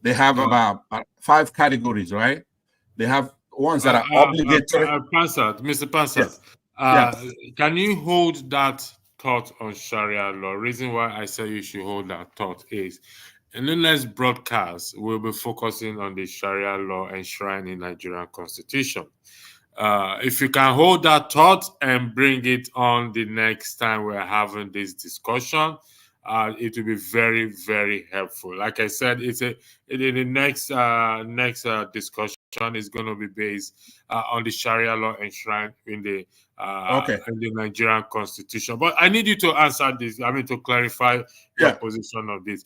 They have about 5 categories, right? They have ones that are obligatory. Mr. Pansat, can you hold that thought on Sharia law? Reason why I say you should hold that thought is, in the next broadcast, we'll be focusing on the Sharia law enshrined in Nigerian Constitution. If you can hold that thought and bring it on the next time we're having this discussion, it will be very, very helpful. Like I said, the next discussion is going to be based on the Sharia law enshrined in the Nigerian Constitution. But I need you to answer this. I mean, to clarify your position on this.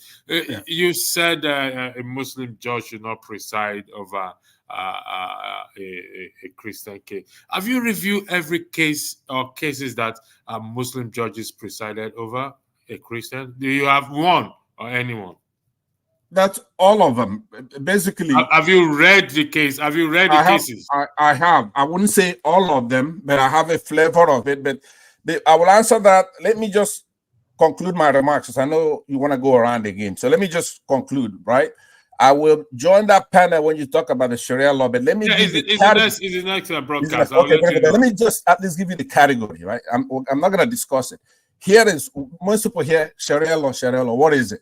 You said a Muslim judge should not preside over a Christian case. Have you reviewed every case or cases that Muslim judges presided over a Christian? Do you have one or anyone? That's all of them, basically. Have you read the case? Have you read the cases? I have. I wouldn't say all of them, but I have a flavor of it. But I will answer that. Let me just conclude my remarks, because I know you want to go around again. So let me just conclude, right? I will join that panel when you talk about the Sharia law, but let me give you the next broadcast. Let me just at least give you the category, right? I'm not going to discuss it. Here is, most people hear Sharia law, what is it?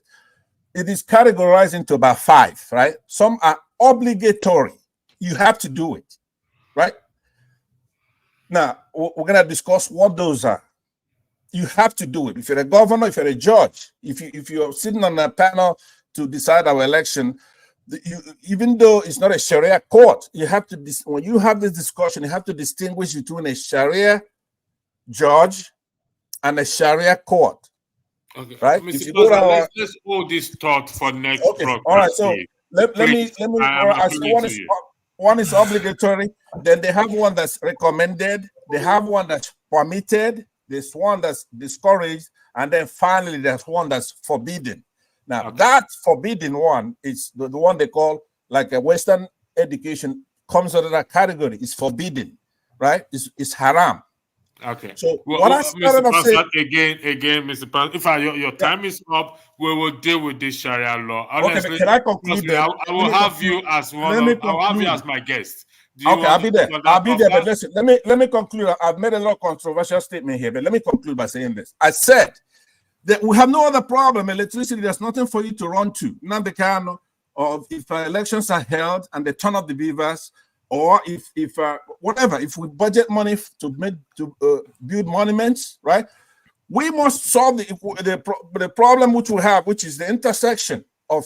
It is categorized into about 5, right? Some are obligatory. You have to do it, right? Now, we're going to discuss what those are. You have to do it. If you're a governor, if you're a judge, if you're sitting on a panel to decide our election, even though it's not a Sharia court, you have to, when you have this discussion, you have to distinguish between a Sharia judge and a Sharia court. Okay, right? Mr. President, let's hold this thought for next broadcast. All right, so let me one is obligatory, then they have one that's recommended, they have one that's permitted, there's one that's discouraged, and then finally there's one that's forbidden. Now that forbidden one is the one they call, like a Western education comes under that category. It's forbidden, right? It's haram. Okay. So what I started off saying again, Mr. President, if your time is up, we will deal with this Sharia law. Okay, Honestly, but can I conclude? I will have you as I'll have you as my guest. Okay, I'll be there. But listen, let me conclude. I've made a lot of controversial statement here, but let me conclude by saying this. I said that we have no other problem. Electricity, there's nothing for you to run to. Nnamdi Kanu, or if elections are held and they turn off the beavers, or if whatever, if we budget money to build monuments, right? We must solve the problem which we have, which is the intersection of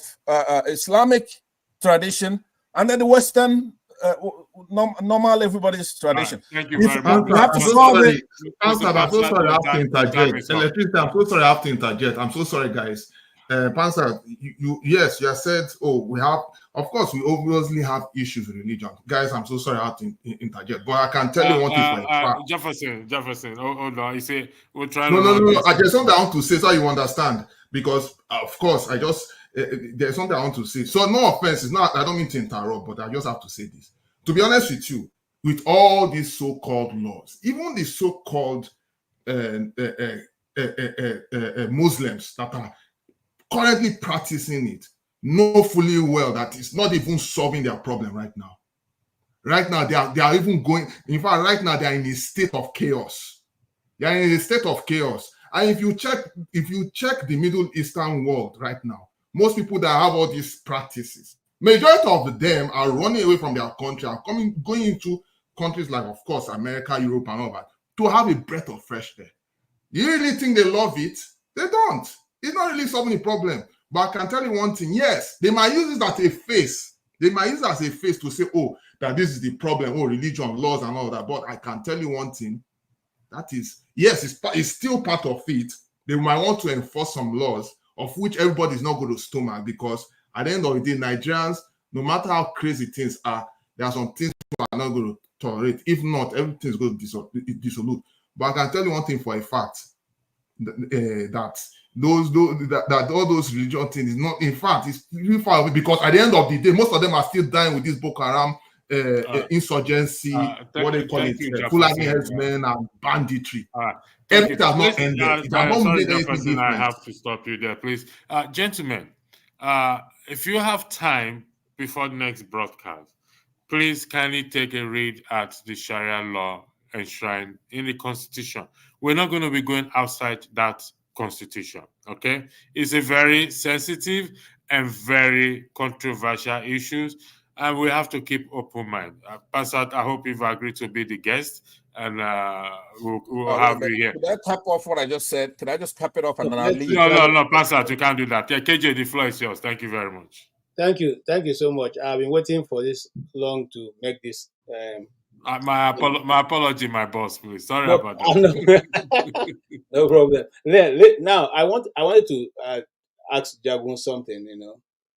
Islamic tradition and then the Western normal everybody's tradition. Thank you very much. We have to I'm so solve sorry. it. Pansa, I'm so sorry I have to Time interject. is up. Electricity, I'm so sorry I have to interject. I'm so sorry, guys. Pansa, yes, you have said, we have, of course, we obviously have issues with religion. Guys, I'm so sorry I have to interject. But I can tell you one thing for a fact. Jefferson, hold on. You say we're trying No, to I just something I want to say so you understand. Because of course, I just there's something I want to say. So no offense, it's not. I don't mean to interrupt, but I just have to say this. To be honest with you, with all these so-called laws, even the so-called Muslims that are currently practicing it know fully well that it's not even solving their problem right now. Right now, they are even going. In fact, right now they are in a state of chaos. They are in a state of chaos. And if you check the Middle Eastern world right now, most people that have all these practices, majority of them are running away from their country and going into countries like, of course, America, Europe, and all that to have a breath of fresh air. You really think they love it? They don't. It's not really solving the problem. But I can tell you one thing. Yes, they might use it as a face. They might use it as a face to say, that this is the problem, religion, laws, and all that. But I can tell you one thing. That is, yes, it's still part of it. They might want to enforce some laws of which everybody is not going to stomach, because at the end of the day, Nigerians, no matter how crazy things are, there are some things we are not going to tolerate. If not, everything is going to dissolute. But I can tell you one thing for a fact, that all those religion things is not, in fact, it's really far away, because at the end of the day, most of them are still dying with this Boko Haram insurgency, what they call it, Fulani herdsmen and banditry. Everything has not ended. Sorry, Jefferson, I have to stop you there, please. Gentlemen, if you have time before the next broadcast, please kindly take a read at the Sharia law enshrined in the Constitution. We're not going to be going outside that Constitution, okay? It's a very sensitive and very controversial issues, and we have to keep open mind. Pastor, I hope you've agreed to be the guest, and we'll have you here. Could I tap off what I just said? Could I just tap it off and then I'll leave? No, Pastor, you can't do that. Yeah, KJ, the floor is yours. Thank you very much. Thank you so much. I've been waiting for this long to make this. My apology, my boss, please. Sorry about that. No problem. Now, I wanted to ask Jagun something,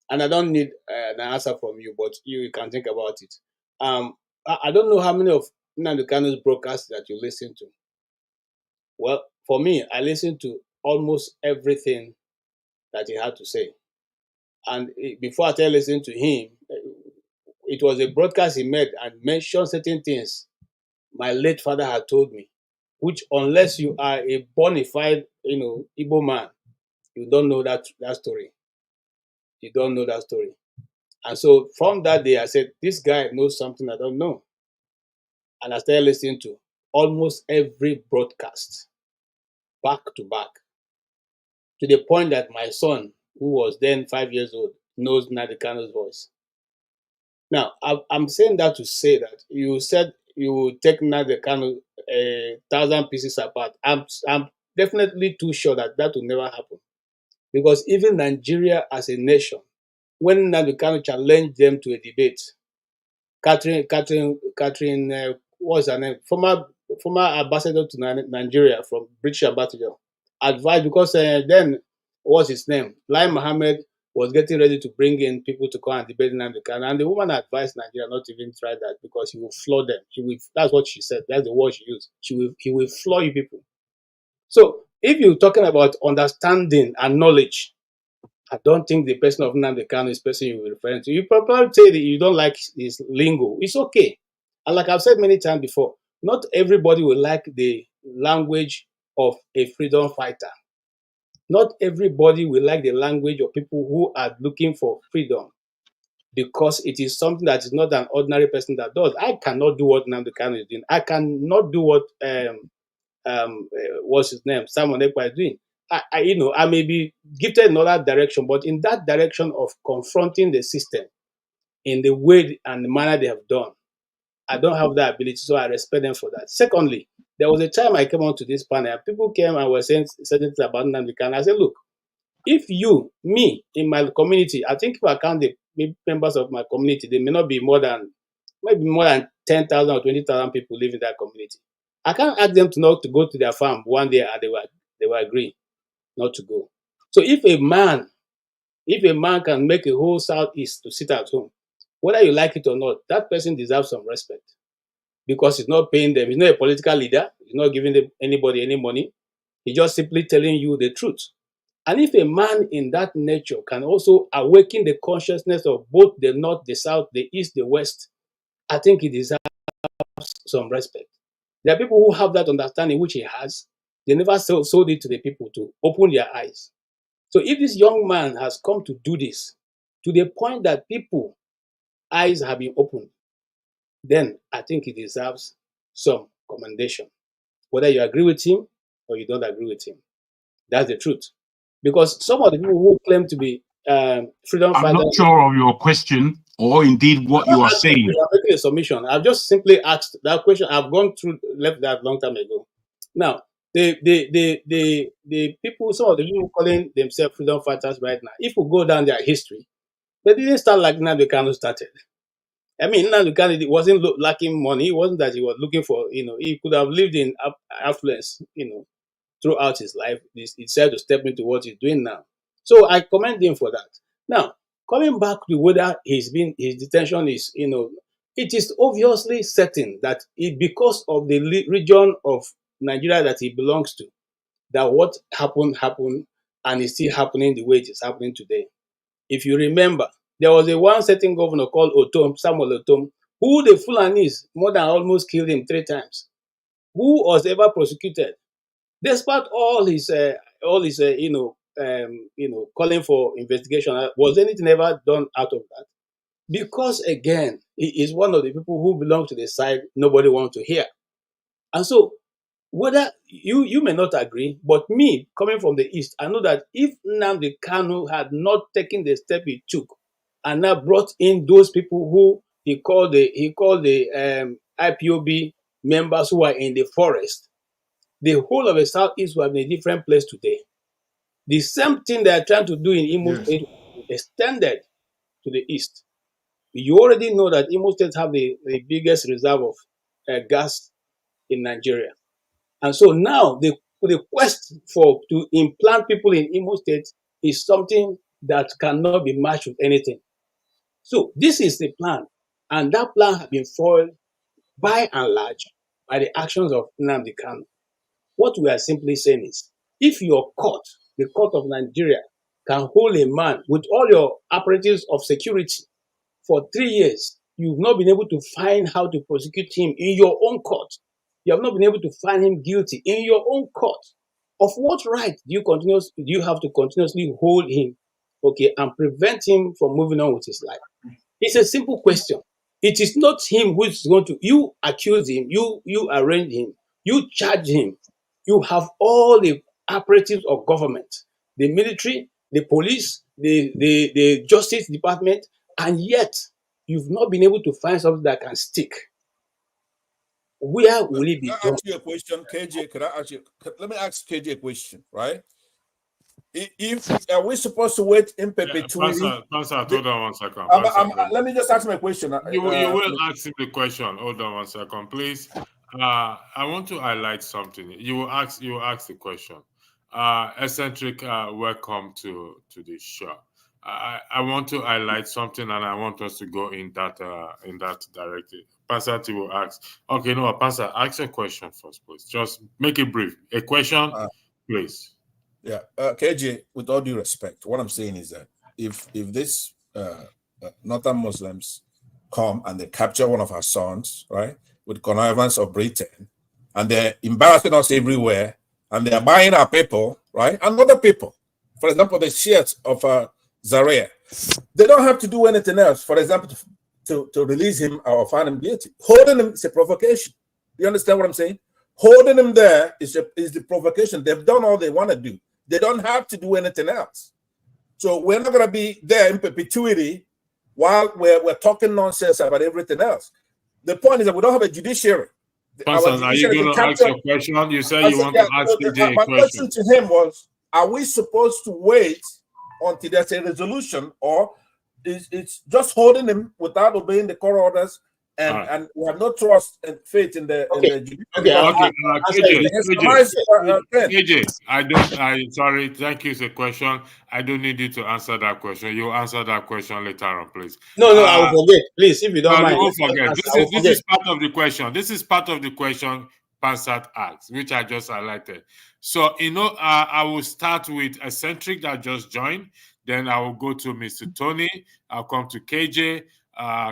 and I don't need an answer from you, but you can think about it. I don't know how many of Nnamdi Kanu's broadcasts that you listen to. Well, for me, I listen to almost everything that he had to say. And before I started listening to him, it was a broadcast he made and mentioned certain things my late father had told me, which unless you are a bona fide, Igbo man, you don't know that story. You don't know that story. And so from that day, I said, this guy knows something I don't know. And I started listening to almost every broadcast, back to back, to the point that my son, who was then 5 years old, knows Nnamdi Kanu's voice. Now, I'm saying that to say that you said you will take Nnamdi Kanu 1,000 pieces apart. I'm definitely too sure that will never happen. Because even Nigeria as a nation, when Nnamdi Kanu challenged them to a debate, Catherine, what's her name? Former ambassador to Nigeria from British ambassador, advised, because then, what's his name? Lai Mohammed was getting ready to bring in people to come and debate Nnamdi Kanu, and the woman advised Nigeria not to even try that because he will floor them. That's what she said. That's the word she used. He will floor you people. So if you're talking about understanding and knowledge, I don't think the person of Nnamdi Kanu is the person you were referring to. You probably say that you don't like his lingo. It's okay. And like I've said many times before, not everybody will like the language of a freedom fighter. Not everybody will like the language of people who are looking for freedom, because it is something that is not an ordinary person that does. I cannot do what Nnamdi Kanu is doing. I cannot do what what's his name, Simon Ekpa is doing. I may be gifted in another direction, but in that direction of confronting the system in the way and the manner they have done, I don't have that ability, so I respect them for that. Secondly, There was a time I came onto this panel, people came and were saying certain things about Nnamdi Kanu. I said, look, if you, me, in my community, I think if I count the members of my community, there may not be maybe more than 10,000 or 20,000 people live in that community. I can't ask them to not to go to their farm one day and they will agree not to go. So if a man can make a whole Southeast to sit at home, whether you like it or not, that person deserves some respect because he's not paying them. He's not a political leader. He's not giving anybody any money. He's just simply telling you the truth. And if a man in that nature can also awaken the consciousness of both the North, the South, the East, the West, I think he deserves some respect. There are people who have that understanding, which he has. They never sold it to the people to open their eyes. So if this young man has come to do this to the point that people's eyes have been opened, then I think he deserves some commendation. Whether you agree with him or you don't agree with him. That's the truth. Because some of the people who claim to be freedom fighters... I'm not sure of your question or indeed what you are saying. I'm making a submission. I've just simply asked that question. I've gone through, left that long time ago. Now, the people, some of the people calling themselves freedom fighters right now, if we go down their history, they didn't start like Nnamdi Kanu started. I mean, Nnamdi Kanu wasn't lacking money. It wasn't that he was looking for, he could have lived in affluence, throughout his life. He decided to step into what he's doing now. So I commend him for that. Now, coming back to whether his detention is, it is obviously certain that because of the region of Nigeria that he belongs to, that what happened, and is still happening the way it is happening today. If you remember, there was a one certain governor called Samuel Otom, who the Fulanis more than almost killed him 3 times, who was ever prosecuted. Despite all his calling for investigation, was anything ever done out of that? Because again, he is one of the people who belong to the side nobody wants to hear. And so, whether you may not agree, but me coming from the East, I know that if Nnamdi Kanu had not taken the step he took, and now brought in those people who he called the IPOB members who are in the forest, the whole of the Southeast will have been a different place today. The same thing they are trying to do in Imo State extended to the East. You already know that Imo State have the biggest reserve of gas in Nigeria. And so now the quest to implant people in Imo State is something that cannot be matched with anything. So this is the plan. And that plan has been foiled by and large by the actions of Nnamdi Kanu. What we are simply saying is, if your court, the court of Nigeria, can hold a man with all your apparatus of security for 3 years, you've not been able to find how to prosecute him in your own court. You have not been able to find him guilty in your own court. Of what right do you have to continuously hold him, and prevent him from moving on with his life? It's a simple question. It is not him who is going to, you accuse him, you arrange him, you charge him. You have all the apparatus of government, the military, the police, the justice department, and yet you've not been able to find something that can stick. Where will it be done? Can I ask you a question, KJ? Let me ask KJ a question, right? Are we supposed to wait in perpetuity? Pastor, hold on 1 second. Let me just ask my question. You will ask him the question. Hold on 1 second, please. I want to highlight something. You will ask the question. Eccentric, welcome to the show. I want to highlight something, and I want us to go in that direction. Pastor will ask. Okay, no, Pastor, ask a question first, please. Just make it brief. A question, please. Yeah, KJ, with all due respect, what I'm saying is that if this Northern Muslims come and they capture one of our sons, right, with connivance of Britain, and they're embarrassing us everywhere, and they're buying our people, right, and other people, for example, the Shiites of Zaria, they don't have to do anything else, for example, to release him or find him guilty. Holding him is a provocation. You understand what I'm saying? Holding him there is the provocation. They've done all they want to do. They don't have to do anything else. So we're not going to be there in perpetuity while we're talking nonsense about everything else. The point is that we don't have a judiciary. Person, are you going to ask your question? You said you want to ask KJ a my question. question to him was, are we supposed to wait until there's a resolution, or it's just holding him without obeying the court orders, and we have no trust and faith in the KJ, sorry, thank you for the question. I don't need you to answer that question. You answer that question later on, please. No, I will forget. Please, if you don't mind. You won't forget. This is part of the question. This is part of the question Pansat asked, which I just highlighted. So, I will start with Eccentric that just joined. Then I will go to Mr. Tony. I'll come to KJ.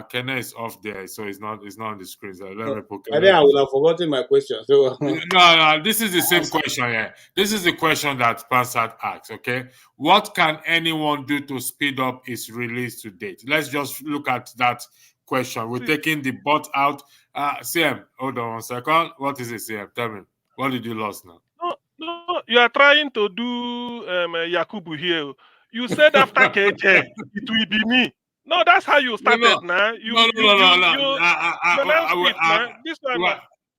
Kenneth is off there, so it's not on the screen. So let me put. I think I would have forgotten my question. So no, this is the same question. Yeah, this is the question that Pansat asked. Okay, what can anyone do to speed up its release to date? Let's just look at that question. We're taking the bot out. CM, hold on 1 second. What is it, CM? Tell me, what did you lose now? No, you are trying to do Yakubu here. You said after KJ, it will be me. No, that's how you started now.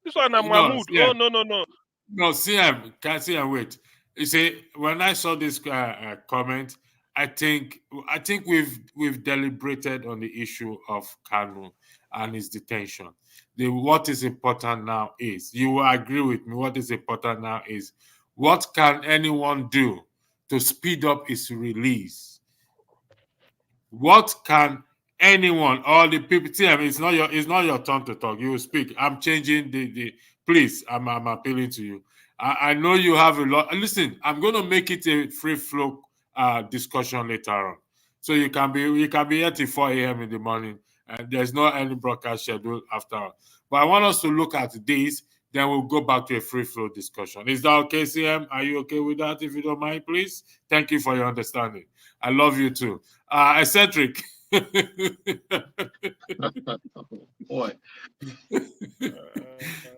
This one, I'm Mahmoud. Oh, no. No, CM, wait. You see, when I saw this comment, I think we've deliberated on the issue of Kanu and his detention. What is important now is, you will agree with me, what is important now is, what can anyone do to speed up its release? What can anyone, all the people, TM, it's not your turn to talk. You will speak. I'm changing please, I'm appealing to you. I know you have a lot. Listen, I'm going to make it a free flow discussion later on. So you can be here till 4 a.m. in the morning, and there's no any broadcast schedule after. But I want us to look at this, then we'll go back to a free flow discussion. Is that okay, CM? Are you okay with that, if you don't mind, please? Thank you for your understanding. I love you too. Eccentric. Boy.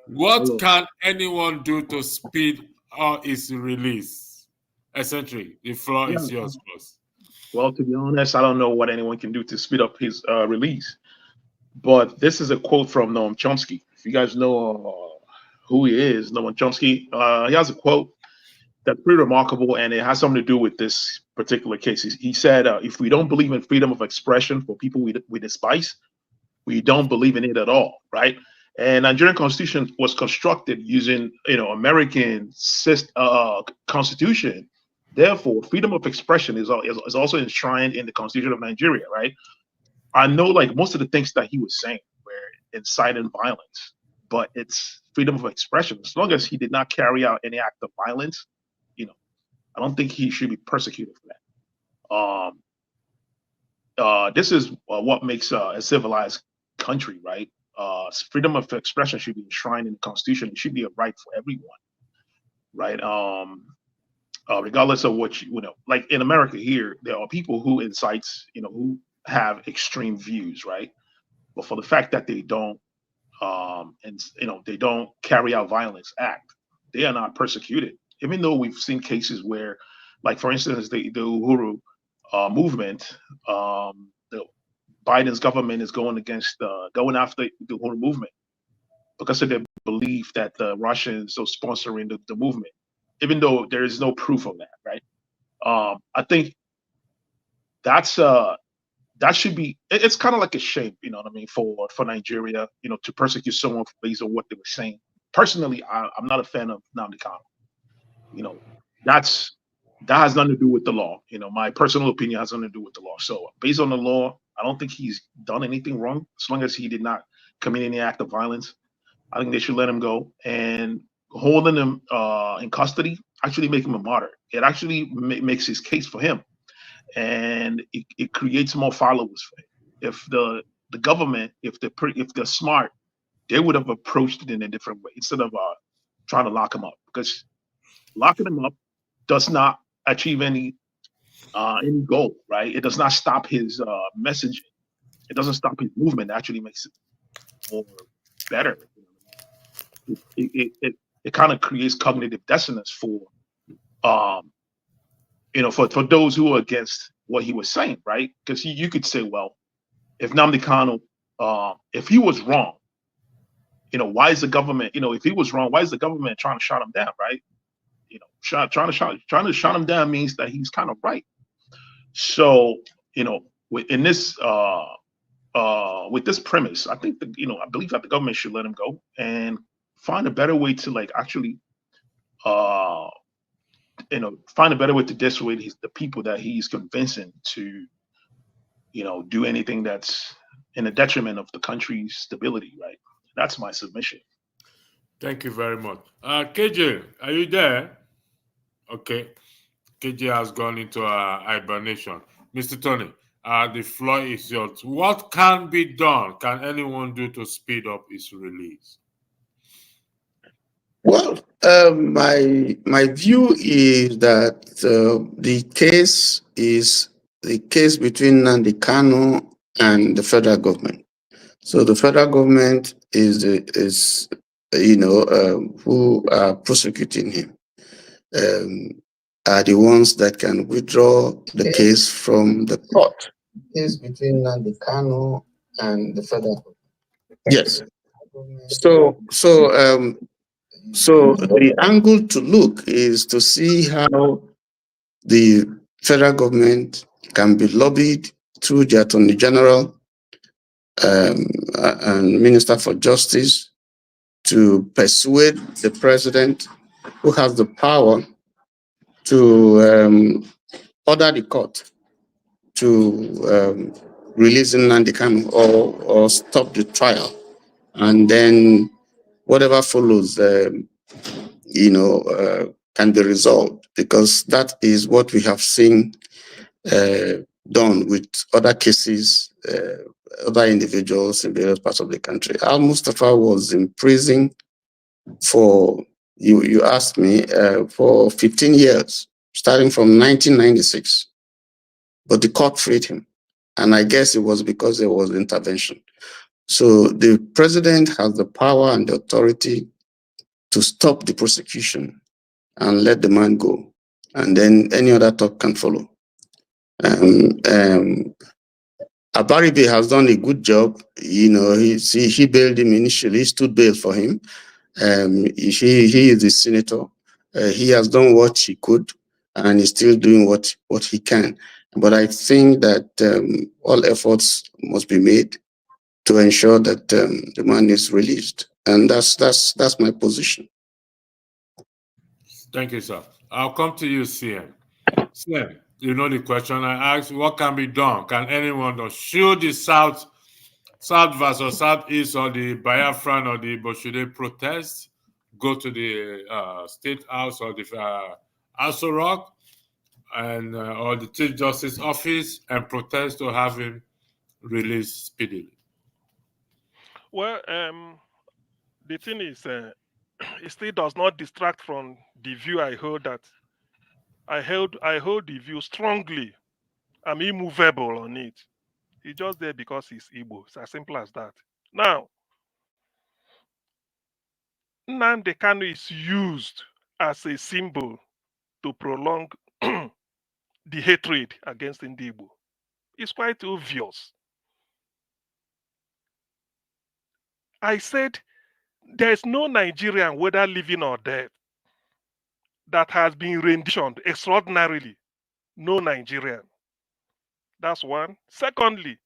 What can anyone do to speed up its release? Eccentric, the floor is yours, boss. Well, to be honest, I don't know what anyone can do to speed up his release. But this is a quote from Noam Chomsky. If you guys know who he is, Noam Chomsky, he has a quote that's pretty remarkable, and it has something to do with this particular case. He said, if we don't believe in freedom of expression for people we despise, we don't believe in it at all, right? And Nigerian constitution was constructed using, American constitution. Therefore, freedom of expression is also enshrined in the Constitution of Nigeria, right? I know, like, most of the things that he was saying were inciting violence, but it's freedom of expression. As long as he did not carry out any act of violence, I don't think he should be persecuted for that. This is what makes a civilized country, right? Freedom of expression should be enshrined in the Constitution. It should be a right for everyone, right? Regardless of what like in America here, there are people who incite, who have extreme views, right? But for the fact that they don't, they don't carry out violence act, they are not persecuted. Even though we've seen cases where, like, for instance, the Uhuru movement, Biden's government is going after the Uhuru movement because of their belief that the Russians are sponsoring the movement, even though there is no proof of that, right? I think that should be. It's kind of like a shame, you know what I mean, for Nigeria, to persecute someone based on what they were saying. Personally, I'm not a fan of Nnamdi Kanu. That has nothing to do with the law. My personal opinion has nothing to do with the law. So based on the law, I don't think he's done anything wrong. As long as he did not commit any act of violence, I think they should let him go. And holding him in custody actually make him a martyr. It actually makes his case for him, and it creates more followers for him. If the government, if they're smart, they would have approached it in a different way instead of trying to lock him up, because locking him up does not achieve any goal, right? It does not stop his messaging. It doesn't stop his movement. It actually makes it more better. It kind of creates cognitive dissonance for those who are against what he was saying, right? Because you could say, well, if Nnamdi Kanu, if he was wrong, why is the government, if he was wrong, why is the government trying to shut him down, right? Trying to shut him down means that he's kind of right. So, in this with this premise, I think that, I believe that the government should let him go and find a better way to like actually find a better way to dissuade the people that he's convincing to, do anything that's in the detriment of the country's stability, right? That's my submission. Thank you very much. KJ, are you there? Okay. KJ has gone into hibernation. Mr. Tony, the floor is yours. What can be done? Can anyone do to speed up his release? Well, my view is that the case is the case between Nnamdi Kanu and the federal government. So the federal government is who are prosecuting him are the ones that can withdraw the case from the court. Case between Nnamdi Kanu and the federal government. Yes. So the angle to look is to see how the federal government can be lobbied through the Attorney General and Minister for Justice to persuade the president, who has the power to order the court to release Nnamdi Kanu or stop the trial, and then whatever follows, can be resolved, because that is what we have seen done with other cases, other individuals in various parts of the country. Al Mustafa was in prison for, you asked me, for 15 years, starting from 1996. But the court freed him. And I guess it was because there was intervention. So the president has the power and the authority to stop the prosecution and let the man go. And then any other talk can follow. Abaribe has done a good job. He bailed him initially, he stood bail for him. He is the senator. He has done what he could, and he's still doing what he can. But I think that all efforts must be made to ensure that the man is released, and that's my position. Thank you, sir. I'll come to you, CM. CM, you know the question I asked: what can be done? Can anyone do? Should the South versus Southeast, or the Biafran or the Igbo, should they protest? Go to the State House or the Aso Rock and or the Chief Justice Office and protest to have him released speedily? Well, the thing is, it still does not distract from the view I hold that I hold the view strongly. I'm immovable on it. He's just there because he's Igbo. It's as simple as that. Now, Nnamdi Kanu is used as a symbol to prolong the hatred against Ndigbo. It's quite obvious. I said there's no Nigerian, whether living or dead, that has been renditioned extraordinarily. No Nigerian. That's one. Secondly,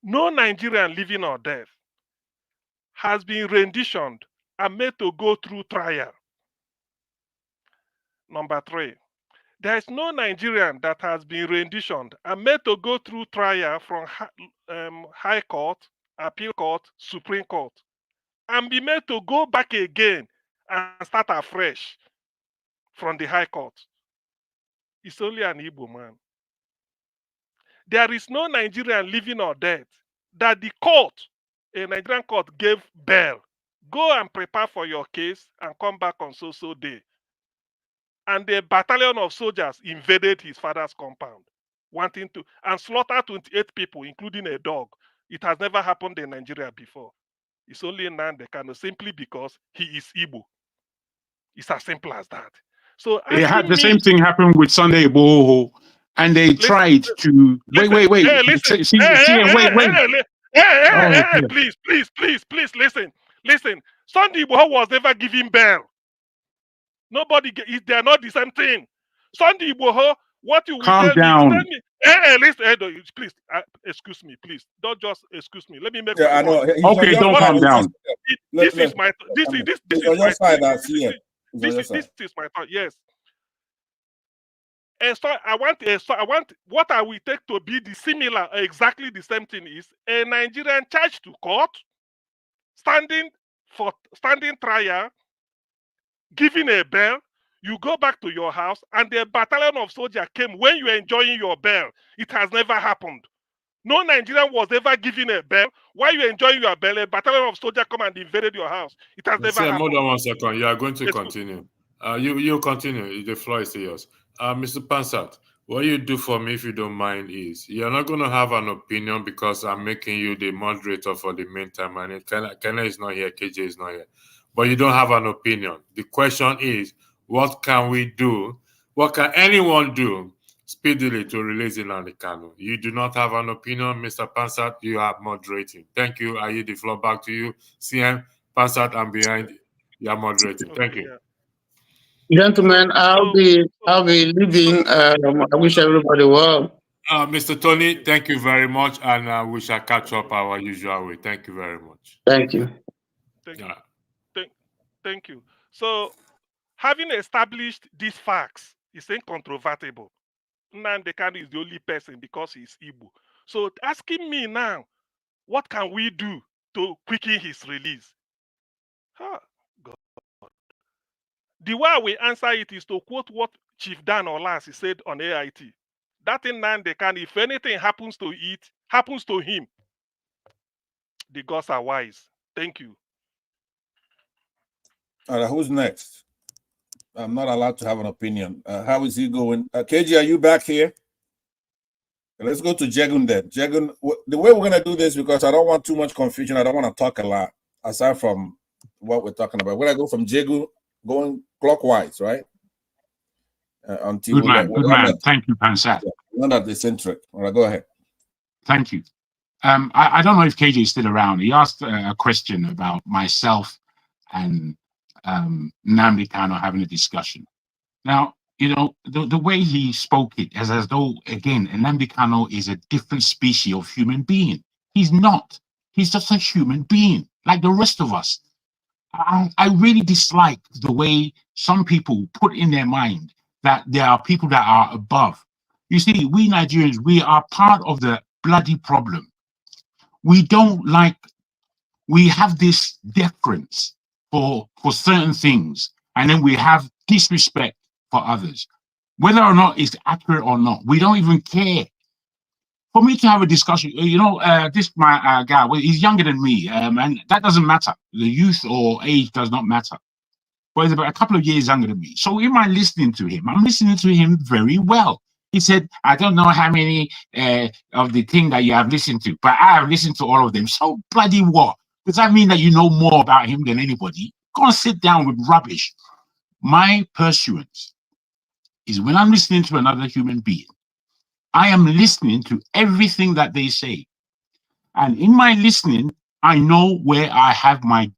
no Nigerian, living or dead, has been renditioned and made to go through trial. Number three, there is no Nigerian that has been renditioned and made to go through trial from High Court, Appeal Court, Supreme Court, and be made to go back again and start afresh from the High Court. It's only an Igbo man. There is no Nigerian, living or dead, that the court, a Nigerian court, gave bail. Go and prepare for your case and come back on so day. And a battalion of soldiers invaded his father's compound, wanting to, and slaughtered 28 people, including a dog. It has never happened in Nigeria before. It's only Nnamdi Kanu, simply because he is Igbo. It's as simple as that. So it had the same thing happen with Sunday Igboho, and they tried to wait. Hey, listen. Please, listen. Listen, Sunday Igbo was never given bail. Nobody, they are not the same thing. Sunday Igbo, what you will Calm tell down. me, listen, please, excuse me, please. Don't just excuse me. Let me make Yeah, my I know. point. He's on Okay, your don't side. calm down. This is my this is my thought. Yes. And so I want what I will take to be the similar, exactly the same thing is a Nigerian charged to court, standing trial, giving a bail. You go back to your house, and the battalion of soldiers came when you were enjoying your bail. It has never happened. No Nigerian was ever given a bail. While you enjoying your bail, a battalion of soldiers come and invaded your house. It has never happened. Hold on 1 second. You are going to continue. You continue. The floor is yours. Mr. Pansat, what you do for me, if you don't mind, is you're not going to have an opinion because I'm making you the moderator for the meantime. And Kenna is not here, KJ is not here. But you don't have an opinion. The question is, what can we do? What can anyone do speedily to release Nnamdi Kanu? You do not have an opinion, Mr. Pansat. You are moderating. Thank you. I yield the floor back to you. CM Pansat, I'm behind. You are moderating. Thank you. Gentlemen, I'll be leaving. I wish everybody well. Mr. Tony, thank you very much, and we shall catch up our usual way. Thank you very much. Thank you. Thank you. So, having established these facts, it's incontrovertible. Nnamdi Kanu is the only person because he's Igbo. So, asking me now, what can we do to quicken his release? God. The way we answer it is to quote what Chief Dan Olas said on AIT. That in Nnamdi Kanu, if anything happens to him, the gods are wise. Thank you. All right, who's next? I'm not allowed to have an opinion. How is he going? KJ, are you back here? Let's go to Jegun then. Jegun, the way we're going to do this, because I don't want too much confusion, I don't want to talk a lot, aside from what we're talking about. We're going to go from Jegun, going clockwise, right? Good man. Thank you, Pansat. Not that eccentric. All right, go ahead. Thank you. I don't know if KJ is still around. He asked a question about myself and Nnamdi Kanu having a discussion. Now, you know, the way he spoke it is as though, again, Nnamdi Kanu is a different species of human being. He's not. He's just a human being, like the rest of us. I really dislike the way some people put in their mind that there are people that are above. You see, we Nigerians, we are part of the bloody problem. We have this deference for certain things, and then we have disrespect for others. Whether or not it's accurate or not, we don't even care. For me to have a discussion, you know, my guy, well, he's younger than me, and that doesn't matter. The youth or age does not matter. But he's about a couple of years younger than me. So am I listening to him? I'm listening to him very well. He said, I don't know how many of the things that you have listened to, but I have listened to all of them. So bloody what? Does that mean that you know more about him than anybody? Go and sit down with rubbish. My pursuance is when I'm listening to another human being, I am listening to everything that they say. And in my listening, I know where I have my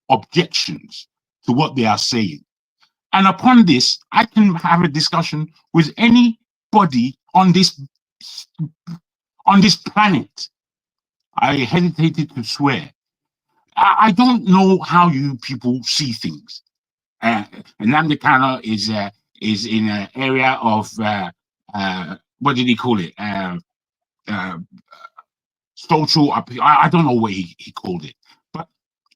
objections to what they are saying. And upon this, I can have a discussion with anybody on this planet. I hesitated to swear. I don't know how you people see things. Nnamdi Kanu is in an area of what did he call it? Social. I don't know what he called it, but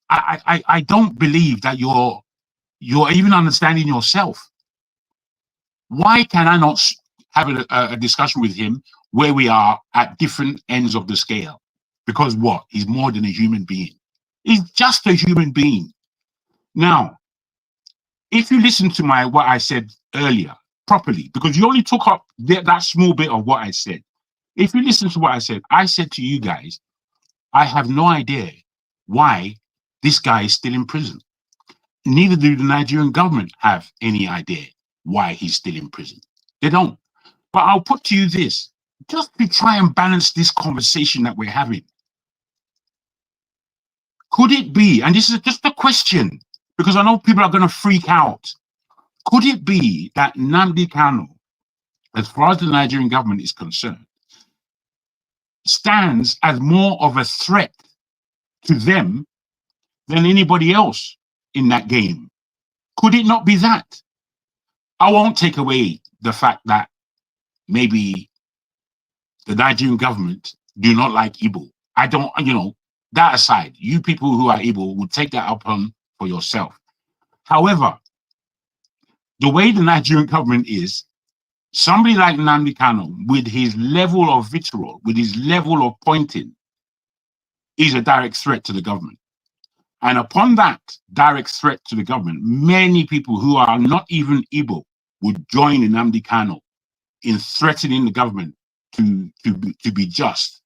I don't believe that you're even understanding yourself. Why can I not have a discussion with him where we are at different ends of the scale? Because what? He's more than a human being. He's just a human being. Now, if you listen to what I said earlier properly, because you only took up that small bit of what I said. If you listen to what I said to you guys, I have no idea why this guy is still in prison. Neither do the Nigerian government have any idea why he's still in prison. They don't. But I'll put to you this, just to try and balance this conversation that we're having. Could it be, and this is just a question, because I know people are going to freak out, could it be that Nnamdi Kanu, as far as the Nigerian government is concerned, stands as more of a threat to them than anybody else in that game? Could it not be that? I won't take away the fact that maybe the Nigerian government do not like Igbo. I don't, that aside, you people who are Igbo will take that upon for yourself. However, the way the Nigerian government is, somebody like Nnamdi Kanu, with his level of vitriol, with his level of pointing, is a direct threat to the government. And upon that direct threat to the government, many people who are not even Igbo would join Nnamdi Kanu in threatening the government to be just.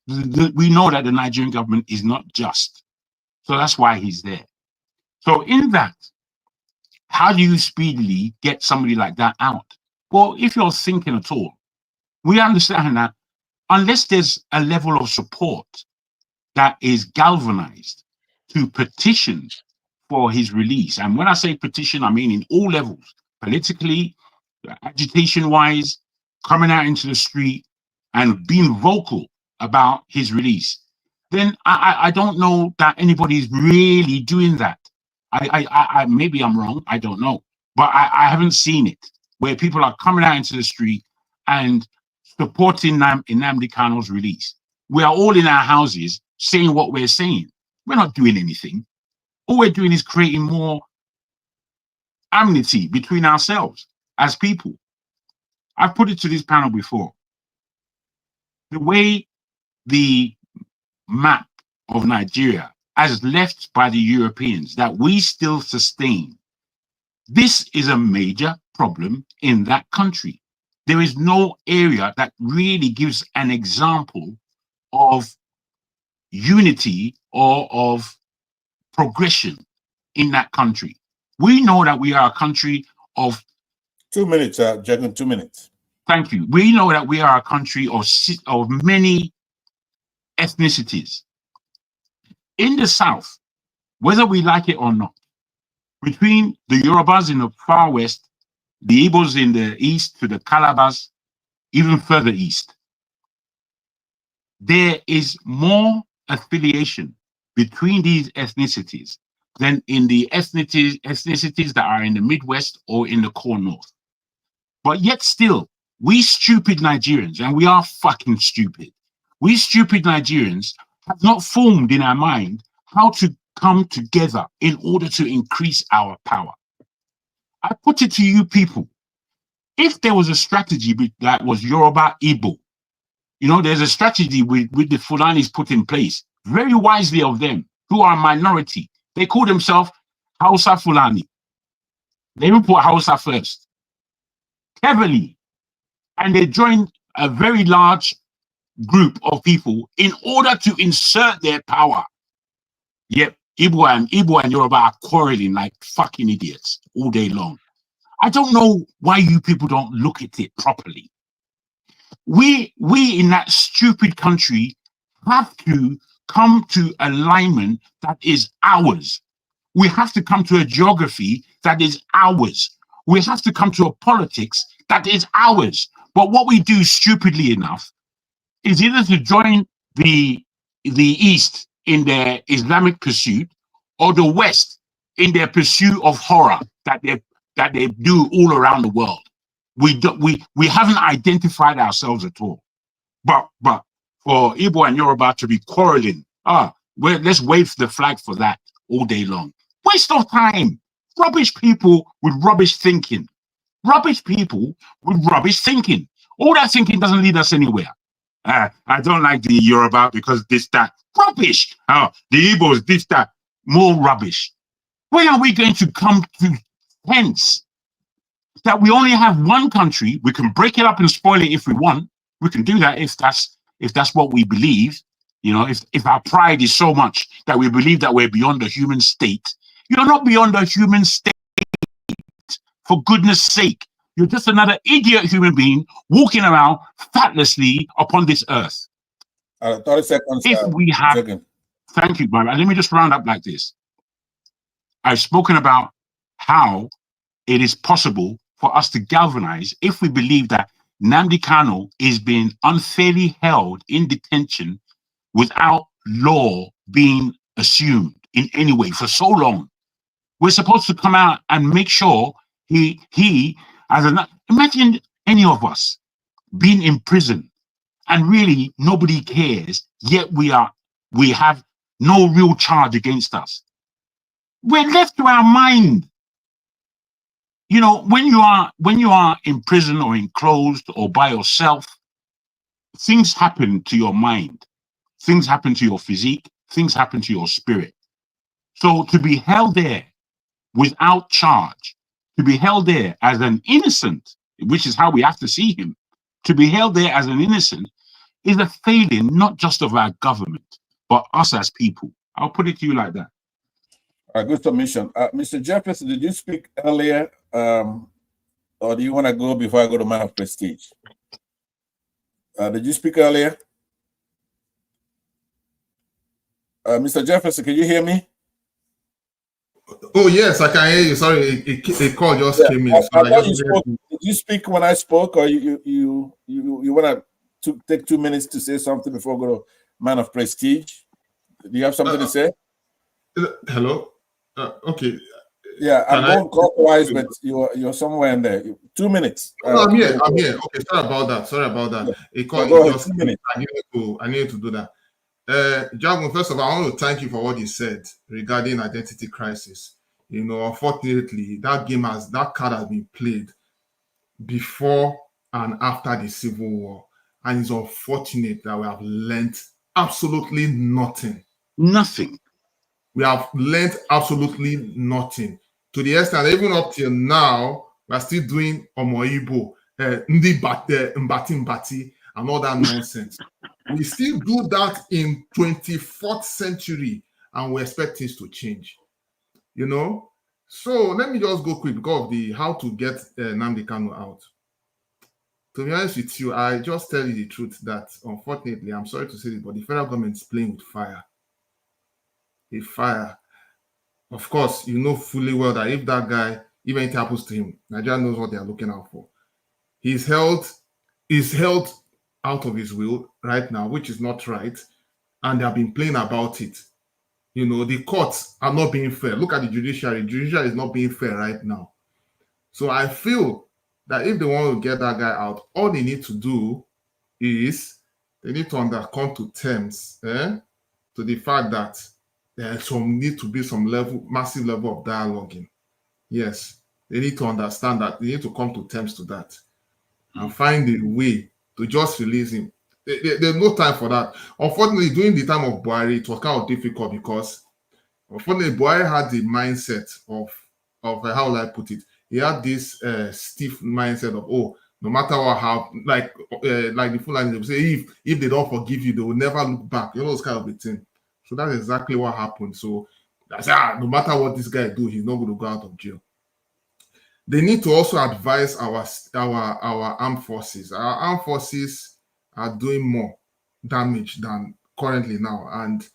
We know that the Nigerian government is not just. So that's why he's there. So in that, how do you speedily get somebody like that out? Well, if you're thinking at all, we understand that unless there's a level of support that is galvanized to petition for his release, and when I say petition, I mean in all levels, politically, agitation-wise, coming out into the street and being vocal about his release, then I don't know that anybody's really doing that. I maybe I'm wrong, I don't know, but I haven't seen it where people are coming out into the street and supporting Nnamdi Kanu's release. We are all in our houses saying what we're saying. We're not doing anything. All we're doing is creating more enmity between ourselves as people. I've put it to this panel before. The way the map of Nigeria, as left by the Europeans, that we still sustain, this is a major problem in that country. There is no area that really gives an example of unity or of progression in that country. We know that we are a country of 2 minutes, Jagan, 2 minutes. Thank you. We know that we are a country of many ethnicities. In the South, whether we like it or not, between the Yorubas in the far west, the Igbos in the east to the Calabas, even further east, there is more affiliation between these ethnicities than in the ethnicities that are in the Midwest or in the core North. But yet still, we stupid Nigerians, and we are fucking stupid, we stupid Nigerians have not formed in our mind how to come together in order to increase our power. I put it to you people, if there was a strategy that was Yoruba Igbo, there's a strategy with the Fulanis put in place, very wisely of them, who are a minority. They call themselves Hausa Fulani. They even put Hausa first, heavily. And they joined a very large group of people in order to insert their power. Yet Igbo and Yoruba are quarreling like fucking idiots all day long. I don't know why you people don't look at it properly. We in that stupid country have to come to alignment that is ours. We have to come to a geography that is ours. We have to come to a politics that is ours. But what we do, stupidly enough, is either to join the East in their Islamic pursuit, or the West in their pursuit of horror that they do all around the world. We haven't identified ourselves at all. But for Igbo and Yoruba to be quarreling, let's wave the flag for that all day long. Waste of time. Rubbish people with rubbish thinking. Rubbish people with rubbish thinking. All that thinking doesn't lead us anywhere. I don't like the Yoruba because this, that. Rubbish. The Igbos, this, that. More rubbish. When are we going to come to sense that we only have one country? We can break it up and spoil it if we want. We can do that if that's what we believe. If our pride is so much that we believe that we're beyond the human state. You're not beyond the human state, for goodness sake. You're just another idiot human being walking around fatlessly upon this earth. 30 seconds. If we have Thank you, brother. Let me just round up like this. I've spoken about how it is possible for us to galvanize if we believe that Nnamdi Kanu is being unfairly held in detention without law being assumed in any way for so long. We're supposed to come out and make sure imagine any of us being in prison and really nobody cares, yet we have no real charge against us. We're left to our mind. You know, when you are in prison or enclosed or by yourself, things happen to your mind, things happen to your physique, things happen to your spirit. So to be held there without charge, to be held there as an innocent, which is how we have to see him, to be held there as an innocent is a failing not just of our government, but us as people. I'll put it to you like that. Good submission. Mr. Jefferson, did you speak earlier, or do you want to go before I go to Man of Prestige? Did you speak earlier? Mr. Jefferson, can you hear me? Oh, yes, I can hear you. Sorry, a call just came in. So did you speak when I spoke, or you want to take 2 minutes to say something before we go to Man of Prestige? Do you have something to say? Hello? Okay. Yeah, I'm going clockwise, but you're somewhere in there. 2 minutes. No, I'm here. Okay, sorry about that. Yeah. A call just came in. I needed to do that. Jagun, first of all, I want to thank you for what you said regarding identity crisis. You know, unfortunately, that card has been played before and after the Civil War. And it's unfortunate that we have learned absolutely nothing. Nothing. We have learned absolutely nothing. To the extent that even up till now, we're still doing Omoibo, Mbati, and all that nonsense. We still do that in 24th century, and we expect things to change. You know? So let me just go quick because of the how to get Nnamdi Kanu out. To be honest with you, I just tell you the truth that unfortunately, I'm sorry to say this, but the federal government is playing with fire. Of course, you know fully well that if that guy, if anything happens to him, Nigeria knows what they are looking out for. He's held out of his will right now, which is not right, and they have been playing about it. You know, the courts are not being fair. Look at the judiciary. Judiciary is not being fair right now. So I feel that if they want to get that guy out, all they need to do is they need to come to terms to the fact that there need to be some massive level of dialoguing. Yes, they need to understand that. They need to come to terms to that and find a way to just release him. There's no time for that. Unfortunately, during the time of Buhari, it was kind of difficult because unfortunately, Buhari had the mindset of how will I put it? He had this stiff mindset of, oh, no matter what happens, like the Fulani, they will say, if they don't forgive you, they will never look back. You know, those kind of a thing. So that's exactly what happened. So I said, no matter what this guy do, he's not going to go out of jail. They need to also advise our armed forces. Our armed forces are doing more damage than currently now. And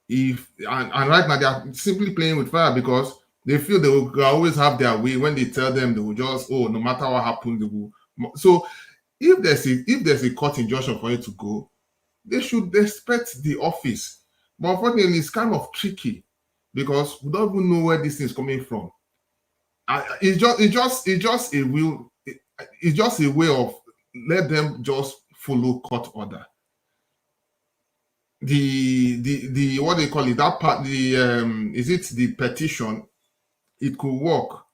right now they are simply playing with fire because they feel they will always have their way. When they tell them, they will just, oh, no matter what happens, they will. So if there's a court injunction for you to go, they should respect the office. But unfortunately, it's kind of tricky because we don't even know where this thing is coming from. It's just a way of let them just follow court order. The what they call it, that part, is it the petition? It could work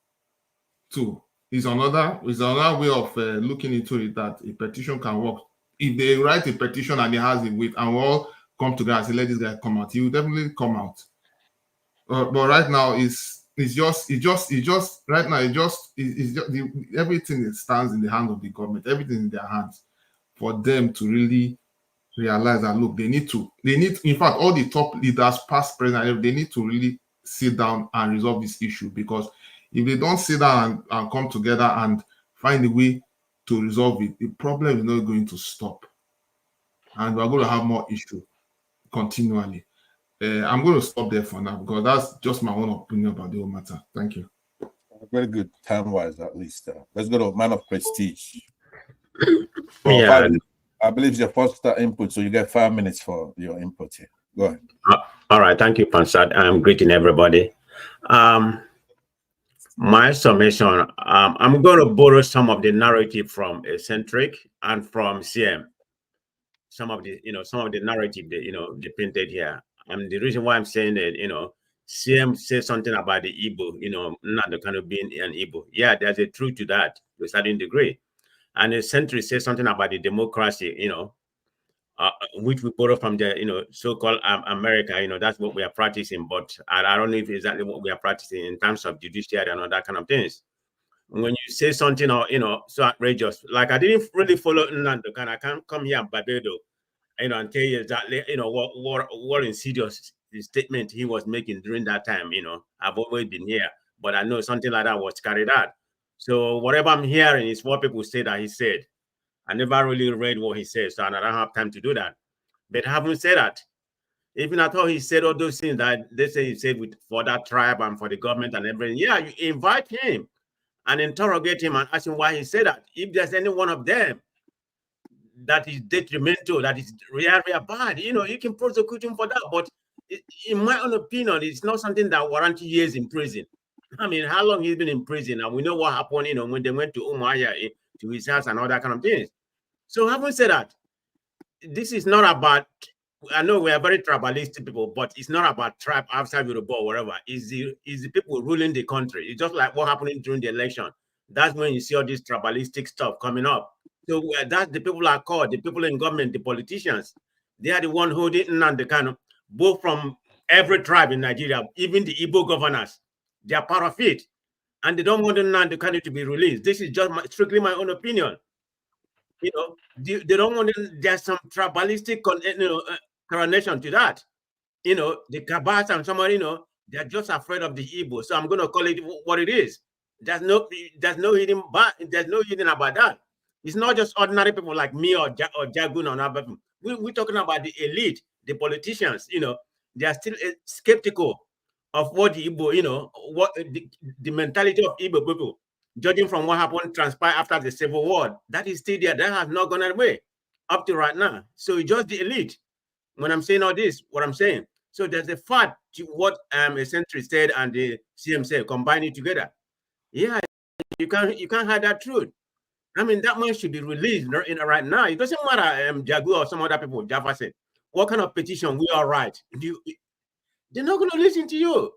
too. Is another way of looking into it, that a petition can work. If they write a petition and it has a weight, and we all come together and say, let this guy come out, he will definitely come out. But right now, everything that stands in the hand of the government, everything in their hands, for them to really realize that, look, they need, in fact, all the top leaders, past, present, they need to really sit down and resolve this issue, because if they don't sit down and come together and find a way to resolve it, the problem is not going to stop. And we're going to have more issues continually. I'm going to stop there for now because that's just my own opinion about the whole matter. Thank you. Very good, time-wise at least. Let's go to man of prestige. Yeah. I believe it's your first input, so you get 5 minutes for your input here. Go ahead. All right, thank you, Pansat. I'm greeting everybody. My summation, I'm going to borrow some of the narrative from Eccentric and from CM. Some of the narrative that, they painted here. And the reason why I'm saying that, CM says something about the Igbo, not the kind of being an Igbo. Yeah, there's a truth to that to a certain degree. And Eccentric says something about the democracy, which we borrow from the, so-called America, that's what we are practicing. But I don't know if exactly what we are practicing in terms of judiciary and all that kind of things. When you say something, so outrageous, like I didn't really follow Nnamdi Kanu. I can't come here in Barbados, and tell you exactly, what insidious statement he was making during that time. I've always been here, but I know something like that was carried out. So whatever I'm hearing is what people say that he said. I never really read what he said, so I don't have time to do that. But having said that, even I thought he said all those things that they say he said for that tribe and for the government and everything. Yeah, you invite him and interrogate him and ask him why he said that. If there's any one of them that is detrimental, that is really bad, you can prosecute him for that. But in my own opinion, it's not something that warrants years in prison. I mean, how long he's been in prison, and we know what happened, when they went to Umuahia, to his house and all that kind of things. So having said that, this is not about, I know we are very tribalistic people, but it's not about tribe outside Yoruba or whatever. It's the people ruling the country. It's just like what happened during the election. That's when you see all this tribalistic stuff coming up. So that's the people are called, the people in government, the politicians. They are the one holding Nnamdi Kanu, both from every tribe in Nigeria, even the Igbo governors. They are part of it. And they don't want Nnamdi Kanu to be released. This is just strictly my own opinion. They don't want there's some tribalistic coronation to that. The Kabas and someone, they're just afraid of the Igbo. So I'm going to call it what it is. There's no hidden about that. It's not just ordinary people like me or Jagun or other people. We're talking about the elite, the politicians. They are still skeptical of what the Igbo, what the mentality of Igbo people. Judging from what happened, transpired after the Civil War, that is still there. That has not gone away up to right now. So it's just the elite. When I'm saying all this, what I'm saying. So there's a fact to what Eccentric said and the CM said, combine it together. Yeah, you can't hide that truth. I mean, that man should be released right now. It doesn't matter, Jagu or some other people, Jaffa said, what kind of petition we all write? They're not going to listen to you.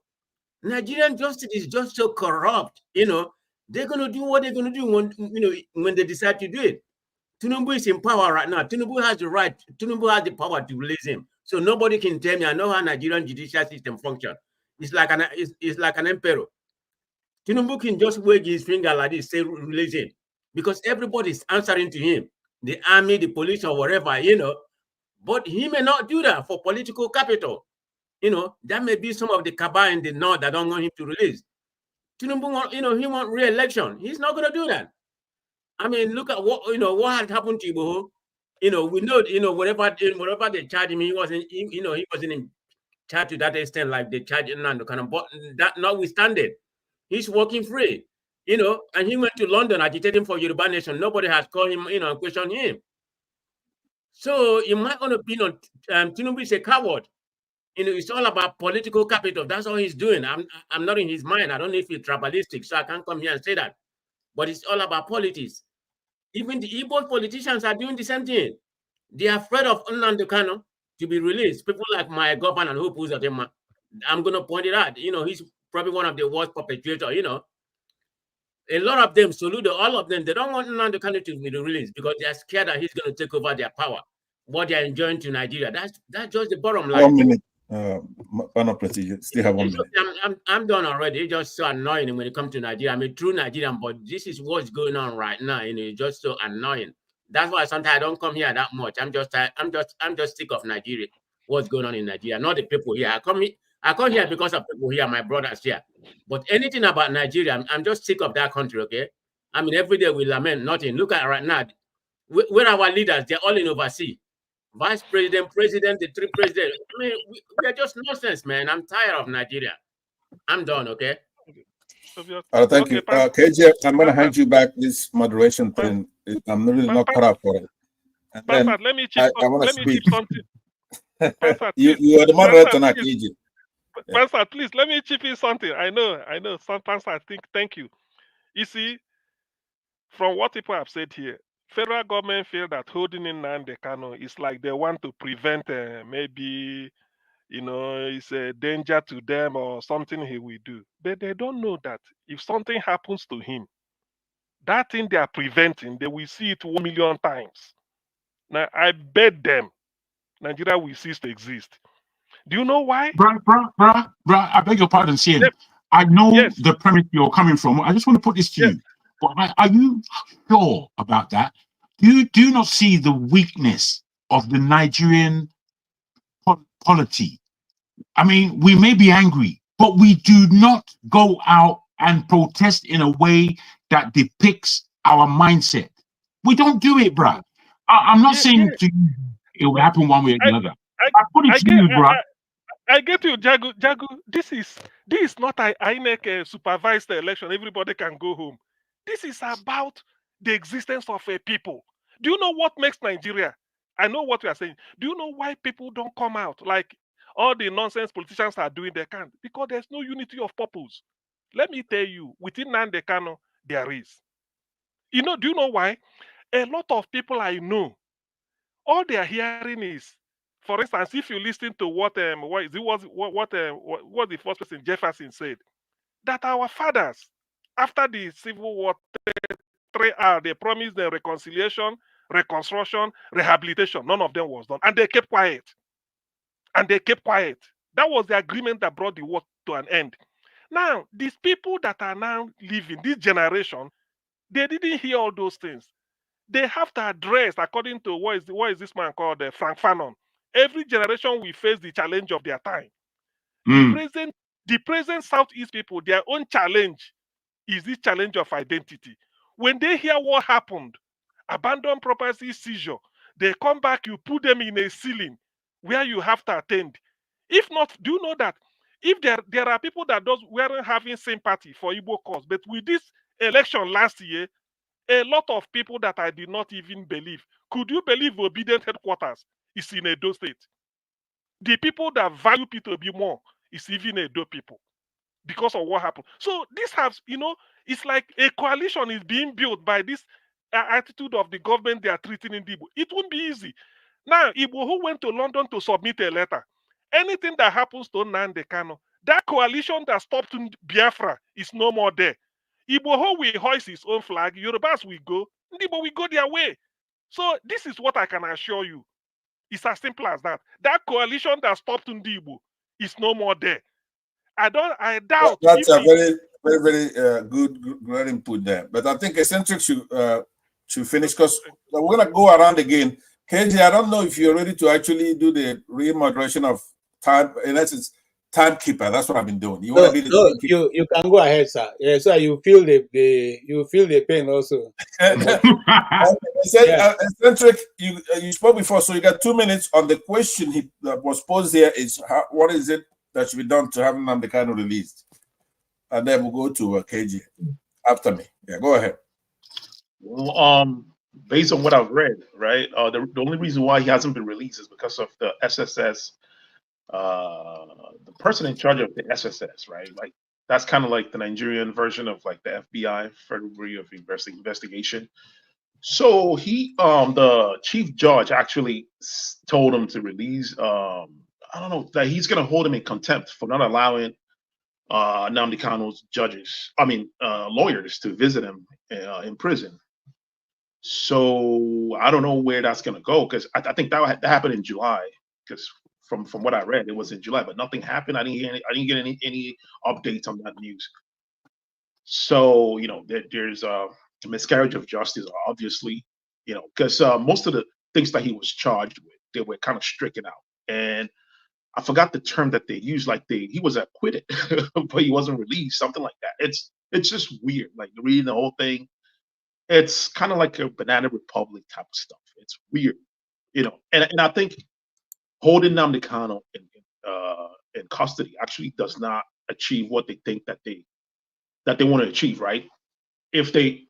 Nigerian justice is just so corrupt, They're going to do what they're going to do when they decide to do it. Tinubu is in power right now. Tinubu has the right. Tinubu has the power to release him. So nobody can tell me. I know how Nigerian judicial system functions. It's like an emperor. Tinubu can just wave his finger like this, say release him, because everybody's answering to him. The army, the police, or whatever, But he may not do that for political capital. That may be some of the cabal in the north that don't want him to release. Tinubu, he want re-election. He's not going to do that. I mean, look at what had happened to Igbo. We know, whatever they charge him, he wasn't in charge to that extent like they charge Nnamdi Kanu. But that notwithstanding, he's working free. And he went to London agitating for Yoruba Nation. Nobody has called him, and questioned him. So, in my own opinion, Tinubu is a coward. It's all about political capital. That's all he's doing. I'm not in his mind. I don't know if he's tribalistic, so I can't come here and say that. But it's all about politics. Even the Igbo politicians are doing the same thing. They are afraid of Nnamdi Kanu to be released. People like my governor who pulls at him, I'm going to point it out. He's probably one of the worst perpetrators, A lot of them, all of them, they don't want Nnamdi Kanu to be released because they are scared that he's going to take over their power. What they are enjoying to Nigeria. That's just the bottom line. 1 minute. Still have 1 minute. I'm done already. It's just so annoying when it comes to Nigeria. I'm a true Nigerian, but this is what's going on right now. It's just so annoying. That's why sometimes I don't come here that much. I'm just sick of Nigeria. What's going on in Nigeria? Not the people here. I come here because of people here, my brothers here. But anything about Nigeria, I'm just sick of that country. Okay. I mean, every day we lament nothing. Look at right now. Where our leaders? They're all in overseas. vice president, president, the three presidents. I mean, we are just nonsense, man. I'm tired of Nigeria. I'm done, okay? Thank you. KJ, I'm going to hand you back this moderation thing. I'm really not cut out for it. And then let me chip something. You are the moderator now, KJ. Pastor, please, let me chip in something. I know. Sometimes I think, thank you. You see, from what people have said here, federal government feel that holding in Nnamdi Kanu is like they want to prevent maybe, it's a danger to them or something he will do. But they don't know that if something happens to him, that thing they are preventing, they will see it 1 million times. Now, I bet them Nigeria will cease to exist. Do you know why? Bruh, I beg your pardon, CM. Yep. I know the premise you're coming from. I just want to put this to you. But are you sure about that? Do you not see the weakness of the Nigerian polity? I mean, we may be angry, but we do not go out and protest in a way that depicts our mindset. We don't do it, bruh. I'm not saying to you it will happen one way or the other. I put it to you, bruh. I get you, Jagu. This is not an INEC supervised election. Everybody can go home. This is about the existence of a people. Do you know what makes Nigeria? I know what you are saying. Do you know why people don't come out? Like all the nonsense politicians are doing, they can't. Because there's no unity of purpose. Let me tell you, within Nnamdi Kanu, there is. Do you know why? A lot of people I know, all they are hearing is, for instance, if you listen to what the first person Jefferson said, that our fathers, after the Civil War, they promised the reconciliation, reconstruction, rehabilitation. None of them was done, and they kept quiet. That was the agreement that brought the war to an end. Now, these people that are now living, this generation, they didn't hear all those things. They have to address, according to what is this man called, Frank Fanon. Every generation will face the challenge of their time. The present Southeast people, their own challenge is this challenge of identity. When they hear what happened, abandoned property seizure, they come back, you put them in a ceiling where you have to attend. If not, do you know that if there are people that weren't having sympathy for Igbo cause, but with this election last year, a lot of people that I did not even believe. Could you believe obedient headquarters is in Edo State? The people that value P2B more is even Edo people because of what happened. So this has, it's like a coalition is being built by this attitude of the government they are treating in Igbo. It won't be easy. Now, Igbo who went to London to submit a letter, anything that happens to Nnamdi Kanu, that coalition that stopped Biafra is no more there. Igbo will hoist his own flag, Yorubas will go, Ndigbo will go their way. So this is what I can assure you. It's as simple as that. That coalition that stopped Ndigbo is no more there. I doubt. That's a very, very, very good input there. But I think Eccentric should finish because we're gonna go around again. KJ, I don't know if you're ready to actually do the remoderation of time. In essence, timekeeper. That's what I've been doing. You want to be the you can go ahead, sir. Yeah, so you feel the pain also. Eccentric, you spoke before, so you got 2 minutes on the question that was posed here. Is what is it that should be done to have Nnamdi Kanu released? And then we'll go to KJ after me. Yeah, go ahead. Well, based on what I've read, right, the only reason why he hasn't been released is because of the SSS. The person in charge of the SSS, right? Like that's kind of like the Nigerian version of like the FBI, Federal Bureau of Investigation. So the chief judge actually told him to release. I don't know that he's going to hold him in contempt for not allowing Nnamdi Kanu's lawyers to visit him in prison. So I don't know where that's going to go because I think that happened in July because. From what I read, it was in July, but nothing happened. I didn't get any updates on that news. So there's a miscarriage of justice, obviously, because most of the things that he was charged with, they were kind of stricken out. And I forgot the term that they used, like he was acquitted, but he wasn't released, something like that. It's just weird, like reading the whole thing. It's kind of like a Banana Republic type of stuff. It's weird. You know, and I think holding Nnamdi Kanu in custody actually does not achieve what they think that they want to achieve, right? If they,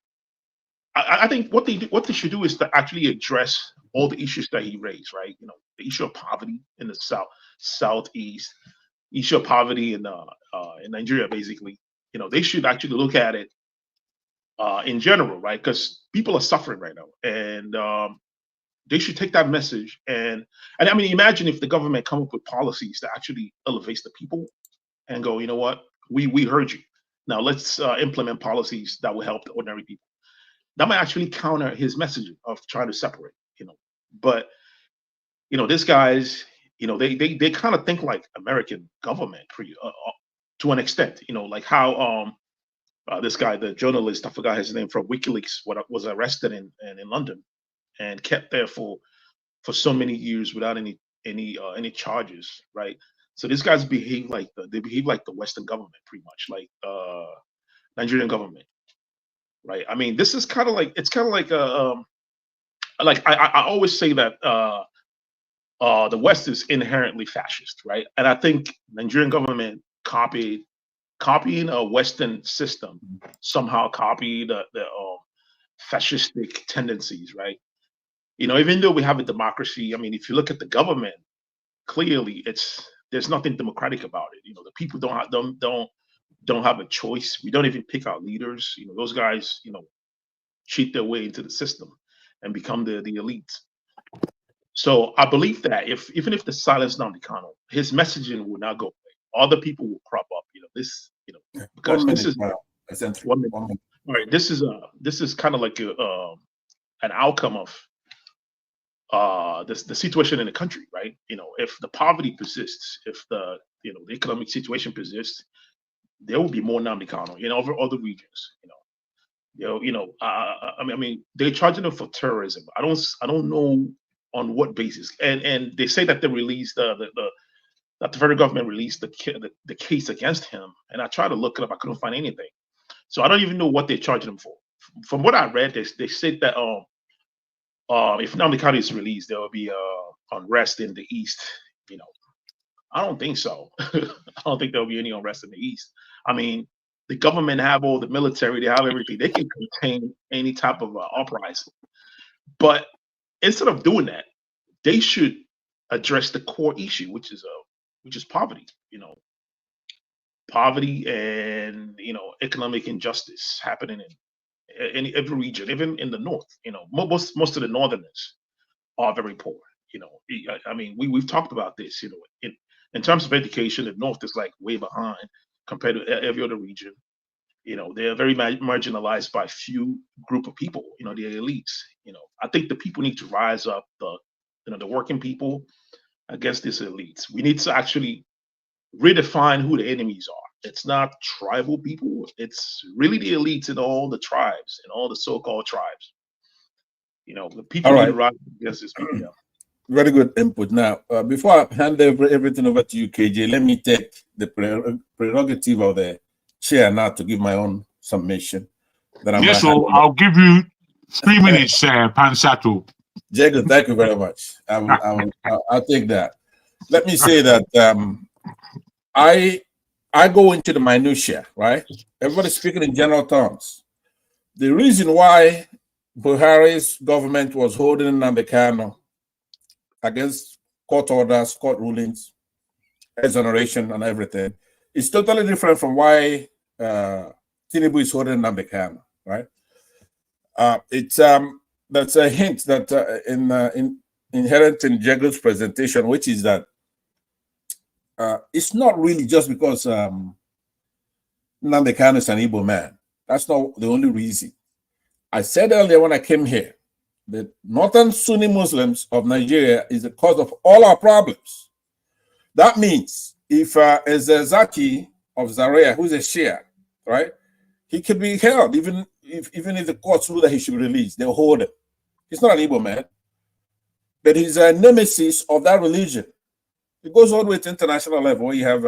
I think what they should do is to actually address all the issues that he raised, right? You know, the issue of poverty in the southeast, issue of poverty in Nigeria, basically. You know, they should actually look at it in general, right? Because people are suffering right now, and they should take that message and I mean, imagine if the government come up with policies that actually elevates the people and go, you know what, we heard you. Now let's implement policies that will help the ordinary people. That might actually counter his message of trying to separate, you know. But you know, these guys, you know, they kind of think like American government to an extent, you know, like how this guy, the journalist, I forgot his name, from WikiLeaks, was arrested in London and kept there for so many years without any charges, right? So these guys behave like the Western government, pretty much, like Nigerian government, right? I mean, this is kind of like I always say that the West is inherently fascist, right? And I think Nigerian government copying a Western system somehow copied the fascistic tendencies, right? You know, even though we have a democracy, I mean, if you look at the government, clearly there's nothing democratic about it. You know, the people don't have a choice. We don't even pick our leaders. You know, those guys, you know, cheat their way into the system and become the elite. So I believe that even if the silence Nnamdi Kanu, his messaging will not go away. Other people will crop up. You know, because this is 1 minute. All right, this is kind of like an outcome of the situation in the country, right? You know, if the poverty persists, if the economic situation persists, there will be more Nnamdi Kanu in other regions. I mean, they're charging them for terrorism. I don't know on what basis, and they say that they released that the federal government released the case against him, and I tried to look it up, I couldn't find anything. So I don't even know what they're charging him for. From what I read, they said that if Nnamdi Kanu is released, there will be unrest in the East. You know, I don't think so. I don't think there will be any unrest in the East. I mean, the government have all the military, they have everything. They can contain any type of uprising. But instead of doing that, they should address the core issue, which is poverty. You know, poverty and economic injustice happening in every region, even in the north. You know, most of the northerners are very poor. You know, I mean, we've talked about this. You know, in terms of education, the north is like way behind compared to every other region. You know, they're very marginalized by few group of people. You know, the elites. You know, I think the people need to rise up. The working people against these elites. We need to actually redefine who the enemies are. It's not tribal people. It's really the elites in all the tribes and all the so-called tribes. You know, the people need to rise against this people. Yeah. Very good input. Now, before I hand everything over to you, KJ, let me take the prerogative of the chair now to give my own submission. Yes, so I'll give you 3 minutes, Pansato. Jacob, thank you very much. I'll take that. Let me say that I go into the minutiae, right? Everybody's speaking in general terms. The reason why Buhari's government was holding Nnamdi Kanu against court orders, court rulings, exoneration, and everything is totally different from why Tinubu is holding Nnamdi Kanu, right? That's a hint that inherent in Jeggo's presentation, which is that it's not really just because Nnamdi Kanu is an Igbo man. That's not the only reason. I said earlier when I came here that northern Sunni Muslims of Nigeria is the cause of all our problems. That means if Ezezaki of Zaria, who's a Shia, right, he could be held even if the courts rule that he should be released, they'll hold him. He's not an Igbo man, but he's a nemesis of that religion. It goes all the way to international level where you have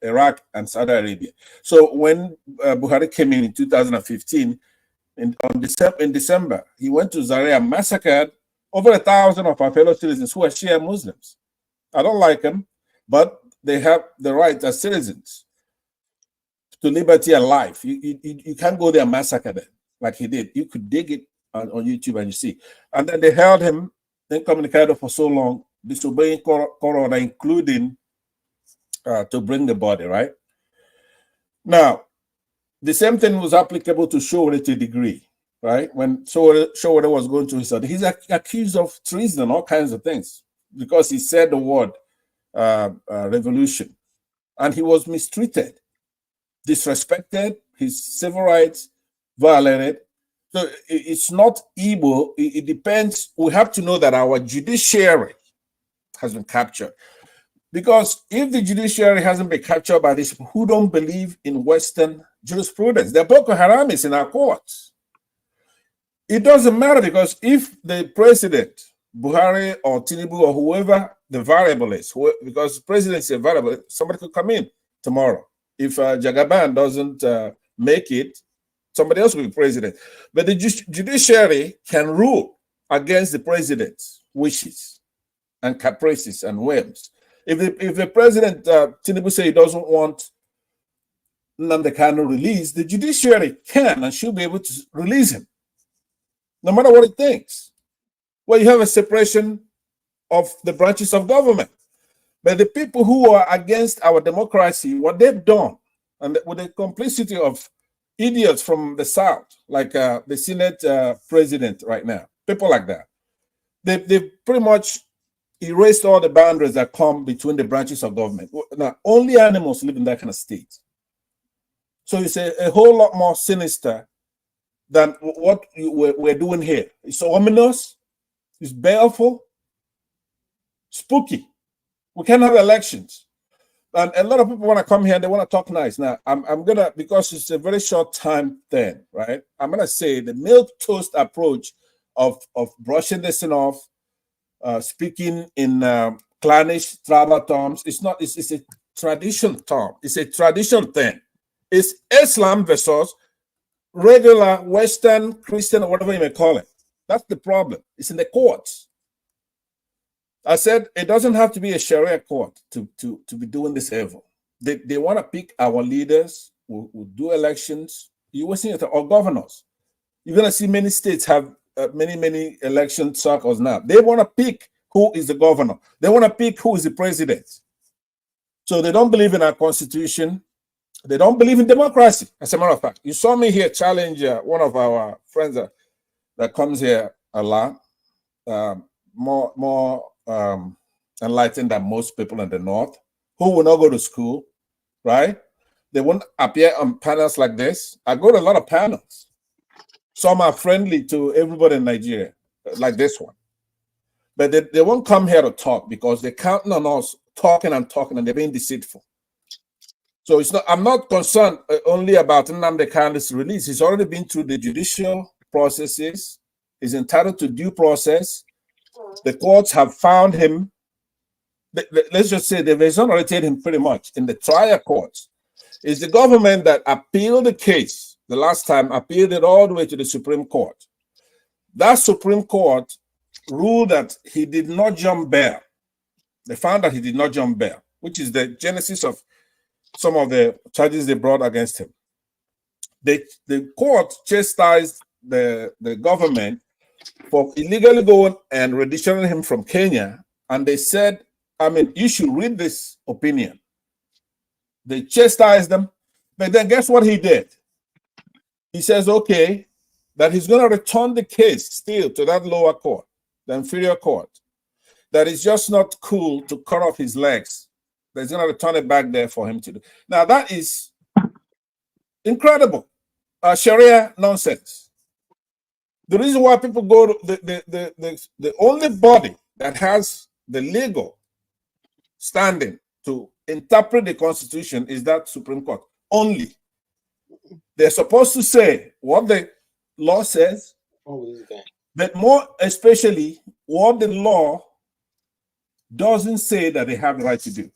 Iraq and Saudi Arabia. So when Buhari came in 2015, in December, he went to Zaria, massacred over 1,000 of our fellow citizens who are Shia Muslims. I don't like them, but they have the right as citizens to liberty and life. You can't go there and massacre them like he did. You could dig it on YouTube and you see. And then they held him incommunicado for so long, disobeying Corona, including to bring the body, right? Now, the same thing was applicable to Showore to a degree, right? When Showore was going to his son, he's accused of treason and all kinds of things because he said the word revolution. And he was mistreated, disrespected, his civil rights violated. So it's not Igbo. It depends. We have to know that our judiciary has been captured. Because if the judiciary hasn't been captured by these people who don't believe in Western jurisprudence, they're Boko Haramis in our courts. It doesn't matter because if the president, Buhari or Tinubu or whoever the variable is, because the president is a variable, somebody could come in tomorrow. If Jagaban doesn't make it, somebody else will be president. But the judiciary can rule against the president's wishes and caprices and whims. If the president, Tinubu, say he doesn't want Nnamdi Kanu released, the judiciary can and should be able to release him, no matter what it thinks. Well, you have a separation of the branches of government. But the people who are against our democracy, what they've done, and with the complicity of idiots from the South, like the Senate president right now, people like that, they've pretty much erased all the boundaries that come between the branches of government. Now, only animals live in that kind of state. So it's a whole lot more sinister than what we're doing here. It's ominous, it's baleful, spooky. We can't have elections. And a lot of people want to come here and they want to talk nice. Now, I'm going to, because it's a very short time thing, right? I'm going to say the milquetoast approach of brushing this thing off, speaking in clannish tribal terms, it's a traditional term. It's a traditional thing. It's Islam versus regular Western Christian or whatever you may call it. That's the problem. It's in the courts. I said it doesn't have to be a Sharia court to be doing this evil. They want to pick our leaders who do elections. You will see it, or governors. You're going to see many states have many election circles now. They want to pick who is the governor. They want to pick who is the president. So they don't believe in our constitution. They don't believe in democracy. As a matter of fact, you saw me here challenge one of our friends that comes here a lot, more enlightened than most people in the North, who will not go to school, right? They won't appear on panels like this. I go to a lot of panels. Some are friendly to everybody in Nigeria, like this one. But they won't come here to talk because they're counting on us talking and they're being deceitful. So it's not. I'm not concerned only about Nnamdi Kanu's release. He's already been through the judicial processes. He's entitled to due process. The courts have found him. Let's just say they've exonerated him pretty much in the trial courts. It's the government that appealed the case the last time, appealed it all the way to the Supreme Court. That Supreme Court ruled that he did not jump bail. They found that he did not jump bail, which is the genesis of some of the charges they brought against him. The court chastised the government for illegally going and renditioning him from Kenya. And they said, I mean, you should read this opinion. They chastised them. But then guess what he did? He says, okay, that he's going to return the case still to that lower court, the inferior court. That it's just not cool to cut off his legs. He's going to return it back there for him to do. Now, that is incredible. Sharia nonsense. The reason why people go to the only body that has the legal standing to interpret the Constitution is that Supreme Court. Only. They're supposed to say what the law says, but more especially what the law doesn't say that they have the right to do.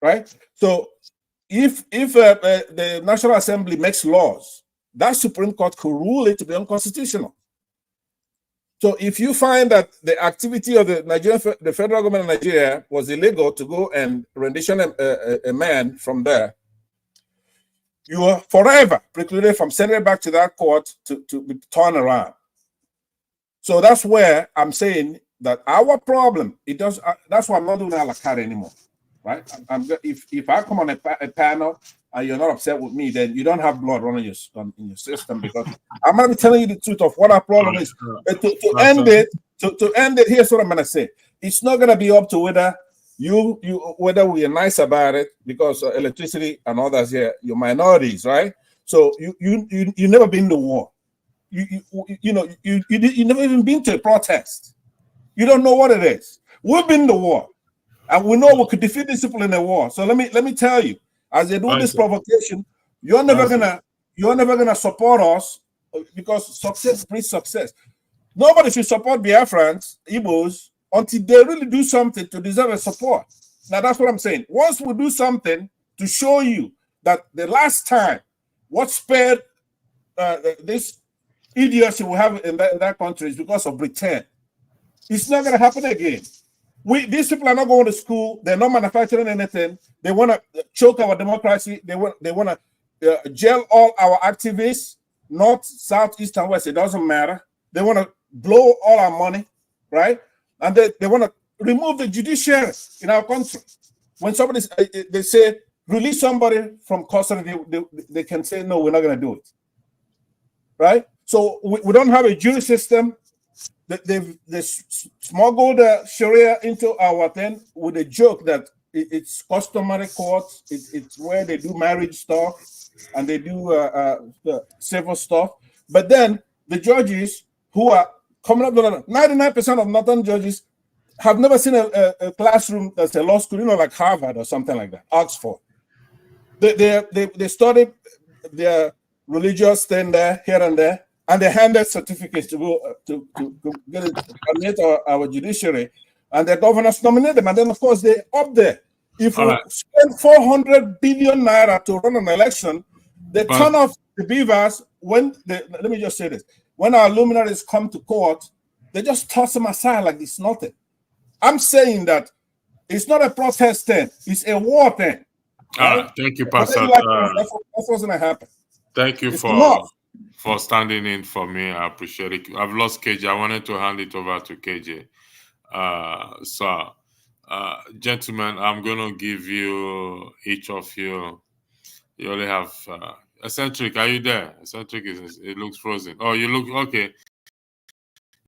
Right? So if the National Assembly makes laws, that Supreme Court could rule it to be unconstitutional. So if you find that the activity of the federal government of Nigeria was illegal to go and rendition a man from there, you are forever precluded from sending it back to that court to be turned around. So that's where I'm saying that our problem, it does. That's why I'm not doing a la carte anymore, right? If I come on a panel and you're not upset with me, then you don't have blood running in your system, because I'm gonna be telling you the truth of what our problem is. To end it, here's what I'm gonna say. It's not gonna be up to whether whether we are nice about it, because electricity and others here, you're minorities, right? So you never been to war. You never even been to a protest. You don't know what it is. We've been to war, and we know we could defeat these people in a war. So let me tell you, as they do this provocation, you're never gonna support us, because success breeds success. Nobody should support Biafrans, Igbos, until they really do something to deserve a support. Now that's what I'm saying. Once we do something to show you that the last time what spared this idiocy we have in that country is because of Britain, it's not going to happen again. These people are not going to school. They're not manufacturing anything. They want to choke our democracy. They want to jail all our activists, north, south, east, and west. It doesn't matter. They want to blow all our money, right? And they want to remove the judiciary in our country. When they say release somebody from custody, they can say no, we're not going to do it, right? So we don't have a jury system. They smuggled Sharia into our thing with a joke that it's customary courts. It's where they do marriage stuff and they do the civil stuff. But then the judges who are coming up, 99% of northern judges have never seen a classroom that's a law school, like Harvard or something like that, Oxford. They study their religious thing there, here and there, and they handed certificates to go to get it, nominate our judiciary, and the governors nominate them, and then of course they up there. If we spend 400 billion naira to run an election, they turn off the beavers let me just say this: when our luminaries come to court, they just toss them aside like it's nothing. I'm saying that it's not a protest thing; it's a war thing. Right? Thank you, Pastor. That's what's going to happen. Thank you for standing in for me. I appreciate it. I've lost KJ. I wanted to hand it over to KJ. Gentlemen, I'm going to give you, each of you, you only have, Eccentric, are you there? Eccentric, it looks frozen. Oh, you look, okay.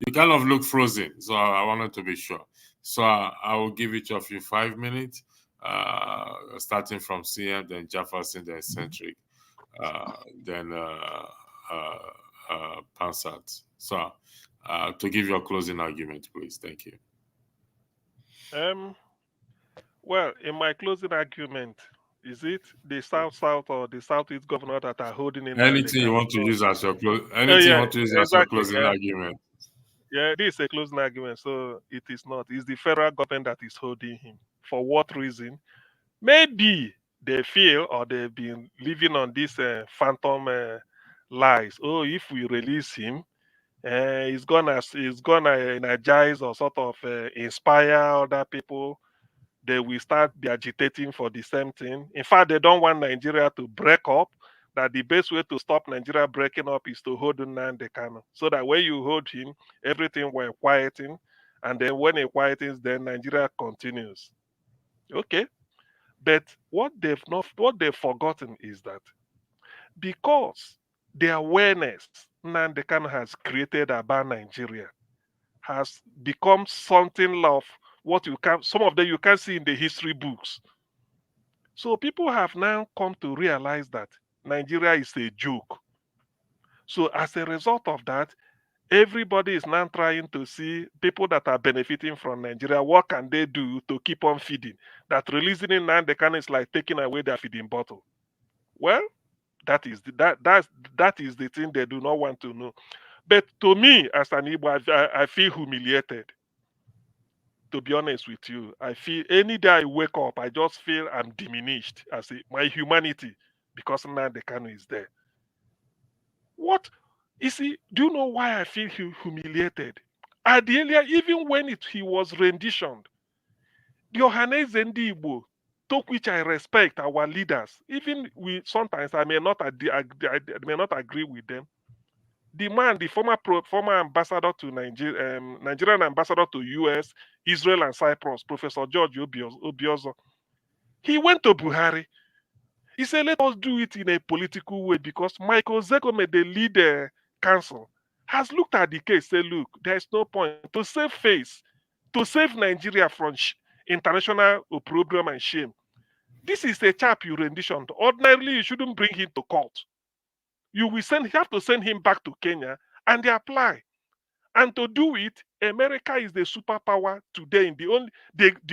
You kind of look frozen, so I wanted to be sure. So I will give each of you 5 minutes, starting from CM, then Jefferson, then Eccentric, then Pansat. So to give your closing argument, please. Thank you. Well, in my closing argument, is it the South or the Southeast governor that are holding in? Anything you want to use as your closing argument. Yeah, this is a closing argument, so it is not. It's the federal government that is holding him. For what reason? Maybe they feel, or they've been living on this phantom lies. Oh, if we release him, he's gonna energize or sort of inspire other people. They will start be agitating for the same thing. In fact, they don't want Nigeria to break up. That the best way to stop Nigeria breaking up is to hold Nnamdi Kanu. So that when you hold him, everything will quieting. And then when it quietens, then Nigeria continues. Okay. But what they've forgotten is that because the awareness Nnamdi Kanu has created about Nigeria has become something of what some of them you can see in the history books. So people have now come to realize that Nigeria is a joke. So as a result of that, everybody is now trying to see people that are benefiting from Nigeria. What can they do to keep on feeding? That releasing in Nnamdi Kanu is like taking away their feeding bottle. Well, that is the thing they do not want to know. But to me, as an Igbo, I feel humiliated. To be honest with you, I feel any day I wake up, I just feel I'm diminished as my humanity because Nnamdi Kanu is there. What? You see, do you know why I feel humiliated? At the earlier, even when he was renditioned, the Ohanaeze Ndigbo, to which I respect our leaders, even we sometimes I may not may not agree with them. The man, the former ambassador to Nigeria, Nigerian ambassador to US, Israel, and Cyprus, Professor George Obiozo, he went to Buhari. He said, let us do it in a political way because Michael Zekome, the lead counsel, has looked at the case, say, look, there's no point to save face, to save Nigeria from international opprobrium and shame. This is a chap you renditioned. Ordinarily, you shouldn't bring him to court. You have to send him back to Kenya and they apply. And to do it, America is the superpower today, the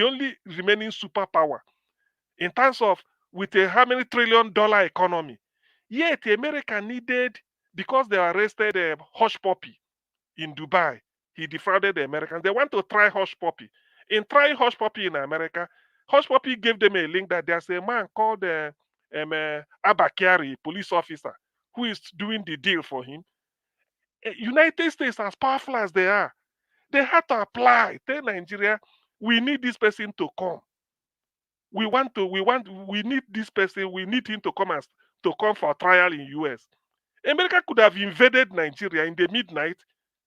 only remaining superpower in terms of with a how many $1 trillion economy. Yet America needed, because they arrested Hush Puppy in Dubai, he defrauded the Americans. They want to try Hush Puppy. In trying Hush Puppy in America, Hush Puppy gave them a link that there's a man called Abakari, police officer, who is doing the deal for him. United States, as powerful as they are, they had to apply. Tell Nigeria, we need this person to come. We need this person. We need him to come for trial in US. America could have invaded Nigeria in the midnight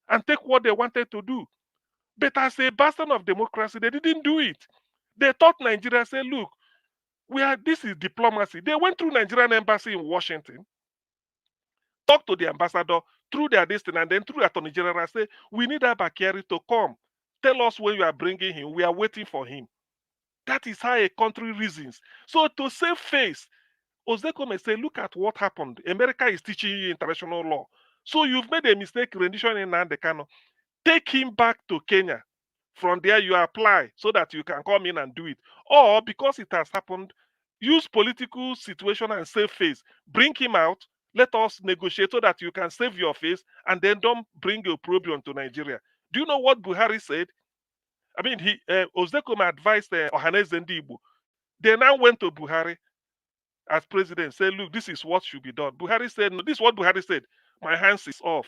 and take what they wanted to do. But as a bastion of democracy, they didn't do it. They thought Nigeria said, look, this is diplomacy. They went through Nigerian embassy in Washington, talked to the ambassador through their destiny, and then through the Attorney General, say, we need Abakari to come. Tell us when you are bringing him. We are waiting for him. That is how a country reasons. So to save face, Ozekome say, look at what happened. America is teaching you international law. So you've made a mistake rendition in Nnamdi Kanu. Take him back to Kenya. From there, you apply so that you can come in and do it. Or because it has happened, use political situation and save face. Bring him out. Let us negotiate so that you can save your face and then don't bring your problem to Nigeria. Do you know what Buhari said? I mean, Ozekome advised Ohanaeze Ndigbo. They now went to Buhari as president, said, look, this is what should be done. Buhari said, no, this is what Buhari said. My hands is off.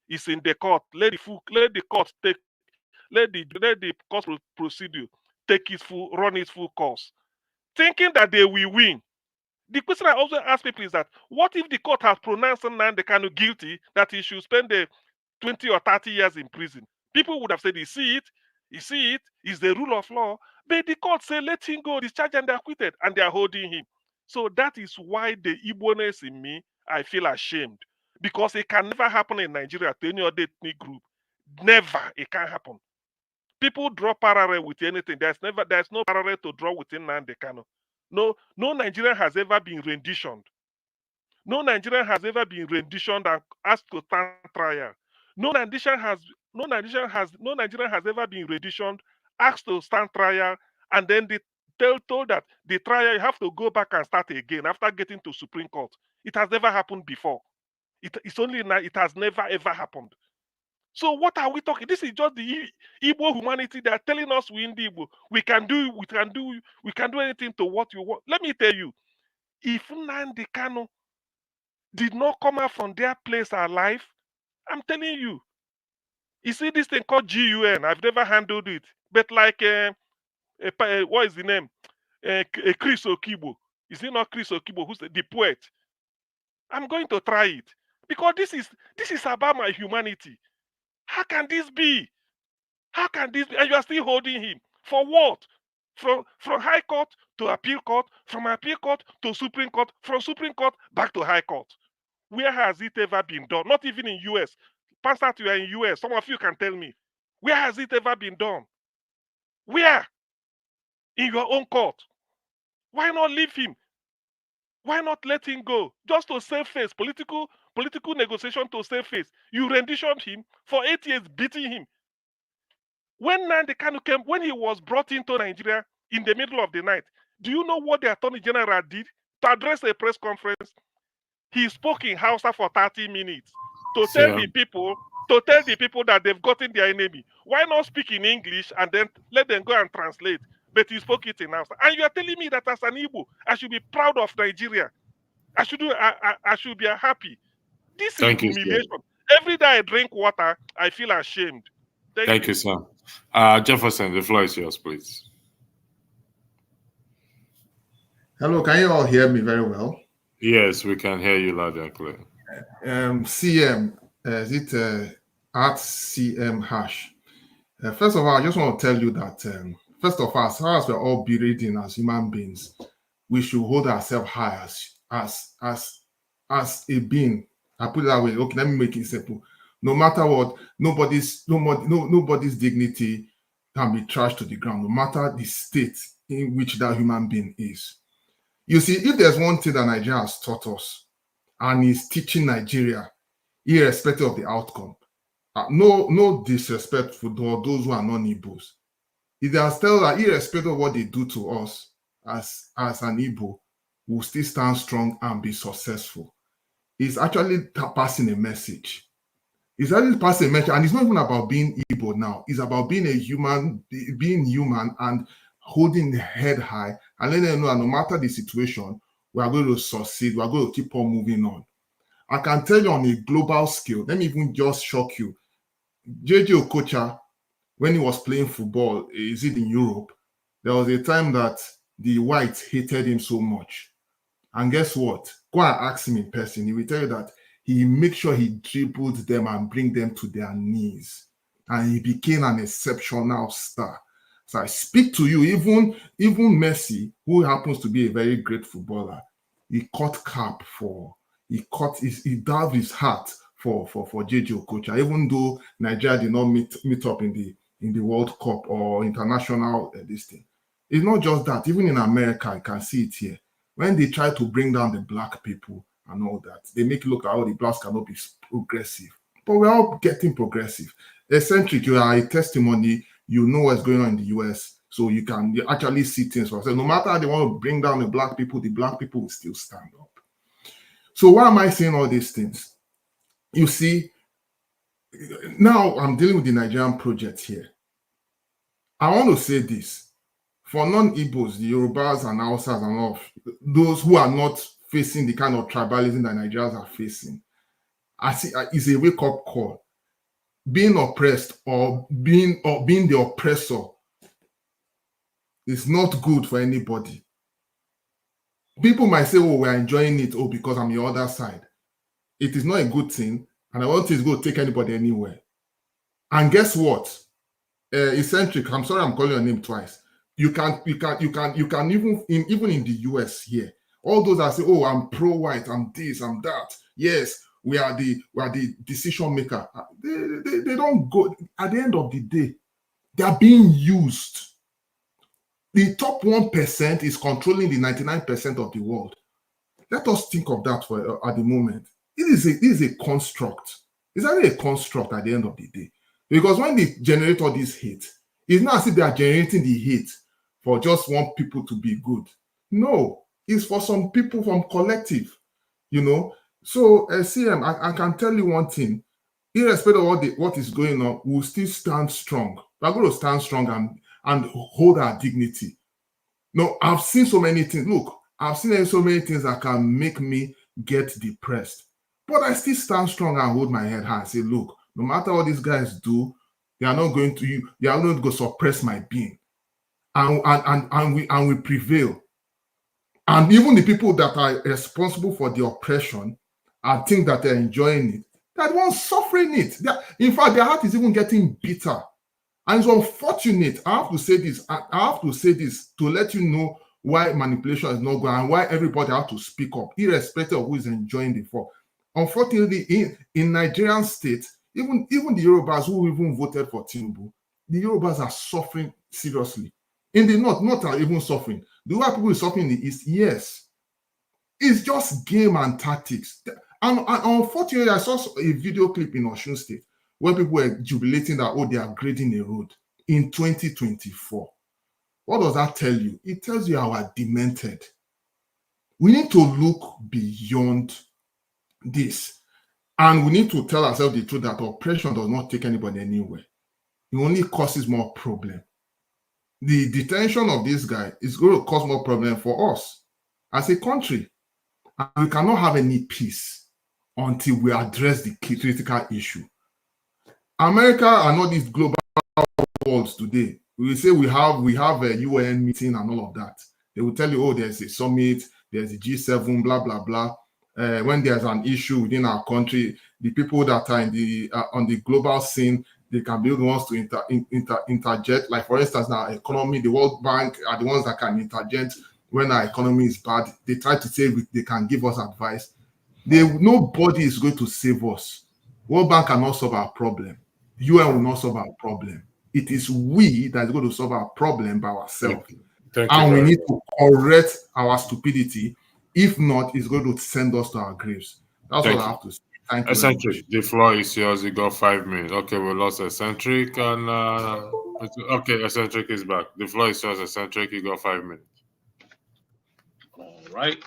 It's in the court. Let the court take, let the court procedure take its run its full course. Thinking that they will win. The question I also ask people is that, what if the court has pronounced Nnamdi Kanu guilty, that he should spend 20 or 30 years in prison? People would have said, you see it, it's the rule of law. But the court said, let him go, discharge and acquitted, and they are holding him. So that is why the Igbo-ness in me, I feel ashamed. Because it can never happen in Nigeria to any other ethnic group. Never, it can't happen. People draw parallel with anything. There's no parallel to draw within Nnamdi Kanu. No Nigerian has ever been renditioned. No Nigerian has ever been renditioned and asked to stand trial. No Nigerian has ever been renditioned, asked to stand trial, and then they told that the trial you have to go back and start again after getting to Supreme Court. It has never happened before. It's only now. It has never ever happened. So what are we talking? This is just the Igbo humanity. They are telling us we in the Igbo. We can do anything to what you want. Let me tell you, if Nnamdi Kanu did not come out from their place alive, I'm telling you. You see this thing called GUN. I've never handled it, but like what is the name? Chris Okibo. Is it not Chris Okibo who's the poet? I'm going to try it because this is about my humanity. How can this be? How can this be? And you are still holding him for what? From High Court to Appeal Court, from Appeal Court to Supreme Court, from Supreme Court back to High Court. Where has it ever been done? Not even in US. Pastor, you are in US. Some of you can tell me. Where has it ever been done? Where? In your own court. Why not leave him? Why not let him go? Just to save face. Political negotiation to save face. You renditioned him for 8 years, beating him. When Nnamdi Kanu came, when he was brought into Nigeria in the middle of the night, do you know what the Attorney General did? To address a press conference, he spoke in Hausa for 30 minutes to tell the people that they've gotten their enemy. Why not speak in English and then let them go and translate? But he spoke it in Hausa. And you are telling me that as an Igbo, I should be proud of Nigeria. I should be happy. This is humiliation. Every day I drink water, I feel ashamed. Thank you, sir. Jefferson, the floor is yours, please. Hello, can you all hear me very well? Yes, we can hear you loud and clear. CM, is it at CM hash? First of all, I just want to tell you that, first of all, as far as we're all breathing as human beings, we should hold ourselves high as a being. I put it that way. Okay, let me make it simple. No matter what, nobody's dignity can be trashed to the ground, no matter the state in which that human being is. You see, if there's one thing that Nigeria has taught us, and is teaching Nigeria, irrespective of the outcome, no disrespect for those who are non-Igbos. It has told that irrespective of what they do to us as an Igbo, we'll still stand strong and be successful. It's actually passing a message. It's actually passing a message, and it's not even about being Igbo now. It's about being being human and holding the head high and letting them know that no matter the situation, we are going to succeed. We are going to keep on moving on. I can tell you on a global scale, let me even just shock you. JJ Okocha, when he was playing football, is it in Europe? There was a time that the whites hated him so much. And guess what? Go and ask him in person. He will tell you that he made sure he dribbled them and bring them to their knees. And he became an exceptional star. So I speak to you, even Messi, who happens to be a very great footballer, he dived his heart for JJ Okocha, even though Nigeria did not meet up in the World Cup or international this thing. It's not just that. Even in America, I can see it here. When they try to bring down the black people and all that, they make it look like the blacks cannot be progressive. But we're all getting progressive. Eccentric, you are a testimony. You know what's going on in the US, so you actually see things for yourself. No matter how they want to bring down the black people will still stand up. So why am I saying all these things? You see, now I'm dealing with the Nigerian project here. I want to say this. For non-Igbos, the Yorubas and Hausas and all, those who are not facing the kind of tribalism that Nigerians are facing, I see it's a wake-up call. Being oppressed or being the oppressor is not good for anybody. People might say, oh, we're enjoying it, because I'm the other side. It is not a good thing, and I don't think it's going to take anybody anywhere. And guess what? Eccentric, I'm sorry I'm calling your name twice. You can even in the US here, all those that say, oh, I'm pro-white, I'm this, I'm that. Yes, we are the decision maker. They don't go. At the end of the day, they are being used. The top 1% is controlling the 99% of the world. Let us think of that at the moment. It is a construct. It's only a construct at the end of the day. Because when they generate all this hate, it's not as if they are generating the hate for just one people to be good. No, it's for some people from collective, So, CM, I can tell you one thing. Irrespective of what is going on, we'll still stand strong. We're going to stand strong and hold our dignity. No, I've seen so many things. Look, I've seen so many things that can make me get depressed. But I still stand strong and hold my head high and say, look, no matter what these guys do, they are not going to suppress my being. And we prevail. And even the people that are responsible for the oppression, I think that they're enjoying it. They're the ones suffering it. In fact, their heart is even getting bitter. And it's unfortunate. I have to say this to let you know why manipulation is not going and why everybody has to speak up, irrespective of who is enjoying the fall. Unfortunately, in Nigerian state, even the Yorubas who even voted for Tinubu, the Yorubas are suffering seriously. In the north, not are even suffering. The white people is suffering in the east, yes. It's just game and tactics. And unfortunately, I saw a video clip in Osun State where people were jubilating that, they are grading a road in 2024. What does that tell you? It tells you how we're demented. We need to look beyond this. And we need to tell ourselves the truth that oppression does not take anybody anywhere. It only causes more problem. The detention of this guy is going to cause more problem for us as a country. And we cannot have any peace until we address the critical issue. America and all these global world today. We will say we have a UN meeting and all of that. They will tell you, oh, there's a summit, there's a G7, blah blah blah. When there's an issue within our country, the people that are in the on the global scene, they can be the ones to interject. Like for instance, now economy, the World Bank are the ones that can interject when our economy is bad. They try to say they can give us advice. Nobody is going to save us. World Bank cannot solve our problem. UN will not solve our problem. It is we that is going to solve our problem by ourselves. And we need to correct our stupidity. If not, it's going to send us to our graves. That's what I have to say. Thank you. Eccentric, the floor is yours. You got 5 minutes. Okay, we lost Eccentric, and okay, Eccentric is back. The floor is yours, Eccentric. You got 5 minutes. All right.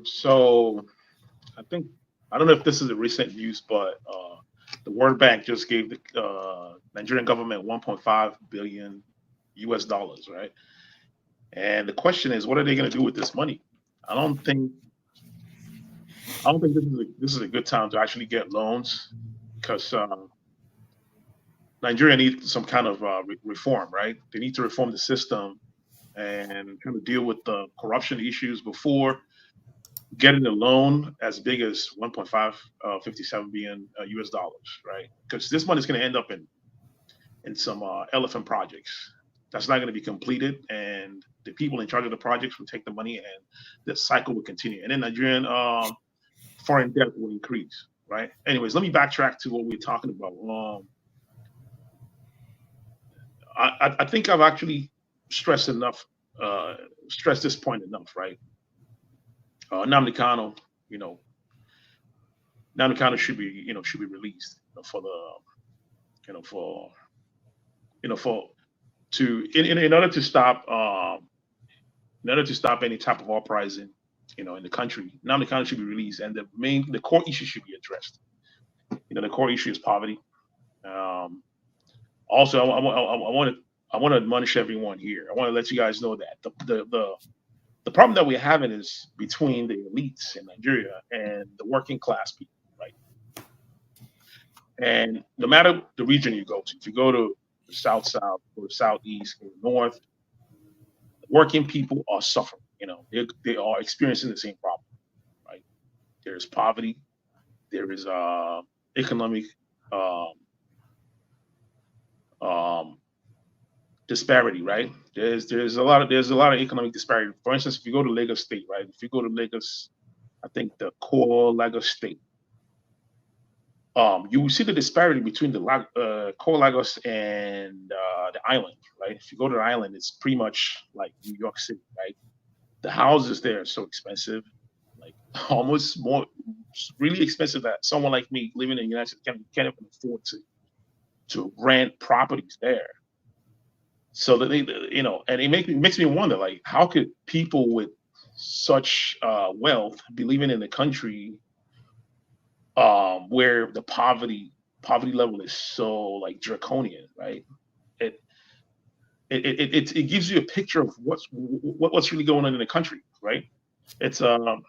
So I don't know if this is a recent news, but the World Bank just gave the Nigerian government 1.5 billion US dollars, right? And the question is, what are they going to do with this money? I don't think this is a good time to actually get loans, because Nigeria needs some kind of reform, right? They need to reform the system and kind of deal with the corruption issues before getting a loan as big as 1.557 billion US dollars, right? Because this money is going to end up in some elephant projects that's not going to be completed, and the people in charge of the projects will take the money, and the cycle will continue. And then Nigerian foreign debt will increase, right? Anyways, let me backtrack to what we're talking about. I think I've actually stressed this point enough, right? Nnamdi Kanu, Nnamdi Kanu should be released in order to stop any type of uprising, in the country. Nnamdi Kanu should be released, and the core issue should be addressed. The core issue is poverty. Also, I want to admonish everyone here. I want to let you guys know that the problem that we're having is between the elites in Nigeria and the working class people, right? And no matter the region you go to, if you go to the south, or the southeast, or the north, working people are suffering. They are experiencing the same problem, right? There's poverty, there is economic disparity, right? There's a lot of economic disparity. For instance, if you go to Lagos State, right? If you go to Lagos, I think the core Lagos State, you will see the disparity between the core Lagos and the island, right? If you go to the island, it's pretty much like New York City, right? The houses there are so expensive, like almost really expensive, that someone like me living in the United States can't even afford to rent properties there. So that and it makes me wonder, like, how could people with such wealth be living in a country where the poverty level is so like draconian, right? It gives you a picture of what's really going on in the country, right? It's the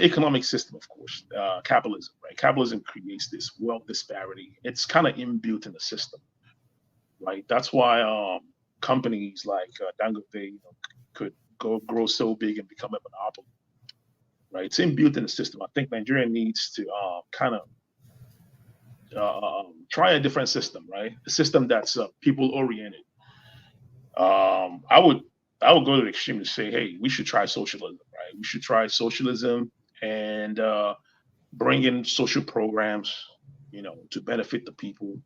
economic system, of course, capitalism, right? Capitalism creates this wealth disparity. It's kind of inbuilt in the system, right? That's why companies like Dangote, could grow so big and become a monopoly, right? It's inbuilt in the system. I think Nigeria needs to kind of try a different system, right? A system that's people oriented. I would go to the extreme to say, hey, we should try socialism, right? We should try socialism and bring in social programs, to benefit the people.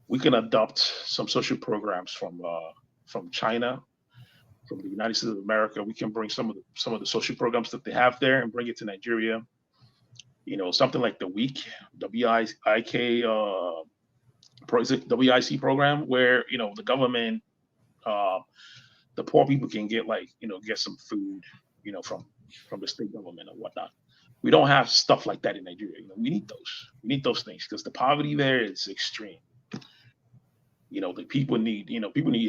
We can adopt some social programs from China, from the United States of America. We can bring some of the social programs that they have there and bring it to Nigeria. Something like the WIC program, where the government, the poor people can get get some food, from the state government or whatnot. We don't have stuff like that in Nigeria. We need those. We need those things because the poverty there is extreme. The people need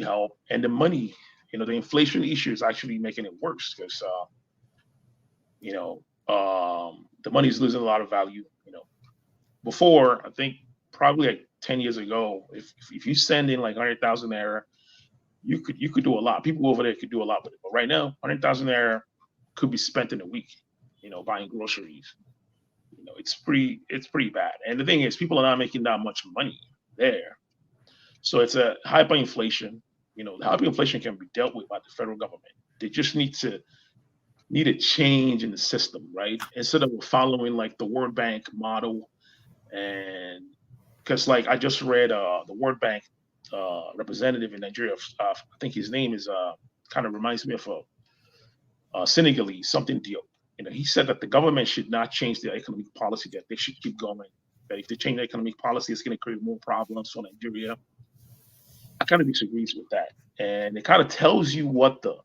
help, and the money, the inflation issue is actually making it worse because the money is losing a lot of value. Before, I think probably like 10 years ago, if you send in like 100,000 naira, you could do a lot. People over there could do a lot with it. But right now, 100,000 naira could be spent in a week, buying groceries. It's pretty bad. And the thing is, people are not making that much money there. So it's a hyperinflation. The hyperinflation can be dealt with by the federal government. They just need a change in the system, right? Instead of following like the World Bank model, and because like I just read the World Bank representative in Nigeria, I think his name is kind of reminds me of a Senegalese, something Diop. He said that the government should not change their economic policy, that they should keep going. That if they change their economic policy, it's going to create more problems for Nigeria. I kind of disagrees with that. And it kind of tells you what the,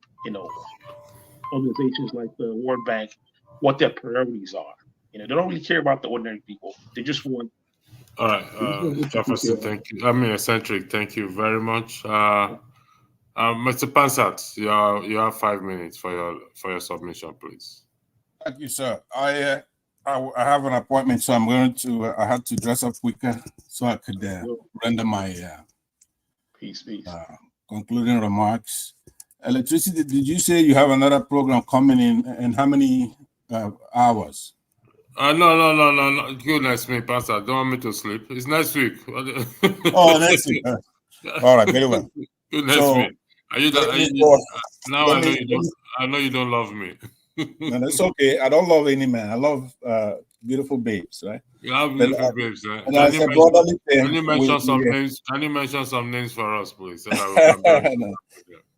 organizations like the World Bank, what their priorities are. They don't really care about the ordinary people. They just want. All right, Jefferson, thank you. Eccentric, thank you very much. Mr. Pansat, you have 5 minutes for your submission, please. Thank you, sir. I have an appointment, so I'm going to. I had to dress up quicker so I could render my peace. Concluding remarks. Electricity. Did you say you have another program coming in how many hours? No. Goodness me, Pastor. Don't want me to sleep. It's next week. Oh, next week. All right, very well. Goodness me. Now I know you don't love me. No, that's okay. I don't love any man. I love beautiful babes, right? You have beautiful babes, right? Can you mention some names? Can you mention some names for us, please? So,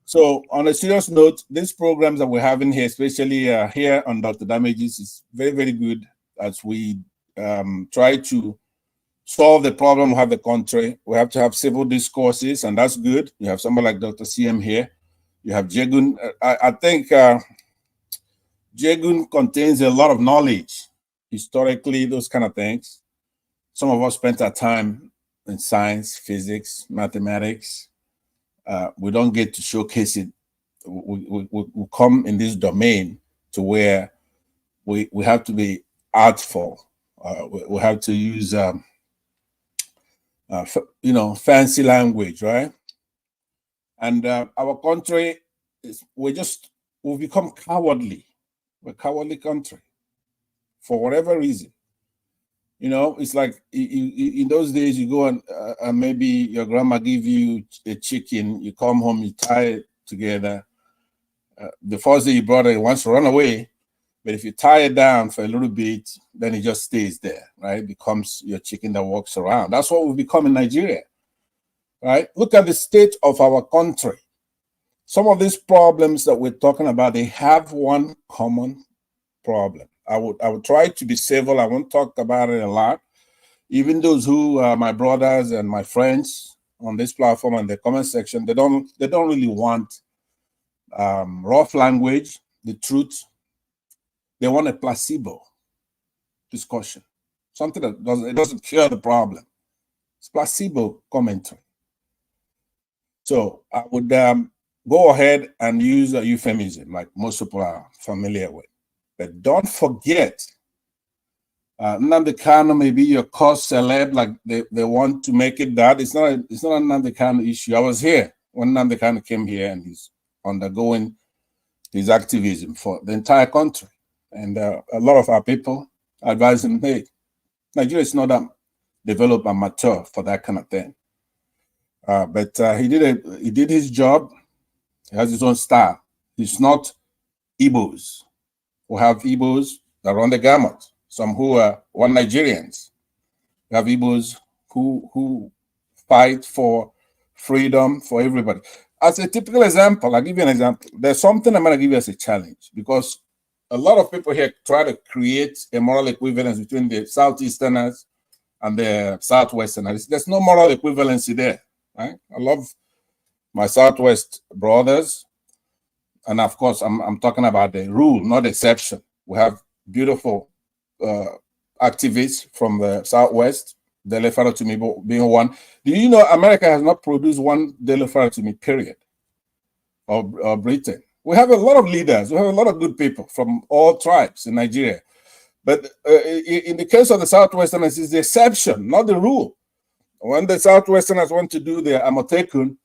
so on a serious note, these programs that we're having here, especially here on Dr. Damages, is very, very good as we try to solve the problem we have the country. We have to have civil discourses, and that's good. You have somebody like Dr. CM here. You have Jegun. I think Jegun contains a lot of knowledge, historically, those kind of things. Some of us spent our time in science, physics, mathematics. We don't get to showcase it. We come in this domain to where we have to be artful. We have to use, fancy language, right? And our country we've become cowardly. We're a cowardly country for whatever reason. It's like in those days you go and maybe your grandma give you a chicken, you come home, you tie it together. The first day you brought it, it wants to run away. But if you tie it down for a little bit, then it just stays there, right? It becomes your chicken that walks around. That's what we've become in Nigeria, right? Look at the state of our country. Some of these problems that we're talking about, they have one common problem. I would try to be civil. I won't talk about it a lot. Even those who are my brothers and my friends on this platform and the comment section, they don't really want rough language, the truth. They want a placebo discussion, something that doesn't cure the problem. It's placebo commentary. So I would go ahead and use a euphemism like most people are familiar with. But don't forget, Nnamdi Kanu may be your cause celeb, like they want to make it that. It's not a Nnamdi Kanu issue. I was here when Nnamdi Kanu came here and he's undergoing his activism for the entire country. And a lot of our people advise him, hey, Nigeria is not that developed and mature for that kind of thing. But he did his job. He has his own style. He's not Igbos. We have Igbos that run the gamut. Some who are one Nigerians. We have Igbos who fight for freedom for everybody. As a typical example, I'll give you an example. There's something I'm going to give you as a challenge because a lot of people here try to create a moral equivalence between the Southeasterners and the Southwesterners. There's no moral equivalency there, right? I love my Southwest brothers. And of course, I'm talking about the rule, not exception. We have beautiful activists from the Southwest, Dele Faratumi being one. Do you know America has not produced one Dele Faratumi, period, or Britain? We have a lot of leaders. We have a lot of good people from all tribes in Nigeria. But in the case of the Southwesterners, it's the exception, not the rule. When the Southwesterners want to do their Amotekun,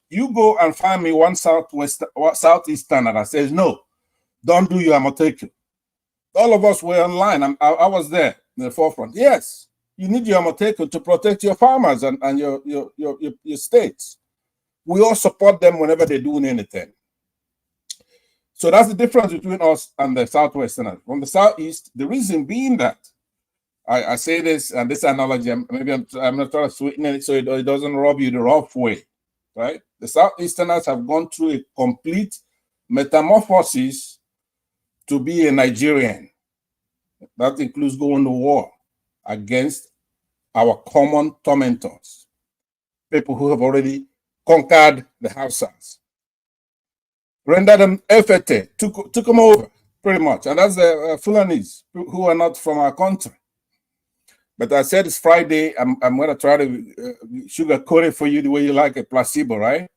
you go and find me one Southeasterner that says, no, don't do your Amotekun. All of us were online. I was there in the forefront. Yes, you need your Amotekun to protect your farmers and your states. We all support them whenever they're doing anything. So that's the difference between us and the Southwesterners. From the Southeast, the reason being that, I say this, and this analogy, maybe I'm not trying to sweeten it so it doesn't rub you the rough way, right? The Southeasterners have gone through a complete metamorphosis to be a Nigerian. That includes going to war against our common tormentors, people who have already conquered the Hausas, rendered them effete, took them over, pretty much. And that's the Fulanis, who are not from our country. But I said it's Friday. I'm going to try to sugarcoat it for you the way you like a placebo, right?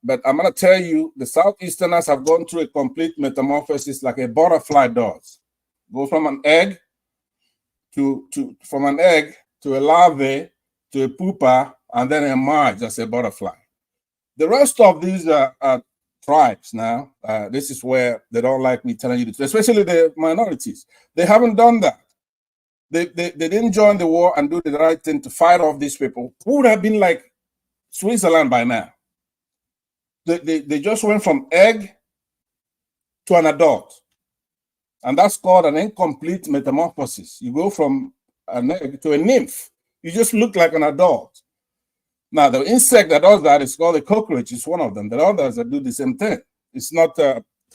But I'm going to tell you, the Southeasterners have gone through a complete metamorphosis like a butterfly does. Go from an egg to a larvae to a pupa, and then emerge as a butterfly. The rest of these tribes now, this is where they don't like me telling you the truth, especially the minorities. They haven't done that. They didn't join the war and do the right thing to fight off these people who would have been like Switzerland by now. They just went from egg to an adult. And that's called an incomplete metamorphosis. You go from an egg to a nymph. You just look like an adult. Now, the insect that does that is called a cockroach. It's one of them. There are others that do the same thing. It's not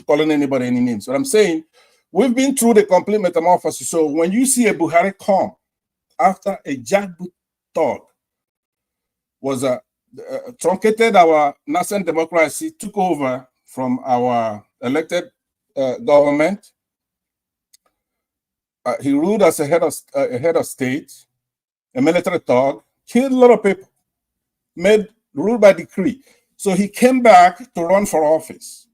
calling anybody any names. What I'm saying, we've been through the complete metamorphosis. So when you see a Buhari come after a jackboot thug was truncated our nascent democracy, took over from our elected government, he ruled as a head of state, a military thug, killed a lot of people, ruled by decree. So he came back to run for office.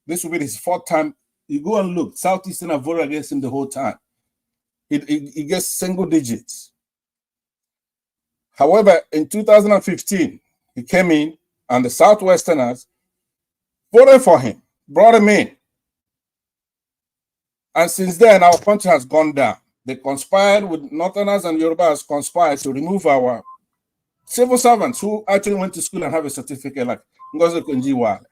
This will be his fourth time. You go and look, Southeastern have voted against him the whole time. He gets single digits. However, in 2015, he came in and the Southwesterners voted for him, brought him in. And since then, our country has gone down. They conspired with Northerners and Yorubas conspired to remove our civil servants who actually went to school and have a certificate like Ngozi Konjiwa.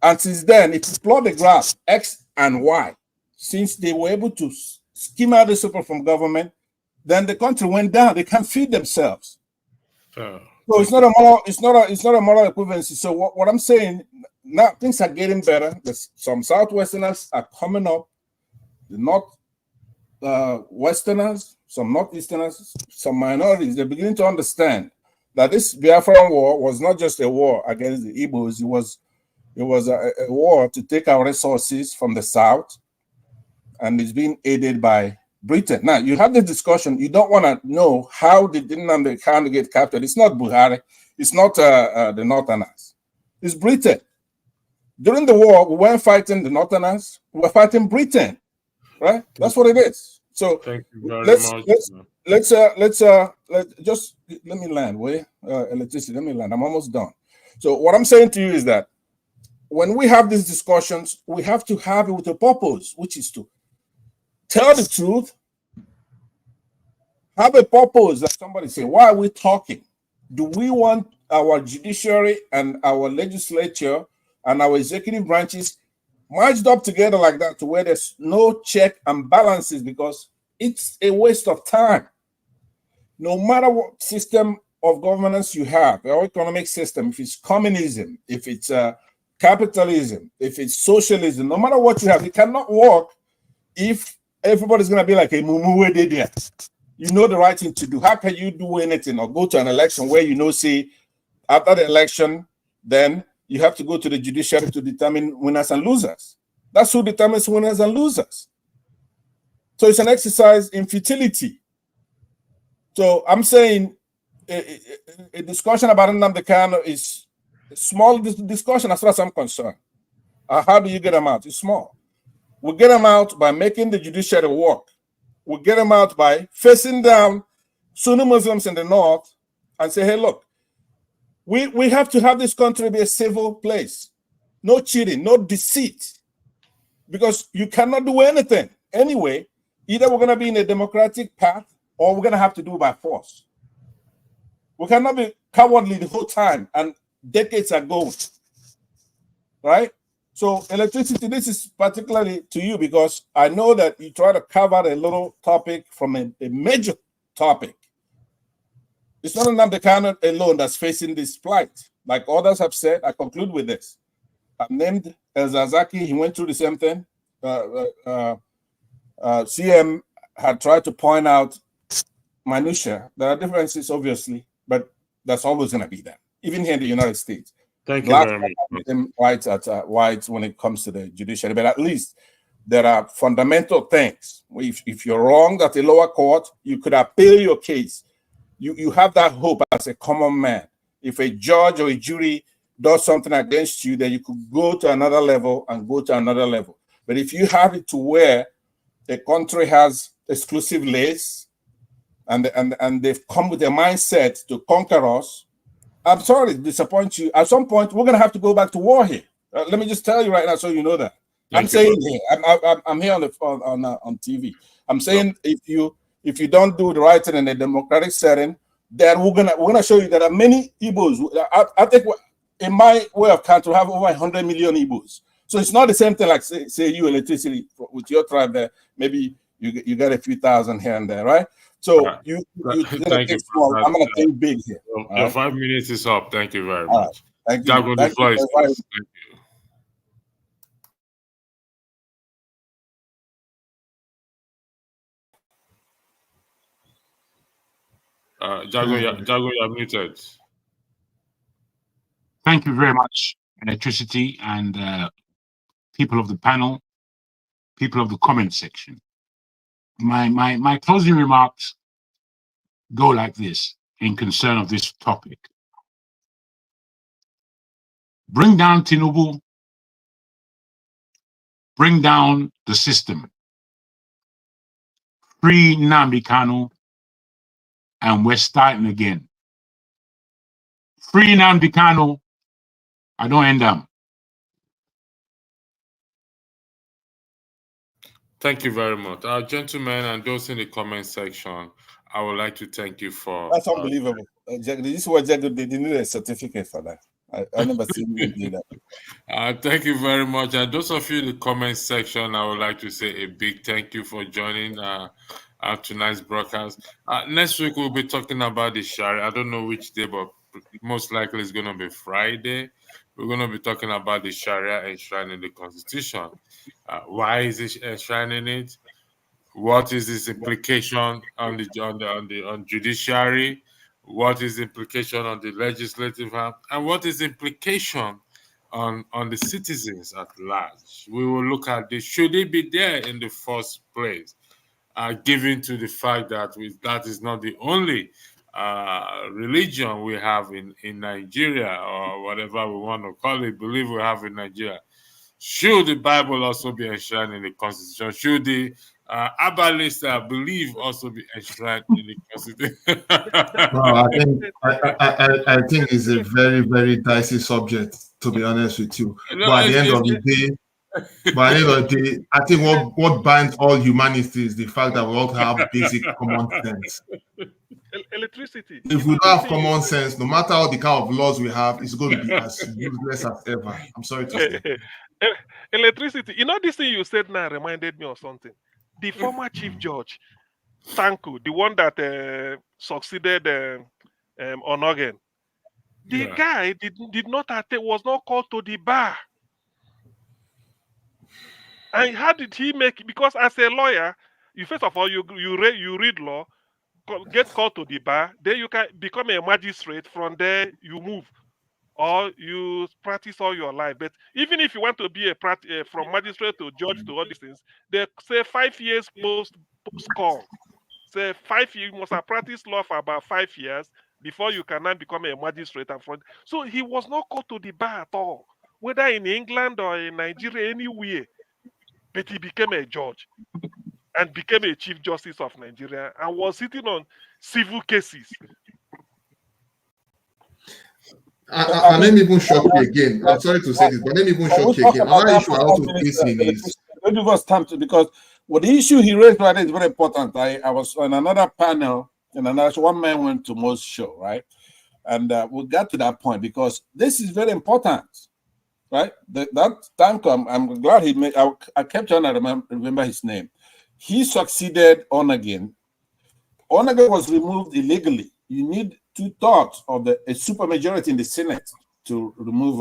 And since then, if you plot the graph, X and Y, since they were able to skim out the support from government, then the country went down. They can't feed themselves. So it's not a moral equivalency. So what I'm saying, now things are getting better. Some Southwesterners are coming up, the North Westerners, some Northeasterners, some minorities. They're beginning to understand that this Biafran war was not just a war against the Igbos. It was a war to take our resources from the South, and it's being aided by Britain. Now, you have the discussion. You don't want to know how did Nnamdi Kanu get captured. It's not Buhari. It's not the Northerners. It's Britain. During the war, we weren't fighting the Northerners. We were fighting Britain, right? That's what it is. So thank you very much. Let's just let me land. Electricity. Let me land. I'm almost done. So what I'm saying to you is that when we have these discussions, we have to have it with a purpose, which is to tell the truth, have a purpose that somebody say, why are we talking? Do we want our judiciary and our legislature and our executive branches merged up together like that to where there's no check and balances, because it's a waste of time. No matter what system of governance you have, or economic system, if it's communism, if it's capitalism, if it's socialism, no matter what you have, it cannot work if everybody's going to be like a mumu there. You know the right thing to do. How can you do anything or go to an election where you know, say, after the election, then you have to go to the judiciary to determine winners and losers. That's who determines winners and losers. So it's an exercise in futility. So I'm saying a discussion about Nnamdi Kanu is a small discussion as far as I'm concerned. How do you get them out? It's small. We get them out by making the judiciary work. We get them out by facing down Sunni Muslims in the north and say, hey, look, we have to have this country be a civil place. No cheating, no deceit. Because you cannot do anything. Anyway, either we're going to be in a democratic path or we're going to have to do it by force. We cannot be cowardly the whole time, and decades are going. Right? So electricity, this is particularly to you because I know that you try to cover a little topic from a major topic. It's not Nnamdi Kanu alone that's facing this plight. Like others have said, I conclude with this. I've named El Zazaki, he went through the same thing. CM had tried to point out minutia. There are differences, obviously, but that's always going to be there, even here in the United States. Thank you Black very much. whites at whites when it comes to the judiciary, but at least there are fundamental things. If you're wrong at the lower court, you could appeal your case. You have that hope as a common man. If a judge or a jury does something against you, then you could go to another level and go to another level. But if you have it to where the country has exclusive laws and they've come with a mindset to conquer us, I'm sorry to disappoint you. At some point, we're going to have to go back to war here. Let me just tell you right now, so you know that. I'm saying here, I'm here on TV. I'm saying if you don't do the right thing in a democratic setting, then we're gonna show you there are many Igbos. I think in my way of count, we have over 100 million Igbos. So it's not the same thing like say you electricity with your tribe there. Maybe you get a few thousand here and there, right? So you thank you. I'm gonna think big here. Your 5 minutes is up. Thank you very much. Thank you. Jago, the floor is yours. Thank you. Jago, you're muted. Thank you very much, Electricity, and people of the panel, people of the comment section. My closing remarks go like this in concern of this topic. Bring down Tinubu, bring down the system, free Nnamdi Kanu, and we're starting again. Free Nnamdi Kanu, I don't end up. Thank you very much. Gentlemen and those in the comment section, I would like to thank you for... That's unbelievable. This is what Jago did. They need a certificate for that. I never seen you do that. Thank you very much. And those of you in the comment section, I would like to say a big thank you for joining tonight's broadcast. Next week, we'll be talking about the Sharia. I don't know which day, but most likely it's going to be Friday. We're going to be talking about the Sharia enshrining the Constitution. Why is it enshrining it? What is its implication on judiciary? What is the implication on the legislative arm? And what is the implication on the citizens at large? We will look at this. Should it be there in the first place? Given to the fact that that is not the only religion we have in Nigeria, or whatever we want to call it, believe we have in Nigeria. Should the Bible also be enshrined in the Constitution? Should the Abbalist belief also be enshrined in the Constitution? I think it's a very, very dicey subject, to be honest with you. But at the end of the day, I think what binds all humanity is the fact that we all have basic common sense. Electricity. If we don't have common sense, no matter how the kind of laws we have, it's going to be as useless as ever. I'm sorry to say. Electricity. You know, this thing you said now reminded me of something. The former Chief Judge, Tanku, the one that succeeded Onogen, the guy did not attend, was not called to the bar. And how did he make it? Because as a lawyer, you first of all you read law, get called to the bar, then you can become a magistrate. From there, you move, or you practice all your life. But even if you want to be from magistrate to judge to all these things, they say 5 years post-call. Say 5 years, you must have practiced law for about 5 years before you can now become a magistrate. So he was not called to the bar at all, whether in England or in Nigeria, anywhere. But he became a judge. and became a Chief Justice of Nigeria and was sitting on civil cases. And let me even shock you again. I'm sorry to say this, but let me even shock you again. Another issue I also facing is don't give us time to, because the issue he raised right now is very important. I was on another panel, and another one man went to Mo's show, right? And we got to that point because this is very important, right? That time come, I'm glad he made. I kept trying to remember his name. He succeeded on again. On again was removed illegally. You need 2/3 of a supermajority in the Senate to remove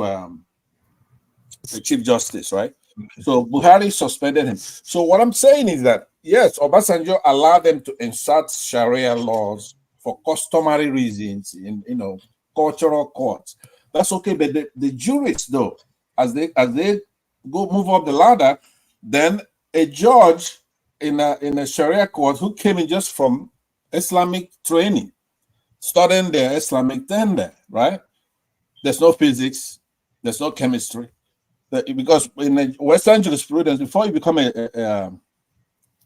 the Chief Justice, right? So Buhari suspended him. So what I'm saying is that, yes, Obasanjo allowed them to insert Sharia laws for customary reasons in, cultural courts. That's okay, but the jurists, though, as they go move up the ladder, then a judge in a Sharia court who came in just from Islamic training, studying their Islamic thing there, right? There's no physics, there's no chemistry. Because in the Western jurisprudence, before you become a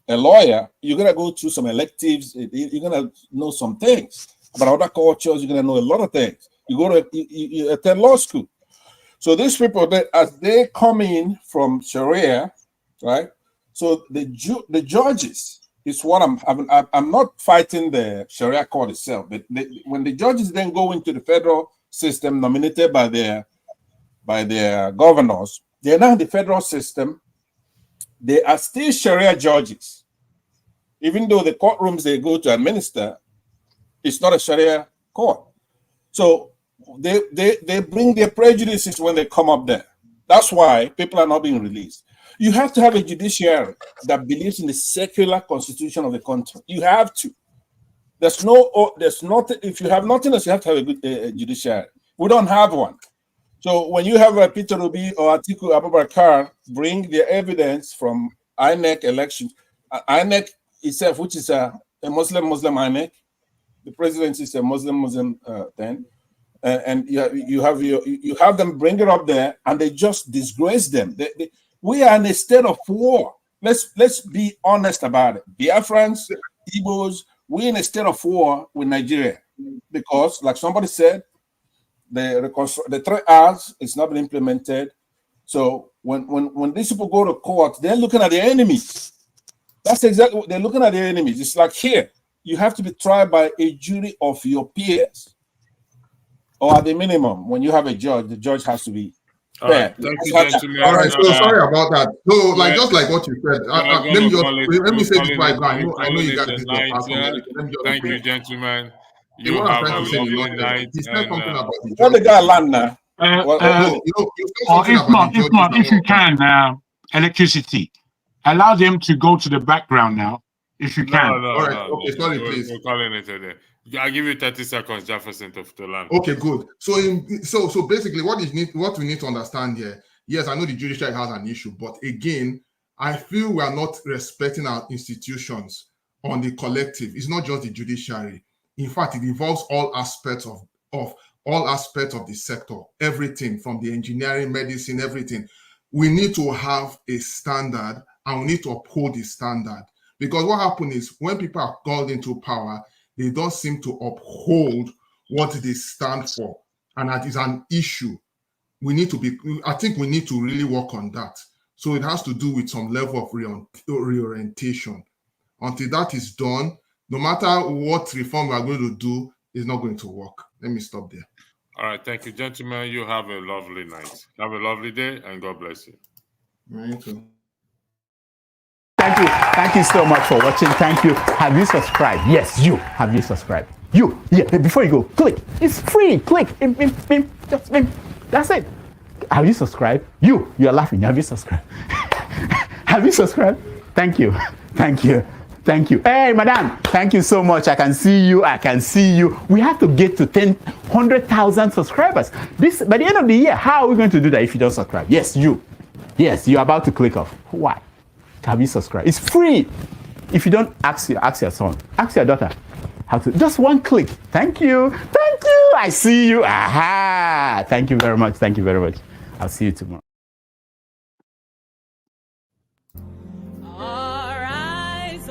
lawyer, you're gonna go through some electives. You're gonna know some things about other cultures. You're gonna know a lot of things. You attend law school. So these people, as they come in from Sharia, right? So the judges is what I'm not fighting the Sharia court itself, but when the judges then go into the federal system nominated by their governors, they're now in the federal system. They are still Sharia judges, even though the courtrooms they go to administer, it's not a Sharia court. So they bring their prejudices when they come up there. That's why people are not being released. You have to have a judiciary that believes in the secular constitution of the country. You have to. There's nothing. If you have nothing else, you have to have a good judiciary. We don't have one. So when you have Peter Obi or Atiku Abubakar bring their evidence from INEC elections, INEC itself, which is a Muslim INEC, the presidency is a Muslim thing, and you have them bring it up there, and they just disgrace them. We are in a state of war. Let's be honest about it. Biafrans, Igbos, we're in a state of war with Nigeria because, like somebody said, the 3 R's is not been implemented. So when these people go to court, they're looking at their enemies. That's exactly what they're looking at, their enemies. It's like here, you have to be tried by a jury of your peers. Or at the minimum, when you have a judge, the judge has to be fair. Thank you, gentlemen. All right, so sorry about that. So, just like what you said, let me say this right now. I know you guys did your part. Thank you, gentlemen. You have a lovely night. He said something about the Let the guy land now. If you can, electricity, allow them to go to the background now, if you can. All right, okay, sorry, please. We're calling it a day. I'll give you 30 seconds, Jefferson, to land. Okay, good. So basically, what we need to understand here, yes, I know the judiciary has an issue, but again, I feel we are not respecting our institutions on the collective. It's not just the judiciary. In fact, it involves all aspects of the sector, everything from the engineering, medicine, everything. We need to have a standard, and we need to uphold the standard. Because what happens is when people are called into power, they don't seem to uphold what they stand for. And that is an issue. I think we need to really work on that. So it has to do with some level of reorientation. Until that is done, no matter what reform we are going to do, it's not going to work. Let me stop there. All right, thank you, gentlemen. You have a lovely night. Have a lovely day, and God bless you. Thank you. Thank you so much for watching. Thank you. Have you subscribed? Yes, you. Have you subscribed? Before you go, click. It's free. Click. That's it. Have you subscribed? You're laughing. Have you subscribed? Have you subscribed? Thank you. Hey, madam, thank you so much. I can see you. We have to get to 100,000 subscribers. By the end of the year, how are we going to do that if you don't subscribe? Yes, you're about to click off. Why? Have you subscribed? It's free. If you don't, ask your son, ask your daughter how to. Just one click. Thank you. I see you. Aha. Thank you very much. I'll see you tomorrow. Our eyes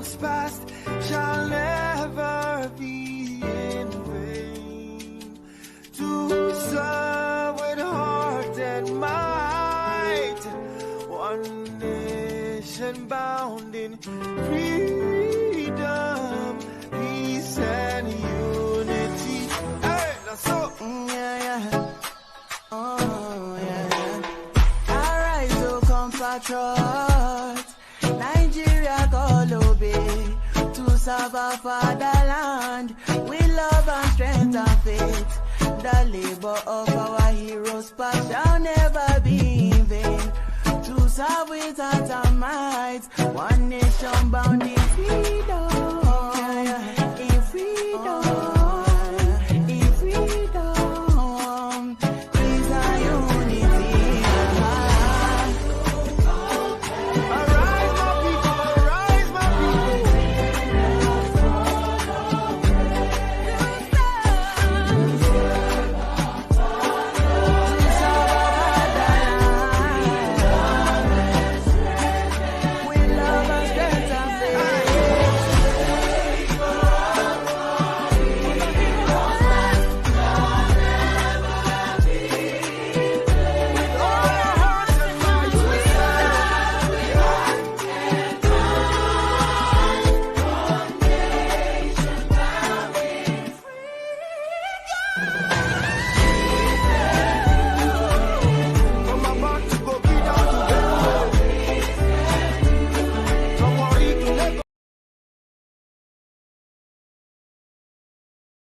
heroes past shall never be in vain. To serve with heart and might, one nation bound in freedom, peace and unity. Hey, that's so. Oh, yeah. Arise, oh compatriots, Nigeria call obey, to serve our fatherland, with love and strength and faith. The labor of our heroes past shall never be in vain. To serve with heart and might, one nation bound in